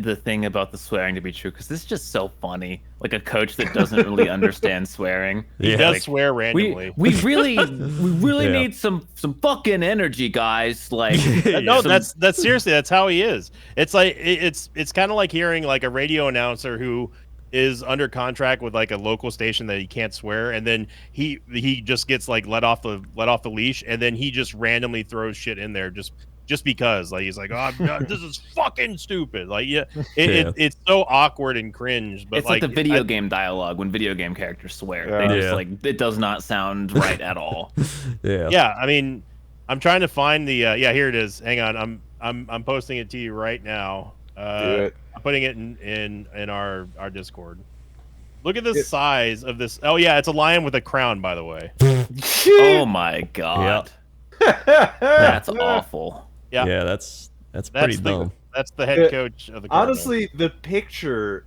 S3: the thing about the swearing to be true because this is just so funny. Like a coach that doesn't really understand swearing.
S1: He
S4: Yeah.
S1: does
S3: Like,
S1: swear randomly.
S3: we really
S4: Yeah.
S3: need some fucking energy, guys. Like
S1: No,
S3: some-
S1: that's seriously, that's how he is. It's like it's kind of like hearing like a radio announcer who is under contract with like a local station that he can't swear, and then he just gets like let off the leash, and then he just randomly throws shit in there just because, like, he's like, oh, this is fucking stupid. Like, it's so awkward and cringe. But
S3: it's like the video game dialogue when video game characters swear.
S5: Yeah.
S3: They just
S4: Yeah.
S3: like it does not sound right at all.
S4: Yeah.
S1: Yeah, I mean, I'm trying to find the here it is. Hang on, I'm posting it to you right now.
S5: Do it.
S1: I'm putting it in our Discord. Look at the size of this. Oh yeah, it's a lion with a crown, by the way.
S3: Oh my god, that's awful.
S1: Yeah,
S4: Yeah, that's pretty dumb.
S1: That's the head coach of the Cardinals.
S5: Honestly, the picture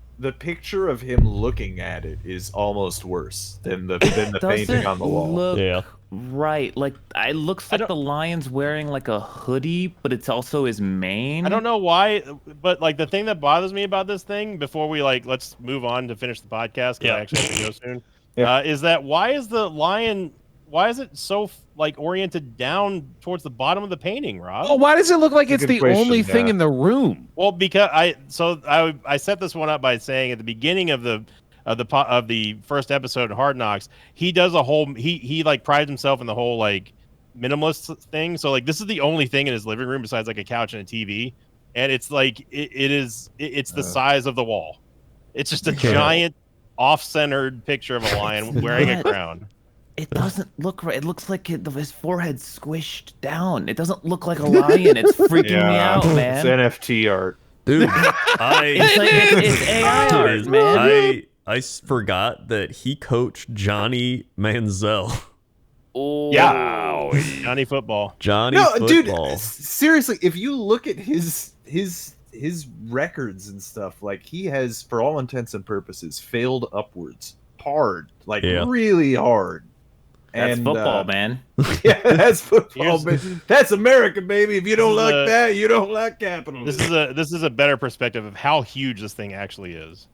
S5: of him looking at it is almost worse than the painting
S3: Doesn't
S5: on the wall.
S3: look
S4: Yeah.
S3: right. Like it looks like the lion's wearing like a hoodie, but it's also his mane.
S1: I don't know why, but like the thing that bothers me about this thing, before we let's move on to finish the podcast, because I actually have to go soon, is that why is the lion? Why is it so oriented down towards the bottom of the painting, Rob?
S2: Oh, why does it look like
S5: That's
S2: it's
S5: a
S2: the
S5: good
S2: only
S5: question,
S2: thing
S5: yeah.
S2: in the room?
S1: Well, because I set this one up by saying at the beginning of the first episode of Hard Knocks, he does a whole he like prides himself in the whole like minimalist thing. So like this is the only thing in his living room besides like a couch and a TV, and it's like it's the size of the wall. It's just a giant off-centered picture of a lion wearing a crown.
S3: It doesn't look right. It looks like his forehead's squished down. It doesn't look like a lion. It's freaking me out, man.
S5: It's NFT art.
S4: Dude,
S3: It's AI art, man.
S4: I forgot that he coached Johnny Manziel.
S3: Oh,
S5: Yeah.
S1: Johnny Football.
S4: Johnny
S5: No,
S4: Football.
S5: dude, seriously, if you look at his records and stuff, like he has, for all intents and purposes, failed upwards hard, like really hard.
S3: That's
S5: And,
S3: football, man.
S5: Yeah, that's football.
S1: Here's-
S5: Baby. That's America, baby. If you don't
S1: This is
S5: like that, you don't like capitalism.
S1: This is a better perspective of how huge this thing actually is.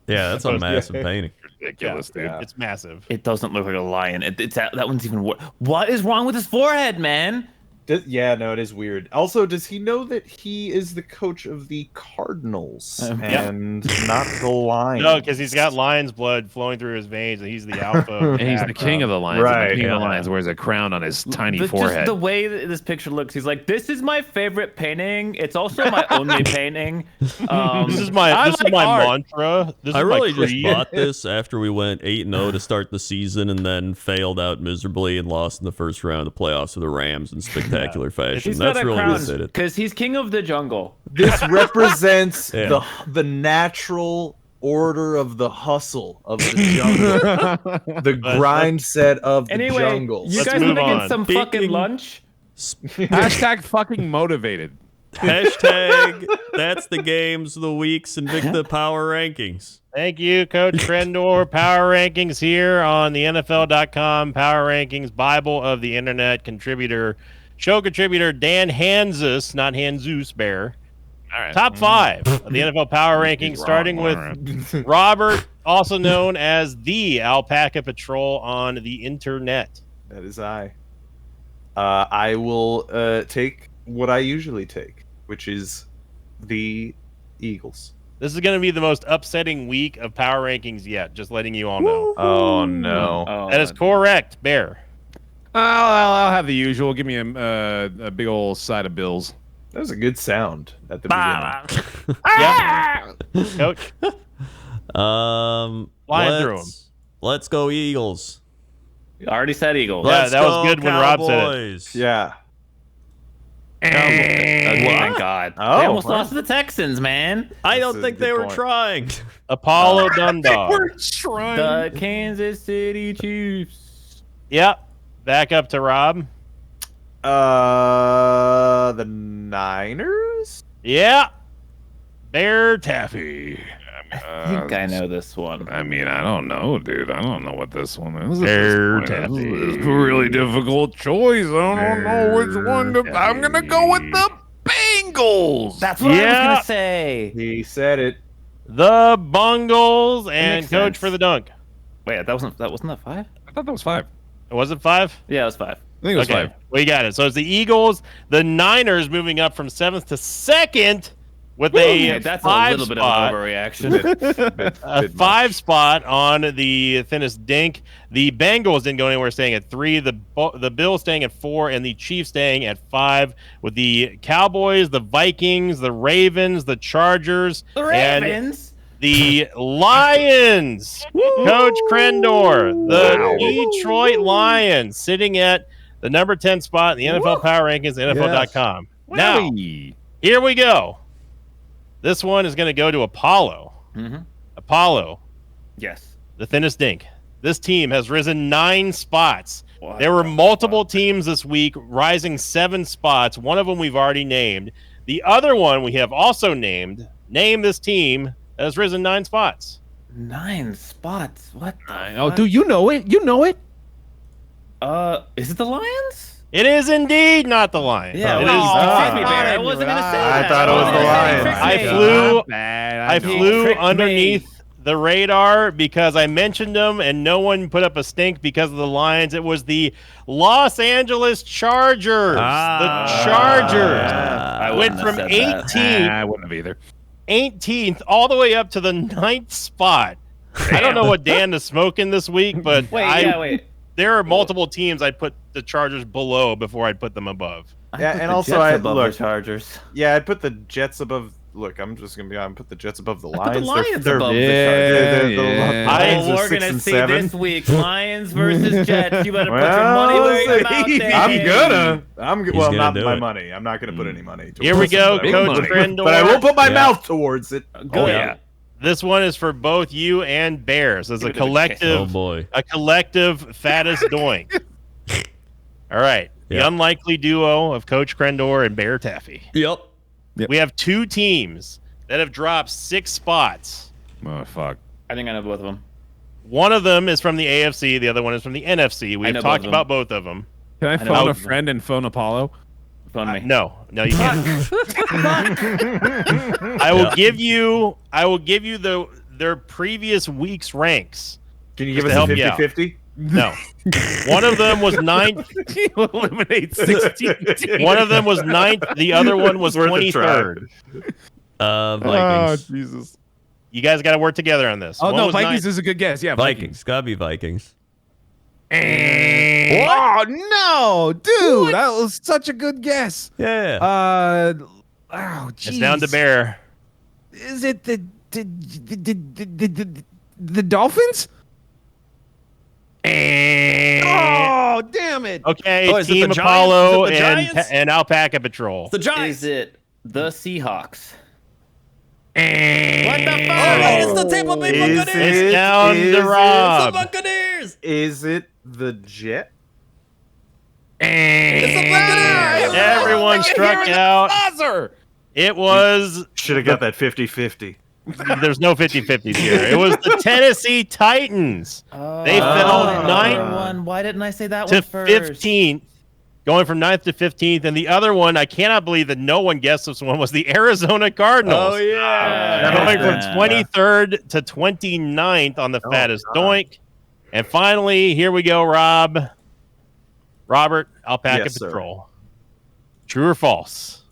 S4: Yeah, that's a massive painting.
S1: Ridiculous, dude.
S5: Yeah.
S1: It's massive.
S3: It doesn't look like a lion. That one's even worse. What is wrong with his forehead, man?
S5: Yeah, no, it is weird. Also, does he know that he is the coach of the Cardinals and not the Lions?
S1: No, because he's got Lions blood flowing through his veins, and he's the alpha.
S2: And he's the king of the Lions. And
S5: Right.
S2: the king of the Lions wears a crown on his tiny forehead.
S3: Just the way that this picture looks, he's like, "This is my favorite painting. It's also my only painting."
S1: This is my
S2: art.
S1: mantra. This
S4: I
S1: is
S4: really
S1: my
S4: just
S1: creed.
S4: bought this after we went 8-0 to start the season and then failed out miserably and lost in the first round of the playoffs to the Rams in spectacular fashion.
S3: He's
S4: That's
S3: got a
S4: really
S3: crown
S4: what did it.
S3: because he's king of the jungle.
S5: This represents
S4: Yeah.
S5: the natural order of the hustle of the jungle, the grind set of the
S3: Anyway,
S5: jungle.
S3: you
S1: Let's
S3: guys
S1: move
S3: want to
S1: on.
S3: get some
S4: Speaking-
S3: fucking lunch?
S2: Hashtag fucking motivated.
S4: Hashtag that's the games of the weeks and Invicta Power Rankings.
S1: Thank you, Coach Crendor. Power Rankings here on the NFL.com Power Rankings, Bible of the Internet show contributor Dan Hanzus, not Hanzus Bear.
S2: All right.
S1: Top 5 of the NFL Power Rankings, starting with Robert, also known as the Alpaca Patrol on the Internet.
S5: That is I. I will take what I usually take, which is the Eagles.
S1: This is going to be the most upsetting week of Power Rankings yet, just letting you all know.
S5: Oh no!
S3: Oh,
S1: That is correct, Bear.
S2: I'll have the usual. Give me a big old side of Bills.
S5: That was a good sound at the beginning.
S1: Yeah. Coach, Flying through 'em.
S4: Let's go Eagles.
S3: I already said Eagles.
S1: Yeah,
S4: Let's
S1: that was
S4: go
S1: good when Rob said it.
S4: Cowboys.
S5: Yeah.
S3: Thank God.
S5: Oh,
S3: They almost
S5: wow.
S3: lost to the Texans, man.
S4: I
S5: That's
S4: don't
S5: a
S4: think
S5: good
S4: they were
S5: point.
S4: trying.
S1: Apollo Dundalk.
S3: The Kansas City Chiefs.
S1: Yep. Back up to Rob.
S5: The Niners.
S1: Yeah. Bear Taffy.
S3: I think I know this one.
S2: I mean, I don't know, dude. I don't know what this one is.
S1: Bear
S2: This is
S1: Taffy.
S2: a really difficult choice. I don't know which one to. I'm gonna go with the Bengals.
S3: That's what I was
S1: Yeah.
S3: gonna say.
S5: He said it.
S1: The Bungles and
S3: makes
S1: Coach
S3: sense.
S1: for the dunk.
S3: Wait, that wasn't that 5?
S2: I thought that was 5.
S1: Was it 5?
S3: Yeah, it was 5.
S2: I think it was 5.
S1: Well, you got it. So it's the Eagles, the Niners moving up from 7th to 2nd with a
S3: That's a
S1: 5
S3: little bit
S1: spot.
S3: of an overreaction.
S1: A 5 spot on the thinnest dink. The Bengals didn't go anywhere, staying at 3. The Bills staying at 4, and the Chiefs staying at 5. With the Cowboys, the Vikings, the Ravens, the Chargers,
S3: The
S1: and
S3: Ravens.
S1: the Lions. Coach Crendor, the Detroit Lions, sitting at the number 10 spot in the NFL Power Rankings, NFL.com. Now,
S2: Wowie.
S1: here we go. This one is going to go to Apollo.
S3: Mm-hmm.
S1: Apollo,
S3: Yes.
S1: the thinnest dink. This team has risen 9 spots.
S3: What
S1: There were
S3: the
S1: multiple teams this week rising 7 spots. One of them we've already named. The other one we have also named. Name this team that has risen 9 spots.
S3: 9 spots. What the
S2: Oh,
S3: fuck?
S2: dude, you know it. You know it.
S3: Is it the Lions?
S1: It is indeed not the Lions.
S3: Yeah,
S1: it
S3: well,
S1: is.
S3: excuse me, Bear. I wasn't gonna say
S5: I
S3: that.
S5: thought it was
S3: wasn't
S5: the
S3: gonna say
S5: Lions.
S3: trick
S1: I
S3: me.
S1: flew-
S2: Not bad.
S1: I
S2: know.
S1: flew
S3: tricked me.
S1: underneath the radar because I mentioned them and no one put up a stink because of the Lions. It was the Los Angeles Chargers. The Chargers
S3: I
S1: went
S3: wouldn't
S1: from
S3: have said that.
S1: 18th,
S2: I wouldn't have either.
S1: 18th all the way up to the 9th spot. I don't know what Dan is smoking this week, but
S3: Wait.
S1: there are multiple teams I'd put the Chargers below before I'd put them above.
S5: Yeah,
S3: put
S5: and
S3: the
S5: also
S3: Jets
S5: I-
S3: above
S5: look,
S3: the Chargers.
S5: Yeah, I'd put the Jets above. Look, I'm just gonna be honest. Put the Jets above the
S3: I put
S5: Lions.
S3: the Lions
S5: they're,
S3: above
S5: they're,
S3: the Chargers.
S2: yeah.
S5: Lions are
S3: We're
S5: 6
S3: gonna
S5: and
S3: see
S5: 7.
S3: this week Lions versus Jets. You better put your
S5: Well,
S3: money where your
S5: let's
S3: mouth
S5: see.
S3: is.
S5: I'm
S4: He's
S5: well,
S4: gonna
S5: not
S4: do
S5: my
S4: it.
S5: money. I'm not gonna put any money.
S1: Here we
S5: towards
S1: go,
S5: it, but I
S1: Coach
S5: will put-
S1: Crendor.
S5: But I will put my
S4: Yeah.
S5: mouth towards it.
S3: Good.
S5: Oh yeah.
S1: This one is for both you and Bears as a
S3: Give it a kiss.
S1: collective.
S4: Oh boy.
S1: A collective fattest doink. All right. The
S4: Yeah.
S1: unlikely duo of Coach Crendor and Bear Taffy.
S4: Yep.
S1: We have 2 teams that have dropped 6 spots.
S2: Oh, fuck.
S3: I think I know both of them.
S1: One of them is from the AFC. The other one is from the NFC. We've
S3: know both
S1: talked
S3: of them.
S1: about both of them.
S2: Can I
S3: know
S2: phone a
S3: both of them.
S2: friend and phone Apollo?
S3: Phone me.
S1: No, you can't. I will give you their previous week's ranks.
S5: Can you give
S1: Just
S5: us
S1: to
S5: a
S1: help you out.
S5: 50-50?
S1: No. One of them was 9th.
S2: You eliminate 16 teams.
S1: One of them was 9th. The other one was
S6: Worth a try.
S1: 23rd.
S4: Vikings.
S2: Oh, Jesus.
S1: You guys got to work together on this.
S2: Oh,
S1: One
S2: no,
S1: was
S2: Vikings
S1: 9th.
S2: is a good guess. Yeah,
S4: Vikings. Gotta be Vikings.
S2: Oh, no, dude. That was such a good guess.
S4: Yeah.
S2: Oh, geez.
S1: It's down to Bear.
S2: Is it the Dolphins? Oh, damn it.
S1: Okay,
S4: Oh, is it
S1: Team
S4: the Giants?
S1: Apollo
S4: Is it the Giants?
S1: and Alpaca Patrol.
S4: It's the Giants.
S3: Is it the Seahawks?
S4: What the fuck? It's the Tampa Bay
S5: Is
S4: Buccaneers.
S1: It's down
S5: is
S1: to
S5: it-
S1: Rob.
S4: It's the Buccaneers.
S5: Is it the Jet?
S4: It's the Buccaneers.
S1: Everyone struck out. It was,
S5: Should have got that 50-50.
S1: there's no 50-50s here. It was the Tennessee Titans. They fell 9th
S3: Why didn't I say that
S1: to
S3: one first?
S1: 15th, going from 9th to 15th. And the other one, I cannot believe that no one guessed this one, was the Arizona Cardinals.
S4: Oh yeah.
S1: Going from 23rd to 29th on the fattest doink. And finally, here we go, Robert, Alpaca
S5: Yes, sir.
S1: Patrol. True or false?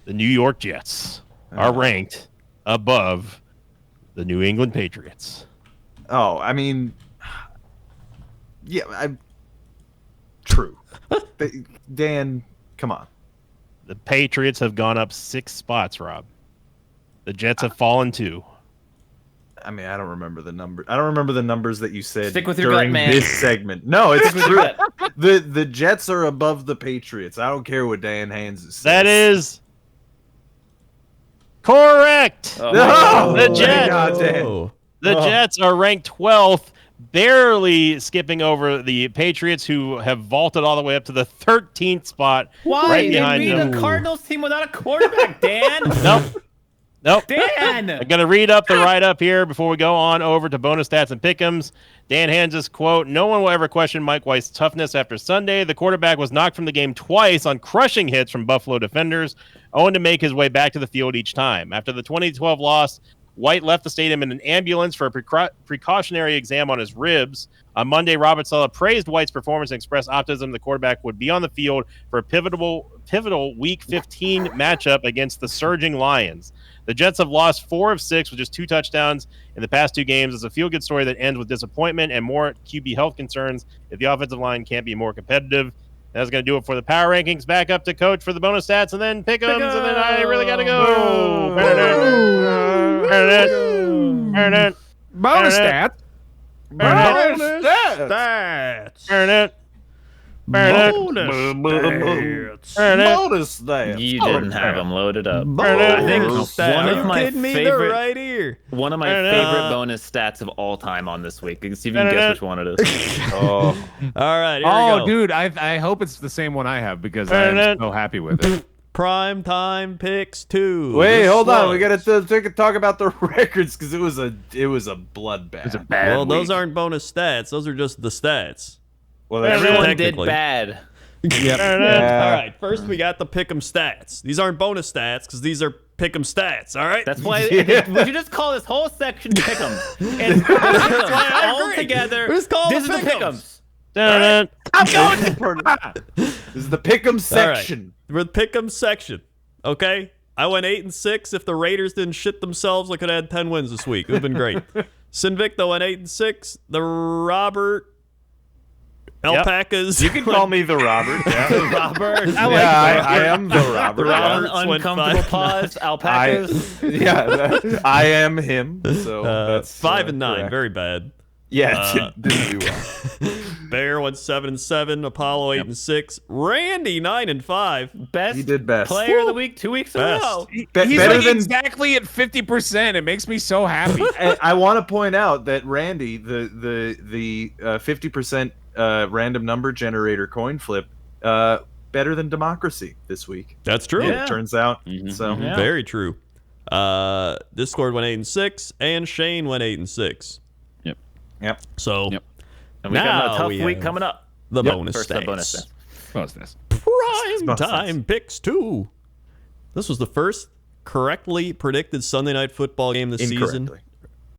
S1: The New York Jets are ranked above the New England Patriots.
S5: Oh, I mean, yeah, true. Dan, come on.
S1: The Patriots have gone up 6 spots, Rob. The Jets have fallen 2.
S5: I mean, I don't remember the number. I don't remember the numbers that you said
S3: Stick with your gut,
S5: during
S3: man.
S5: this segment. No, it's
S3: Stick with your
S5: true.
S3: gut.
S5: The Jets are above the Patriots. I don't care what Dan Haynes says.
S1: That is correct.
S5: No!
S1: The
S5: Thank
S1: Jets.
S5: God, Dan.
S4: Oh.
S1: The Jets are ranked 12th, barely skipping over the Patriots, who have vaulted all the way up to the 13th spot.
S3: Why?
S1: Right
S3: They
S1: behind
S3: beat
S1: them.
S3: a Cardinals team without a quarterback, Dan.
S1: Nope.
S3: Dan.
S1: I'm going to read up the write-up here before we go on over to bonus stats and pick'ems. Dan Hanses, quote, "No one will ever question Mike White's toughness after Sunday. The quarterback was knocked from the game twice on crushing hits from Buffalo defenders, owing to make his way back to the field each time. After the 2012 loss, White left the stadium in an ambulance for a precautionary exam on his ribs. On Monday, Robert Saleh praised White's performance and expressed optimism the quarterback would be on the field for a pivotal Week 15 matchup against the surging Lions. The Jets have lost 4 of 6 with just 2 touchdowns in the past 2 games. It's a feel-good story that ends with disappointment and more QB health concerns if the offensive line can't be more competitive." That's going to do it for the power rankings. Back up to Coach for the bonus stats, and then pick'ems, and then I really got to go.
S2: Bonus stat.
S4: Stats.
S5: Bonus that.
S3: You didn't have them loaded up.
S4: I
S3: think
S4: stat.
S3: one of
S4: Are you
S3: my
S4: kidding me?
S3: favorite-
S4: They're right here.
S3: One of my favorite bonus stats of all time on this week. You can see if you can guess which one it is.
S5: Oh,
S4: All right. Here we
S2: Oh,
S4: go.
S2: dude, I hope it's the same one I have because I'm so happy with it.
S4: Prime time picks 2.
S5: wait,
S4: This
S5: hold on.
S4: was-
S5: We got to talk about the records because it was a bloodbath.
S2: It's a bad
S4: Well, those
S2: week.
S4: aren't bonus stats. Those are just the stats.
S5: Well,
S3: Everyone did
S4: Technically.
S3: bad.
S4: All right. First, we got the pick'em stats. These aren't bonus stats because these are pick'em stats. All right.
S3: That's why we should just call this whole section pick'em. It's
S4: I
S3: all
S4: agree.
S3: together.
S4: Just call
S3: This
S4: them
S3: is the
S4: pick'ems.
S3: pick'ems.
S5: This is the pick'em section.
S4: We're the pick'em section. Okay. I went 8-6. If the Raiders didn't shit themselves, I could have had 10 wins this week. It would have been great. Sinvicto went 8-6. The Robert Alpacas.
S5: You can call me the Robert. Yeah,
S3: Robert.
S5: I am the Robert.
S3: The Robin
S4: Roberts went
S3: uncomfortable
S4: 5-9.
S3: pause. Alpacas.
S5: I am him. So that's
S4: 5-9.
S5: correct.
S4: Very bad.
S5: Yeah, didn't do well.
S4: Bear went 7-7. Apollo 8-6. Randy 9-5.
S3: Best
S5: He did best.
S3: player of the week 2 weeks in a
S4: Best.
S3: row.
S2: He's
S5: better
S2: like
S5: than.
S2: exactly at 50%. It makes me so happy.
S5: And I want to point out that Randy, the 50% random number generator coin flip, better than democracy this week.
S4: That's true.
S3: Yeah.
S5: It turns out. So
S3: Yeah.
S4: Very true. Discord went 8-6, and Shane went 8-6.
S5: Yep.
S4: So
S2: Yep.
S3: And we got
S4: Now
S3: a tough
S4: we
S3: week
S4: have
S3: coming up.
S4: the
S5: Yep.
S4: bonus
S3: First
S4: stats.
S3: up, bonus stats.
S2: What's this?
S4: Prime
S5: Bonus
S4: time picks 2. This was the first correctly predicted Sunday night football game this season.
S5: Incorrectly.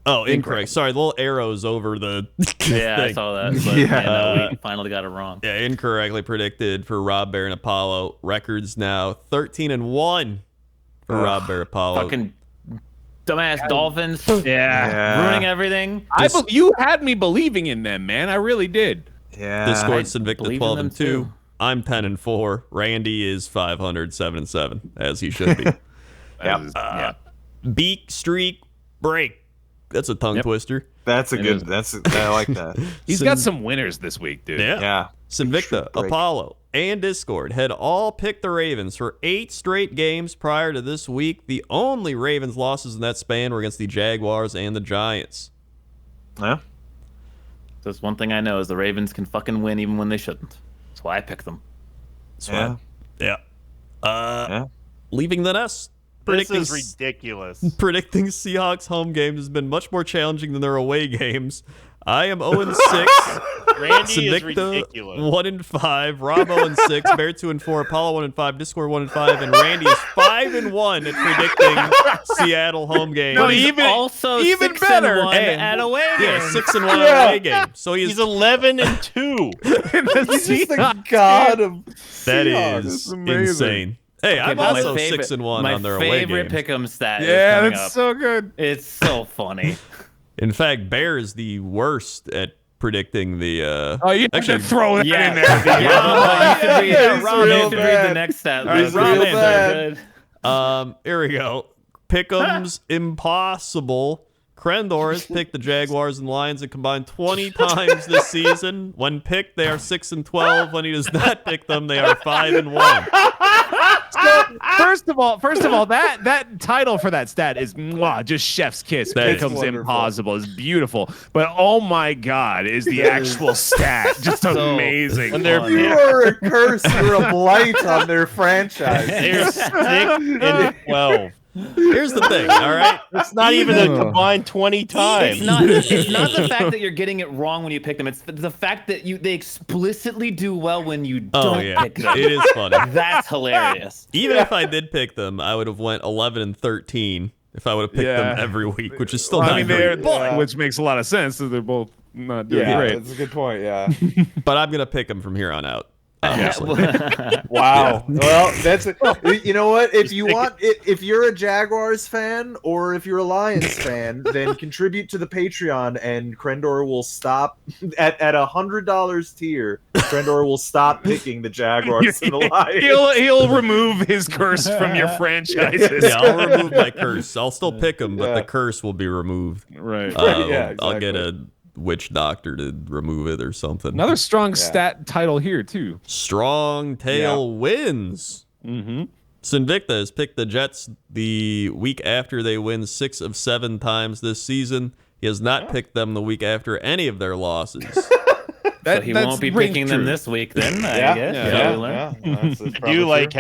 S4: Oh, incorrect. Sorry, the little arrows over the
S3: Yeah, I
S4: thing.
S3: saw that. But,
S5: Yeah.
S3: we finally got it wrong.
S4: Yeah, incorrectly predicted for Rob Bear and Apollo. Records now 13-1 for Rob Bear Apollo.
S3: Fucking dumbass Dolphins.
S2: Yeah.
S3: Ruining everything.
S2: You had me believing in them, man. I really did.
S5: Yeah.
S4: Discord
S3: I
S4: Invicta
S3: believe in them
S4: 12-2.
S3: too.
S4: I'm 10-4. Randy is 500-7-7, as he should be.
S2: Yeah.
S4: Beak streak break. That's a tongue twister.
S5: That's a good. I like that.
S2: He's got some winners this week, dude.
S4: Yeah.
S5: Yeah.
S4: Sinvicta,
S5: Break.
S4: Apollo, and Discord had all picked the Ravens for 8 straight games prior to this week. The only Ravens losses in that span were against the Jaguars and the Giants.
S5: Yeah.
S3: That's one thing I know is the Ravens can fucking win even when they shouldn't. That's why I pick them.
S5: Yeah.
S4: Yeah.
S5: Yeah.
S4: Leaving the nest.
S1: This is ridiculous.
S4: Predicting Seahawks home games has been much more challenging than their away games. I am 0-6.
S1: Randy is
S4: Sinvicta
S1: ridiculous.
S4: 1-5. Rob 0-6. Bear 2-4. Apollo 1-5. Discord 1-5. And Randy is 5-1 at predicting Seattle home games.
S2: No,
S3: He's
S2: even-
S3: also
S2: even
S3: 6-1
S2: better.
S3: at away
S4: Yeah,
S3: games.
S4: 6-1
S5: Yeah.
S4: away game. So
S1: He's 11-2.
S5: He's just the god of.
S4: that
S5: Seahawks.
S4: is
S2: It's amazing.
S4: insane. Hey, I'm
S3: but
S4: also 6-1 on their away
S3: My favorite
S4: games.
S3: pick'em stat
S2: Yeah,
S3: is coming
S2: that's
S3: up.
S2: so good.
S3: It's so funny.
S4: In fact, Bear is the worst at predicting the.
S2: Oh, you
S4: Actually,
S2: should throw it in there.
S3: Yeah, you should read,
S5: Yeah,
S3: Rob, you
S5: real
S3: should read the
S5: bad.
S3: next stat.
S4: All right,
S3: list.
S4: Rob
S3: Rob
S4: answered.
S3: answered. Good.
S4: Here we go. Pick'em's impossible. Krendor has picked the Jaguars and Lions a combined 20 times this season. When picked, they are 6-12. When he does not pick them, they are 5-1.
S2: First of all, that title for that stat is just chef's kiss.
S4: That is
S2: Becomes
S5: wonderful.
S2: impossible. It's beautiful. But oh my god, is the actual stat just amazing?
S1: When they're
S5: You are a curse. You're a blight on their franchise.
S1: they're 6-12.
S4: Here's the thing, all right?
S1: It's not even a combined 20 times.
S3: It's not the fact that you're getting it wrong when you pick them. It's the fact that they explicitly do well when you
S4: Oh,
S3: don't
S4: yeah.
S3: pick them.
S4: It is funny.
S3: That's hilarious.
S4: Even if I did pick them, I would have went 11-13 if I would have picked them every week, which is still
S2: Well,
S4: not
S2: I mean,
S4: great.
S2: which makes a lot of sense. So they're both not doing
S5: Yeah,
S2: great.
S5: that's a good point. Yeah.
S4: But I'm going to pick them from here on out. Obviously.
S5: Wow. Well, that's you know what? If you want, if you're a Jaguars fan or if you're a Lions fan, then contribute to the Patreon, and Krendor will stop at $100 tier. Krendor will stop picking the Jaguars and the Lions.
S2: He'll remove his curse from your franchises.
S4: Yeah, I'll remove my curse. I'll still pick them, but
S5: Yeah.
S4: the curse will be removed.
S2: Right.
S5: Yeah,
S4: I'll get
S5: exactly.
S4: a witch doctor to remove it or something.
S2: Another strong stat title here too.
S4: Strong tail wins.
S2: Mm-hmm.
S4: Sinvicta has picked the Jets the week after they win 6 of 7 times this season. He has not picked them the week after any of their losses.
S3: So he won't be picking them this week then, I guess.
S5: Yeah.
S3: We learned.
S5: That's
S1: I
S5: probably
S1: do like
S5: true.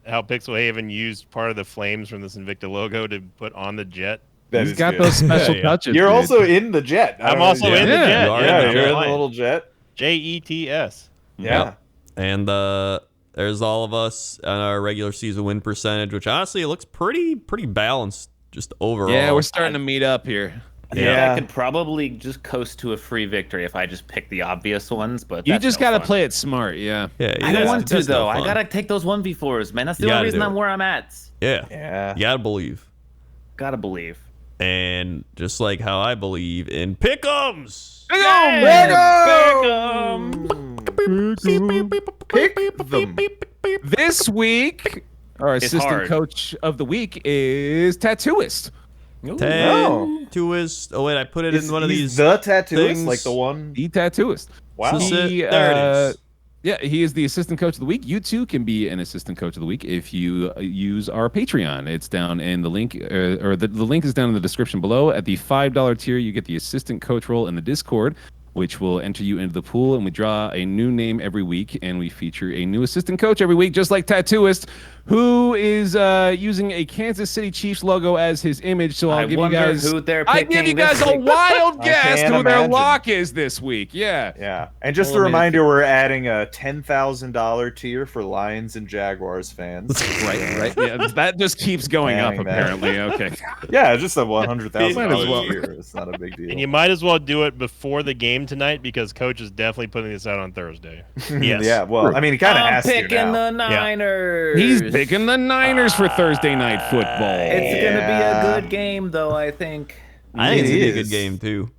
S1: how Pixelhaven used part of the flames from this Invicta logo to put on the jet.
S5: That
S2: He's
S5: is
S2: got
S5: good.
S2: those special
S4: Yeah.
S2: touches.
S5: You're
S2: dude.
S5: also in the jet. I
S1: I'm
S5: don't know
S1: also
S5: if you-
S1: in the
S2: Yeah,
S1: jet.
S4: you are
S5: Yeah,
S4: in the
S5: you're in
S4: jet.
S5: the little jet.
S1: JETS.
S5: Yeah.
S4: And there's all of us on our regular season win percentage, which honestly it looks pretty balanced just overall.
S2: Yeah, we're starting to meet up here.
S3: I think
S5: Yeah.
S3: I could probably just coast to a free victory if I just pick the obvious ones, but
S2: You
S3: that's
S2: just
S3: no
S2: got to
S3: fun.
S2: play it smart. Yeah.
S4: Yeah,
S3: I don't
S4: yeah,
S3: want to
S4: that's no
S3: though. I
S4: fun.
S3: gotta take those 1v4s, man. That's the
S4: You
S3: only
S4: gotta
S3: reason
S4: do
S3: I'm
S4: it.
S3: where I'm at.
S4: Yeah.
S5: Yeah.
S4: You gotta believe.
S3: Gotta believe.
S4: And just like how I believe in pick'ems.
S5: Pick them.
S2: This week, our assistant
S3: hard.
S2: coach of the week is Tattooist.
S4: Tattooist. Oh wait, I put it in one of
S5: He's
S4: these.
S5: the tattooist,
S4: things.
S5: like the one.
S2: The Tattooist.
S5: Wow.
S4: So
S2: He,
S4: there it is.
S2: Yeah, he is the assistant coach of the week. You too can be an assistant coach of the week if you use our Patreon. It's down in the link, or the link is down in the description below. At the $5 tier, you get the assistant coach role in the Discord, which will enter you into the pool, and we draw a new name every week, and we feature a new assistant coach every week, just like Tattooist, who is using a Kansas City Chiefs logo as his image. So I'll give you guys
S3: who they're
S2: I
S3: picking
S2: give you guys
S3: this
S2: a
S3: week.
S2: wild guess
S5: can't
S2: who their
S5: imagine.
S2: lock is this week. Yeah.
S5: Yeah, and just a
S2: Well, I mean,
S5: reminder, we're adding a $10,000 tier for Lions and Jaguars fans.
S2: Right. Yeah, that just keeps going up,
S5: Dang, man.
S2: apparently. Okay.
S5: Yeah, just a $100,000
S2: Might as well.
S5: tier. It's not a big deal.
S1: And you might as well do it before the game tonight because coach is definitely putting this out on Thursday.
S6: Yes.
S5: Yeah, well, I mean, he kind of
S3: I'm
S5: has to
S3: picking
S5: now.
S3: the Niners.
S2: He's picking the Niners for Thursday night football.
S3: It's gonna be a
S5: Yeah.
S3: good game, though. I think.
S4: I think it's gonna be a good
S5: is.
S4: game too.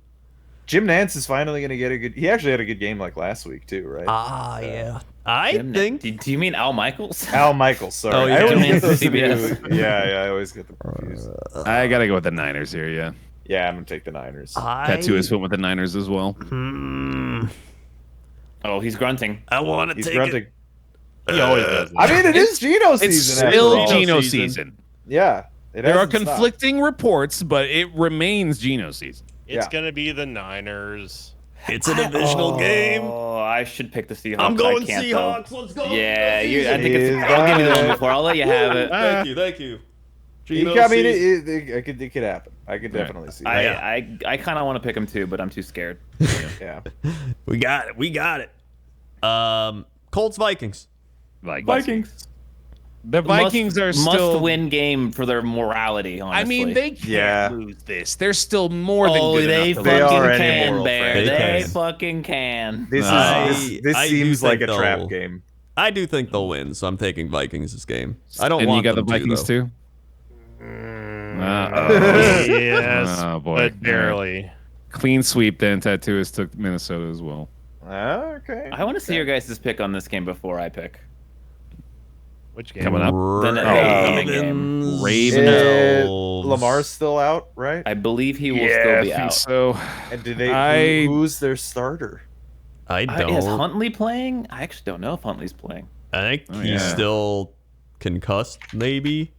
S5: Jim Nance is finally going to get a good. He actually had a good game like last week too, right?
S4: Yeah. I think.
S3: Do you mean Al Michaels?
S5: Al Michaels, sorry.
S4: Oh, yeah.
S5: I always
S3: Jim
S5: get
S3: Nance
S5: those
S3: CBS.
S5: two. Yeah, I always get them confused.
S2: I gotta go with the Niners here. Yeah.
S5: Yeah, I'm gonna take the Niners.
S2: Tattooist went with the Niners as well.
S3: Oh, he's grunting.
S4: I want to
S5: He's
S4: take
S5: grunting.
S1: He always does.
S5: I mean, it is Geno
S2: It's
S5: season. after
S2: still
S5: all.
S2: Geno
S4: season.
S2: season.
S5: Yeah, it
S2: There are
S5: hasn't stopped.
S2: conflicting reports, but it remains Geno season.
S1: It's
S5: Yeah.
S1: gonna be the Niners.
S4: It's a divisional game.
S3: Oh, I should pick the Seahawks.
S4: I'm going
S3: I can't,
S4: Seahawks.
S3: though.
S4: Let's go.
S3: Yeah,
S4: Let's
S3: I
S4: go.
S3: think it's. I'll give you the one before. I'll let you have it.
S4: Thank you.
S5: I mean, it could happen. I could definitely see that.
S3: I kind of want to pick him too, but I'm too scared.
S5: Yeah.
S4: We got it. Colts Vikings.
S3: Vikings.
S2: The Vikings are still
S3: must-win game for their morality. Honestly.
S2: I mean, they can't
S5: Yeah.
S2: lose this. They're still more than
S3: Oh,
S2: good
S3: they
S2: enough to
S5: They
S2: lose.
S5: are
S3: fucking
S5: any
S3: can,
S5: moral
S3: Bear.
S4: They
S3: They
S4: can.
S3: fucking can.
S5: This
S4: I do
S5: seems like a
S4: think
S5: trap
S4: they'll-
S5: game.
S4: I do think they'll win, so I'm taking Vikings this game. I don't
S2: And
S4: want
S2: you got the
S4: them to,
S2: Vikings
S4: though.
S2: too.
S1: Yes,
S2: Oh, boy.
S1: but barely.
S2: Clean sweep. Then Tattooist took Minnesota as well.
S5: Okay.
S3: I want to see your guys' pick on this game before I pick.
S1: Which game?
S2: Coming up.
S3: The upcoming game.
S2: Ravens.
S5: Lamar's still out, right?
S3: I believe he will
S2: Yeah,
S3: still
S2: I
S3: be
S2: think
S3: out.
S2: so.
S5: And do they?
S2: I-
S5: Who's their starter?
S4: I
S3: Is
S4: don't.
S3: Huntley playing? I actually don't know if Huntley's playing.
S4: I think
S2: Oh,
S4: he's
S2: yeah.
S4: still concussed, maybe.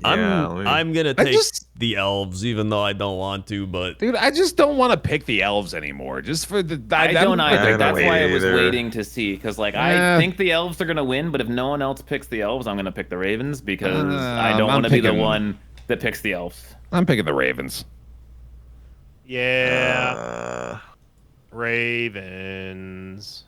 S5: Yeah, let me-
S4: I'm gonna
S2: I
S4: take
S2: just-
S4: the Elves, even though I don't want to. But
S2: Dude, I just don't want to pick the Elves anymore. Just for the
S3: I don't
S5: I
S3: either.
S5: don't
S3: That's why I was
S5: either.
S3: waiting to see, because like
S2: Yeah.
S3: I think the Elves are gonna win, but if no one else picks the Elves, I'm gonna pick the Ravens because I don't
S2: I'm
S3: want to be the
S2: picking-
S3: one that picks the Elves.
S2: I'm picking the Ravens.
S1: Yeah, Ravens.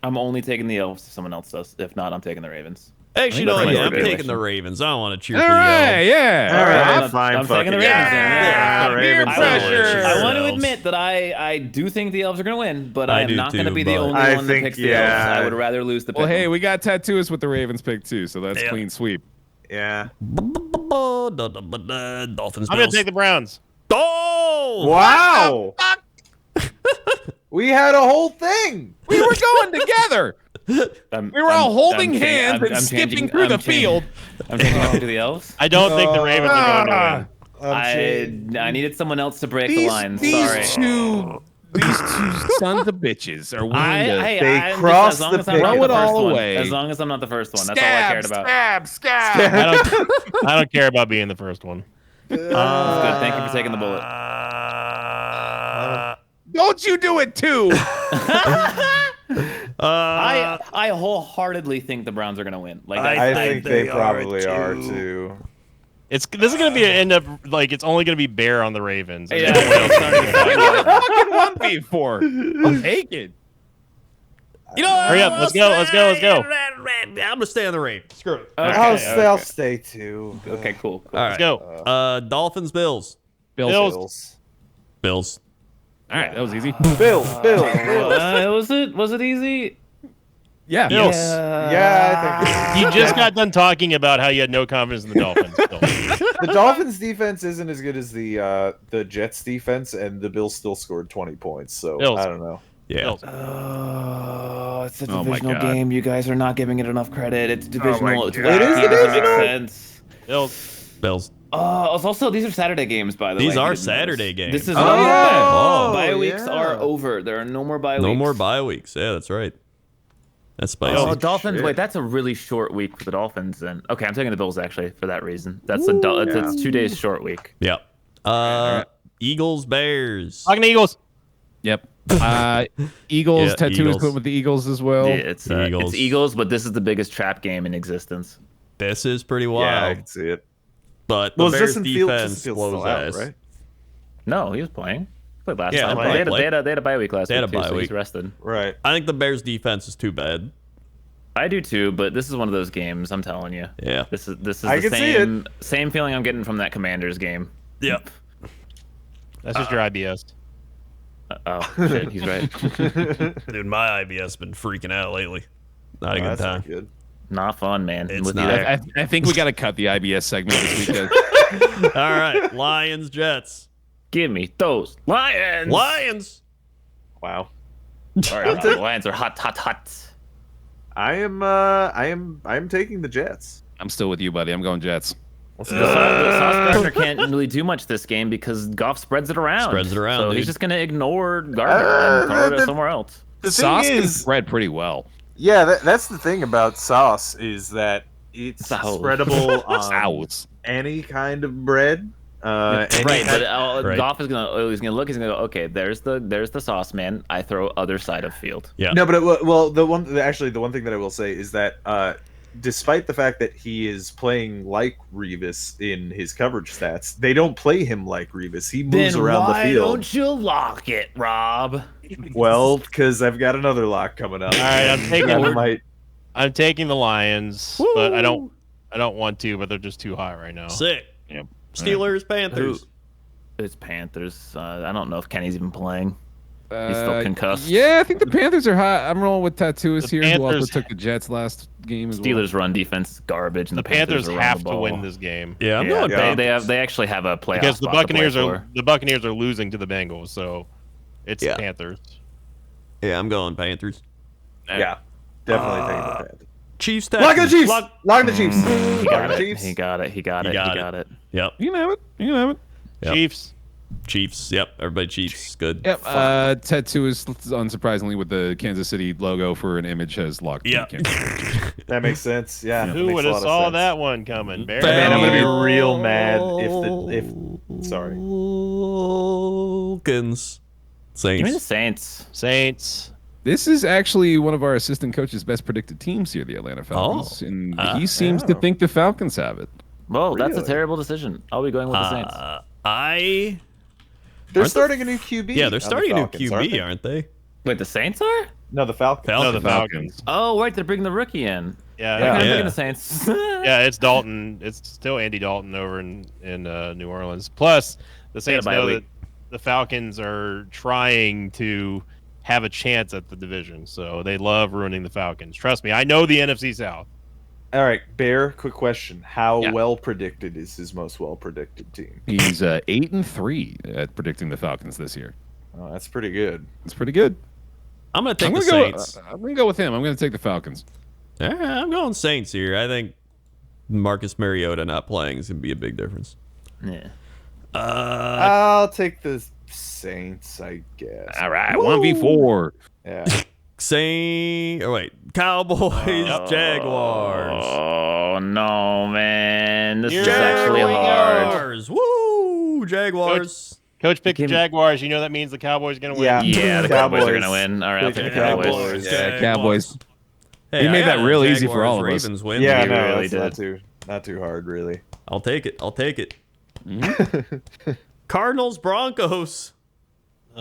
S3: I'm only taking the Elves if someone else does. If not, I'm taking the Ravens.
S4: actually,
S3: that's
S4: no,
S3: my
S4: yeah, I'm
S3: favorite
S4: taking the Ravens. I don't want to cheer
S2: All
S4: for the
S2: right,
S4: Elves.
S2: yeah.
S5: All right,
S3: I'm-
S5: fine.
S3: I'm
S5: fuck
S3: taking the
S5: it.
S3: Ravens.
S2: Yeah,
S5: the
S2: peer
S5: Ravens.
S2: pressure.
S3: I want to
S4: Elves.
S3: admit that I do think the Elves are going to win, but
S4: I
S3: I am
S4: do
S3: not going to
S4: too,
S3: be the
S4: but-
S3: only
S5: I
S3: one that
S5: think,
S3: picks the Elves.
S5: yeah.
S3: I would rather lose the pick.
S2: Well, hey, we got Tattooist with the Ravens pick too, so that's
S4: Yeah.
S2: clean sweep.
S5: Yeah.
S4: Dolphins.
S1: I'm gonna
S4: Bills.
S1: take the Browns.
S4: Oh!
S5: Wow. We had a whole thing.
S2: We were going together. We were all holding hands and skipping through the field.
S3: I'm changing my pick to the Elves.
S1: I don't think the Ravens are going to win.
S3: I needed someone else to break the line. Sorry.
S2: These two sons of bitches are willing to
S5: They
S3: I'm
S5: crossed
S3: as long
S5: the
S3: as I'm not
S5: picket.
S3: the
S2: Throw it
S3: first
S2: all
S3: one.
S2: away.
S3: As long as I'm not the first one. That's all I cared about.
S2: scab.
S1: I don't care about being the first one.
S3: Good. Thank you for taking the bullet.
S2: Don't you do it too.
S3: I wholeheartedly think the Browns are going to win. Like
S5: I think they
S4: they are
S5: probably are
S4: too.
S5: too.
S1: This is gonna be end up like it's only gonna be Bear on the Ravens.
S3: Yeah.
S2: Fucking one before. I'll take it.
S4: You know,
S1: Hurry up, let's go.
S4: I'm gonna stay on the Ravens. Screw it.
S5: I'll stay too.
S3: Okay, cool.
S4: All right.
S1: Let's go.
S4: Dolphins, Bills.
S1: Bills.
S4: Bills.
S2: All right, that was easy.
S5: Bills.
S3: Was it easy?
S2: Yeah.
S1: Bills.
S5: Yeah, I think
S1: You just got done talking about how you had no confidence in the Dolphins.
S5: the Dolphins' defense isn't as good as the Jets' defense, and the Bills still scored 20 points. So
S1: Bills.
S5: I don't know.
S4: Yeah.
S1: Bills.
S3: Oh, it's a
S2: Oh my
S3: divisional
S2: God.
S3: game. You guys are not giving it enough credit. It's divisional. It's
S5: God. It is
S3: wacky. It doesn't make
S5: divisional?
S3: sense.
S1: Bills.
S4: Bills.
S3: It's also these are Saturday games, by the way.
S4: These
S3: if you
S4: are
S3: didn't notice.
S4: Saturday games.
S3: This is
S2: Oh,
S3: bye.
S2: yeah.
S3: Bye weeks
S5: yeah.
S3: are over. There are no more bye weeks.
S4: No more bye weeks. Yeah, that's right. That's spicy.
S3: Oh, Dolphins!
S5: shit.
S3: Wait, that's a really short week for the Dolphins. Then okay, I'm taking the Bills actually for that reason. It's 2 days short week.
S4: Yeah. Eagles, Bears.
S1: Talking to Eagles.
S2: Yep. Eagles.
S4: Yeah,
S2: Tattoo is
S4: Eagles.
S2: put with the Eagles as well.
S3: Yeah, it's Eagles, but this is the biggest trap game in existence.
S4: This is pretty
S5: Yeah, I
S4: wild.
S5: can see it.
S4: But the
S5: Well,
S4: Bears
S5: Justin Fields
S4: defense
S5: still
S4: blows
S5: out,
S4: ass.
S5: right?
S3: No, he was playing. He played last
S4: Yeah,
S3: time.
S4: playing.
S3: They had a bye week last
S4: They had
S3: week
S4: a
S3: too,
S4: bye
S3: so
S4: week.
S3: he's rested.
S5: Right.
S4: I think the Bears defense is too bad.
S3: I do too, but this is one of those games. I'm telling you.
S4: Yeah.
S3: This is
S5: I
S3: the
S5: can see it.
S3: same feeling I'm getting from that Commanders game.
S4: Yep.
S1: That's just your IBS.
S3: Oh shit, he's right.
S4: Dude, my IBS been freaking out lately. Not a good
S5: That's
S4: time.
S5: not good.
S3: Not fun, man.
S4: It's
S3: with you
S4: not.
S3: there.
S2: I think we got to cut the IBS segment this week.
S4: All right, Lions, Jets.
S3: Give me those Lions.
S4: Lions.
S5: Wow.
S3: Sorry, the Lions are hot.
S5: I am taking the Jets.
S2: I'm still with you, buddy. I'm going Jets.
S3: Sauce Gardner can't really do much this game because Goff spreads it around. So
S4: dude.
S3: he's just gonna ignore Gardner and throw it somewhere else.
S5: The
S2: Sauce
S5: thing
S2: can
S5: is,
S2: spread pretty well.
S5: yeah, that's the thing about sauce is that it's
S3: Sauce.
S5: spreadable on
S2: Sauce.
S5: any kind of bread.
S3: Right,
S5: Kind
S3: but
S4: Right.
S3: Goff is gonna he's gonna go, okay, there's the sauce man. I throw other side of field.
S4: Yeah.
S5: No, but the one thing that I will say is that despite the fact that he is playing like Revis in his coverage stats, they don't play him like Revis. He moves around the field.
S3: Don't you lock it, Rob?
S5: Well, because I've got another lock coming up.
S1: All right,
S5: I
S1: I'm taking the Lions, but I don't want to, but they're just too high right now.
S4: Sick.
S2: Yep.
S4: Steelers, Panthers.
S3: It's Panthers. I don't know if Kenny's even playing. He's still concussed.
S2: Yeah, I think the Panthers are hot. I'm rolling with Tattooist
S1: The
S2: here, who also
S1: Panthers-
S2: took the Jets last game as
S3: Steelers run defense is garbage, and
S1: The
S3: the
S1: Panthers
S3: are running
S1: have
S3: the
S1: to
S3: ball.
S1: win this game
S4: Yeah, I'm going
S5: Yeah.
S4: Panthers.
S3: They actually have a playoff
S1: because the
S3: spot to play
S1: Buccaneers are losing to the Bengals, so it's
S4: Yeah.
S1: Panthers.
S4: Yeah, I'm going Panthers.
S5: yeah, definitely taking the Panthers.
S4: Chiefs,
S5: Lock
S4: Texans.
S5: the Chiefs. Lock the Chiefs.
S3: He got
S5: the
S3: it.
S5: Chiefs.
S3: He got it. He got
S4: He
S3: it.
S4: got
S3: He
S4: it.
S3: got it.
S4: Yep.
S2: You can have it. You can have it.
S4: Yep.
S1: Chiefs.
S4: Chiefs. Yep. Everybody Chiefs. Good.
S2: Yep. Tattooist, unsurprisingly, with the Kansas City logo for an image, has locked.
S4: Yeah.
S2: Kansas City.
S5: That makes sense. Yeah.
S1: Who
S5: makes
S1: would
S5: a
S1: have
S5: lot of
S1: saw
S5: sense.
S1: that one coming? Bear
S5: Man, I'm gonna be
S1: down.
S5: real mad if sorry.
S4: Falcons.
S3: Give me the
S4: Saints.
S3: Saints.
S1: Saints.
S2: This is actually one of our assistant coaches' best predicted teams here, the Atlanta Falcons, and he seems to think the Falcons have it.
S3: Well, that's a
S5: Really?
S3: terrible decision. I'll be going with the Saints.
S5: They're
S4: Aren't
S5: starting a new QB.
S4: Yeah, they're
S5: on the
S4: starting a new
S5: Falcons,
S4: QB, aren't they?
S3: Wait, the Saints are?
S5: No, the Falcons.
S1: No, the
S4: Falcons.
S1: Falcons.
S3: Oh, right, they're bringing the rookie in.
S1: Yeah,
S3: Okay,
S5: Yeah.
S3: I'm
S4: Yeah.
S3: picking the Saints.
S1: yeah, it's Dalton. It's still Andy Dalton over in New Orleans. Plus, the Saints
S3: bye
S1: know
S3: week.
S1: that the Falcons are trying to have a chance at the division, so they love ruining the Falcons. Trust me, I know the NFC South.
S5: All right, Bear. Quick question: how
S3: Yeah.
S5: well predicted is his most well predicted team?
S2: He's 8-3 at predicting the Falcons this year.
S5: Oh, that's pretty good.
S2: It's pretty good.
S4: I'm going to take
S2: I'm
S4: the
S2: gonna
S4: Saints.
S2: I'm gonna go with him. I'm gonna take the Falcons.
S4: Yeah, I'm going Saints here. I think Marcus Mariota not playing is going to be a big difference.
S3: Yeah.
S5: I'll take the Saints, I guess.
S2: All right, 1v4.
S5: Yeah.
S4: Cowboys, Jaguars.
S3: Oh, no, man. This is
S1: You're
S3: actually
S1: going
S3: hard.
S4: Jaguars. Woo! Jaguars.
S1: Coach picked the
S3: Give me-
S1: Jaguars. You know that means the Cowboys are going to win.
S5: Yeah.
S3: Yeah, the Cowboys are
S5: Cowboys.
S3: going to win. All right, I'll
S5: Pick
S3: take
S5: the
S3: the Cowboys.
S5: Cowboys.
S2: Yeah, Cowboys.
S4: Hey,
S2: He
S4: I
S2: made
S4: got
S2: that
S4: a
S2: real easy for all of us.
S4: Ravens win.
S5: Yeah,
S3: You
S5: no,
S3: really
S5: that's
S3: did.
S5: not too hard, really.
S4: I'll take it. I'll take it. Cardinals, Broncos.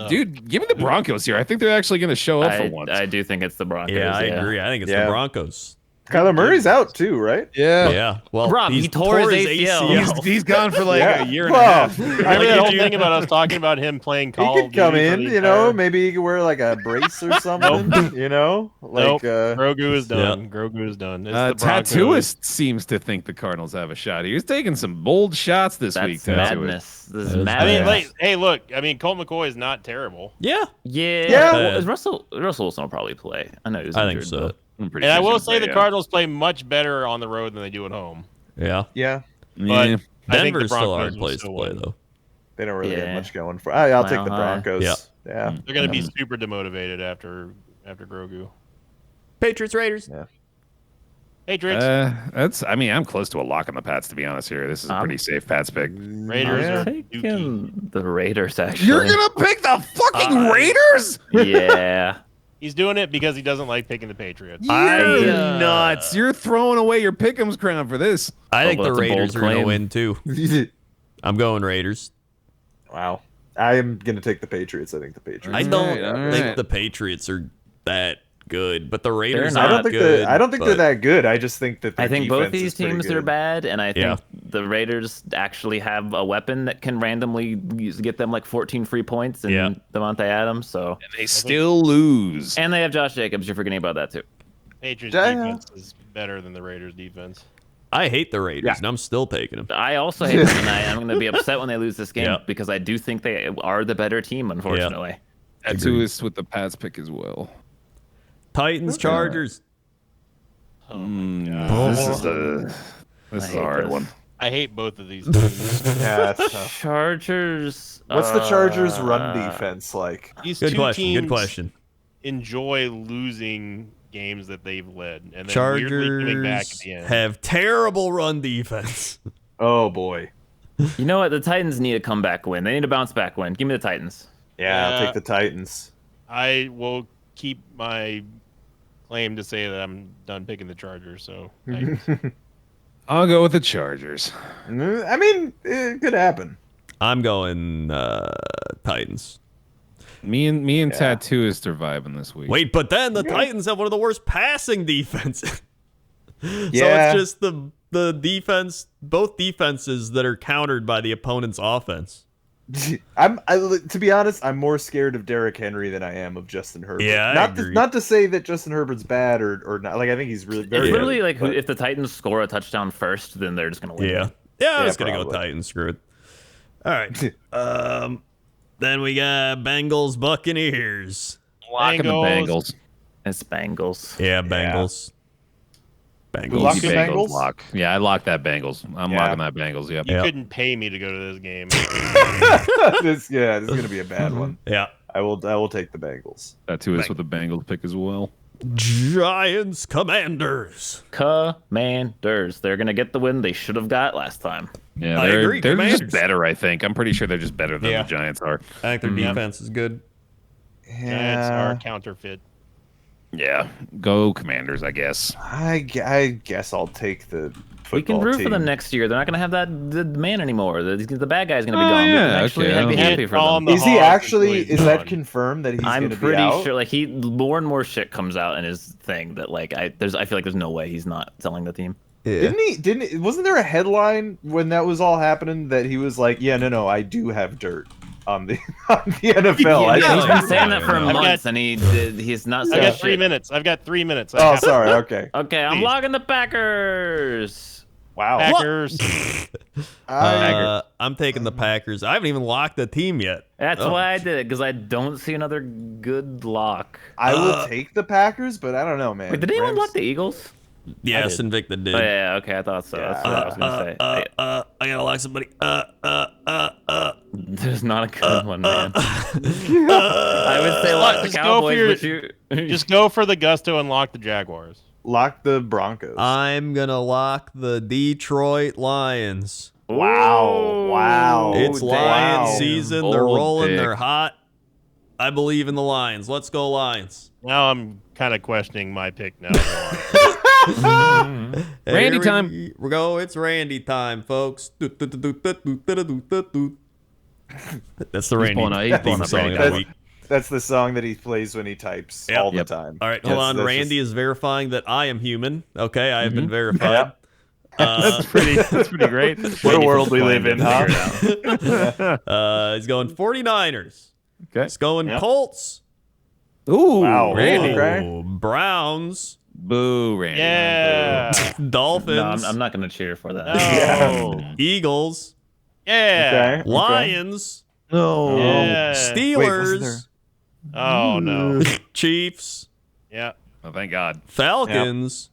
S2: Dude, give me the Broncos here. I think they're actually gonna show up for once.
S3: I do think it's the Broncos.
S4: Yeah, I agree. I think it's
S5: Yeah.
S4: the Broncos.
S5: Kyler Murray's out too, right?
S4: Yeah. Well,
S3: Rob, he tore his ACL.
S2: He's gone for like
S5: Yeah.
S2: a year and
S5: Well,
S2: a half.
S1: I mean, that whole thing about us talking about him playing
S5: He
S1: Call
S5: could
S1: of
S5: come
S1: Duty for
S5: in,
S1: the
S5: you know,
S1: entire-
S5: maybe he could wear like a brace or something, you know? Like,
S1: Grogu is done.
S4: Yeah.
S1: Grogu is done. It's the Broncos.
S2: Tattooist seems to think the Cardinals have a shot. He was taking some bold shots this week.
S3: That's
S2: Tattooist.
S3: madness. This is
S4: I mean,
S3: madness.
S1: I mean, like, hey, look. I mean, Colt McCoy is not terrible,
S4: Yeah.
S3: yeah.
S5: Yeah.
S3: Well, Russell Wilson will probably play. I know he's
S4: I think
S3: injured,
S4: so.
S3: but-
S2: I'm pretty
S1: and I
S2: sure
S1: will
S2: he's
S1: say
S2: gonna
S1: the
S2: play,
S1: Cardinals play much better on the road than they do at home.
S4: Yeah.
S5: yeah,
S1: But
S2: Yeah.
S1: I think the
S4: Denver's still a
S1: Broncos
S4: hard
S1: will
S4: place to
S1: still
S4: play,
S1: win.
S4: though.
S5: they don't really
S3: Yeah.
S5: have much going for. I'll take the
S3: Mile high.
S5: Broncos.
S4: Yeah.
S5: Yeah.
S1: They're going to be super demotivated after Grogu.
S4: Patriots, Raiders.
S5: Yeah.
S1: Patriots.
S2: I'm close to a lock on the Pats, to be honest here. This is a pretty safe Pats pick.
S1: Raiders are dookie.
S3: Taking the Raiders, actually.
S2: You're going to pick the fucking Raiders?
S3: Yeah.
S1: He's doing it because he doesn't like picking the Patriots.
S2: You're nuts. You're throwing away your pick'ems crown for this.
S4: I think
S3: well,
S4: the
S3: that's a bold
S4: Raiders are going to
S3: claim.
S4: win too. I'm going Raiders.
S5: Wow. I am gonna take the Patriots. I think the Patriots.
S4: I don't
S2: all
S4: think
S2: right.
S4: the Patriots are that good, but the Raiders
S3: They're
S4: are
S5: I don't
S3: not
S5: think
S4: good.
S5: I don't think they're that good. I just think that
S3: I think both
S5: defense
S3: these
S5: is pretty
S3: teams are
S5: good.
S3: bad, and I think
S4: Yeah.
S3: the Raiders actually have a weapon that can randomly get them like 14 free points and
S4: Yeah.
S3: Devontae Adams. So,
S2: They still lose.
S3: and they have Josh Jacobs. You're forgetting about that too.
S1: Patriots
S5: Yeah.
S1: defense is better than the Raiders defense.
S4: I hate the Raiders, and I'm still taking them.
S3: I also hate them, and I'm going to be upset when they lose this game
S4: Yeah.
S3: because I do think they are the better team. Unfortunately,
S2: That's who is with the Pats pick as well.
S4: Titans, Chargers.
S2: This is a
S3: hate
S2: hard
S3: this.
S2: one.
S1: I hate both of these teams.
S5: Yeah, it's tough.
S3: Chargers.
S5: What's the Chargers' run defense like?
S1: These
S4: Good
S1: two
S4: question.
S1: teams
S4: Good question.
S1: enjoy losing games that they've led, and then weirdly coming back at
S4: Chargers
S1: the end.
S4: have terrible run defense.
S5: Oh boy.
S3: You know what? The Titans need a comeback win. They need a bounce back win. Give me the Titans.
S5: Yeah, I'll take the Titans.
S1: I will keep my claim to say that I'm done picking the Chargers. So
S2: I'll go with the Chargers.
S5: I mean, it could happen.
S4: I'm going Titans.
S2: Me and Tattoo is surviving this week.
S4: Wait, but then the Titans have one of the worst passing defenses. So
S5: Yeah.
S4: it's just the defense, both defenses that are countered by the opponent's offense.
S5: To be honest, I'm more scared of Derrick Henry than I am of Justin Herbert.
S4: Yeah, I
S5: not
S4: agree.
S5: not to say that Justin Herbert's bad or not. Like I think he's really very
S3: It's
S5: good.
S3: literally like
S5: but-
S3: if the Titans score a touchdown first, then they're just going to win.
S4: Yeah. Yeah, I
S5: Yeah,
S4: was going to go
S5: probably.
S4: Titans. Screw it. All right. Then we got Bengals, Buccaneers.
S2: Locking the Bengals.
S3: It's Bengals.
S4: Yeah, Bengals.
S5: We lock
S4: Bengals.
S5: the Bengals?
S2: Lock. Yeah, I locked that Bengals. I'm
S5: Yeah.
S2: locking that Bengals. Yep.
S1: you
S4: Yep.
S1: couldn't pay me to go to this game.
S5: this is gonna be a bad one.
S4: Yeah.
S5: I will take the Bengals.
S2: Tattoo is with the Bengals pick as well.
S4: Giants, Commanders.
S3: Commanders. They're going to get the win they should have got last time.
S2: Yeah,
S4: I agree,
S2: they're
S4: Commanders.
S2: just better, I think. I'm pretty sure they're just better than
S1: Yeah.
S2: the Giants are.
S4: I think their defense is good.
S1: Giants are counterfeit.
S2: Yeah, go Commanders, I guess.
S5: I guess I'll take the
S3: We can
S5: football
S3: root
S5: team.
S3: for them next year. They're not going to have the man anymore. The bad guy's going to be
S2: Oh,
S3: gone. We can
S2: yeah,
S3: actually
S2: okay.
S3: be
S2: Yeah,
S3: happy for
S1: call him
S3: them.
S1: the
S5: Is he
S1: Hawks
S5: actually?
S1: until he's
S5: Is that
S1: gone.
S5: confirmed that he's
S3: I'm
S5: going to be
S3: pretty
S5: out?
S3: sure. Like more and more shit comes out in his thing that like I feel like there's no way he's not selling the team.
S5: Wasn't there a headline when that was all happening that he was like, yeah, no, I do have dirt on the NFL. I
S3: He's
S5: think-
S3: been saying that for
S1: I've
S3: months, and he's not
S1: I've
S3: saying
S1: got 3
S3: shit.
S1: minutes. I've got 3 minutes. I
S5: Oh,
S1: have
S5: sorry. Okay.
S3: Okay, I'm
S1: Please.
S3: logging the Packers.
S5: Wow.
S1: Packers.
S4: I'm taking the Packers. I haven't even locked the team yet.
S3: That's
S4: Oh.
S3: why I did it because I don't see another good lock.
S5: I will take the Packers, but I don't know, man.
S3: Wait, did anyone
S5: Rams-
S3: lock the Eagles?
S4: Yes,
S3: did.
S4: Invicta did.
S3: Oh yeah, okay, I thought so. That's what I was gonna say.
S4: I gotta lock somebody.
S3: There's not a good one, man. I would say lock the
S1: Just go for
S3: Cowboys,
S1: your-
S3: but you
S1: Just go for the gusto and lock the Jaguars.
S5: Lock the Broncos.
S4: I'm gonna lock the Detroit Lions.
S5: Wow.
S4: It's
S3: damn.
S4: Lions season. They're
S2: Bold
S4: rolling.
S2: pick.
S4: They're hot. I believe in the Lions. Let's go Lions.
S1: Now I'm kind of questioning my pick now.
S2: Randy
S4: Here
S2: time.
S4: We go. It's Randy time, folks. That's the Randy
S2: pulling up- he's
S4: theme
S2: pulling up
S4: song
S2: Randy
S4: of the
S5: time.
S4: week.
S5: That's the song that he plays when he types
S4: Yep.
S5: all the
S2: Yep.
S5: time.
S4: All right, hold
S5: Yes,
S4: on.
S5: that's
S4: Randy
S5: just-
S4: is verifying that I am human. Okay, I have been verified.
S2: That's pretty great.
S5: What a world we live in, huh?
S4: He's going 49ers.
S2: Okay.
S4: He's going
S1: Yep.
S4: Colts.
S2: Ooh,
S5: Wow.
S2: Randy.
S5: Okay.
S4: Oh, Browns.
S2: Boo, Randy.
S1: yeah.
S4: Dolphins.
S3: No, I'm not gonna cheer for that.
S1: No.
S4: Eagles.
S1: Yeah.
S5: Okay.
S4: Lions.
S2: No.
S1: Yeah.
S4: Steelers.
S1: Oh no.
S4: Chiefs.
S1: Yeah.
S2: Oh, thank God.
S4: Falcons.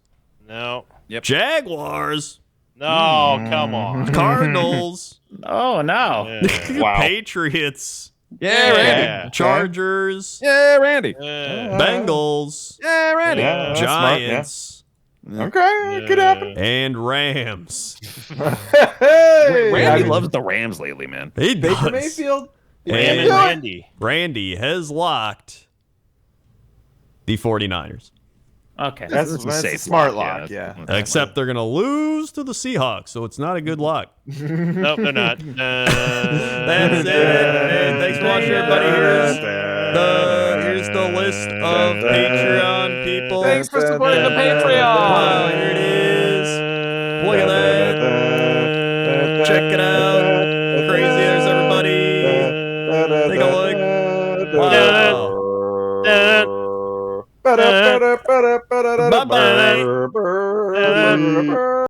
S1: No.
S4: Jaguars.
S1: No. Come on.
S4: Cardinals.
S3: Oh no.
S1: Yeah.
S5: Wow.
S4: Patriots.
S2: Yeah, Randy.
S1: Yeah.
S4: Chargers.
S2: Yeah, Randy.
S1: Yeah.
S4: Bengals.
S2: Yeah, Randy.
S5: Yeah, that's smart, yeah.
S4: Giants.
S5: Okay, it could happen.
S4: And Rams.
S5: Hey,
S7: Randy loves the Rams lately, man.
S4: He
S5: Baker
S4: does.
S5: Mayfield.
S1: Ram
S4: And
S1: and Randy.
S4: Randy has locked the 49ers.
S3: Okay.
S5: That's
S7: a
S5: a
S7: safe
S5: smart
S7: lock,
S5: lock.
S7: yeah.
S5: Yeah.
S4: Except they're going to lose to the Seahawks, so it's not a good lock.
S1: Nope, they're not.
S4: That's it. And thanks for watching, everybody. Here's the list of Patreon people.
S2: Thanks for supporting the Patreon.
S4: Wow, here it is. Look at that. Check it out. Crazy, there's everybody. Take a look. Wow.
S5: Bye-bye.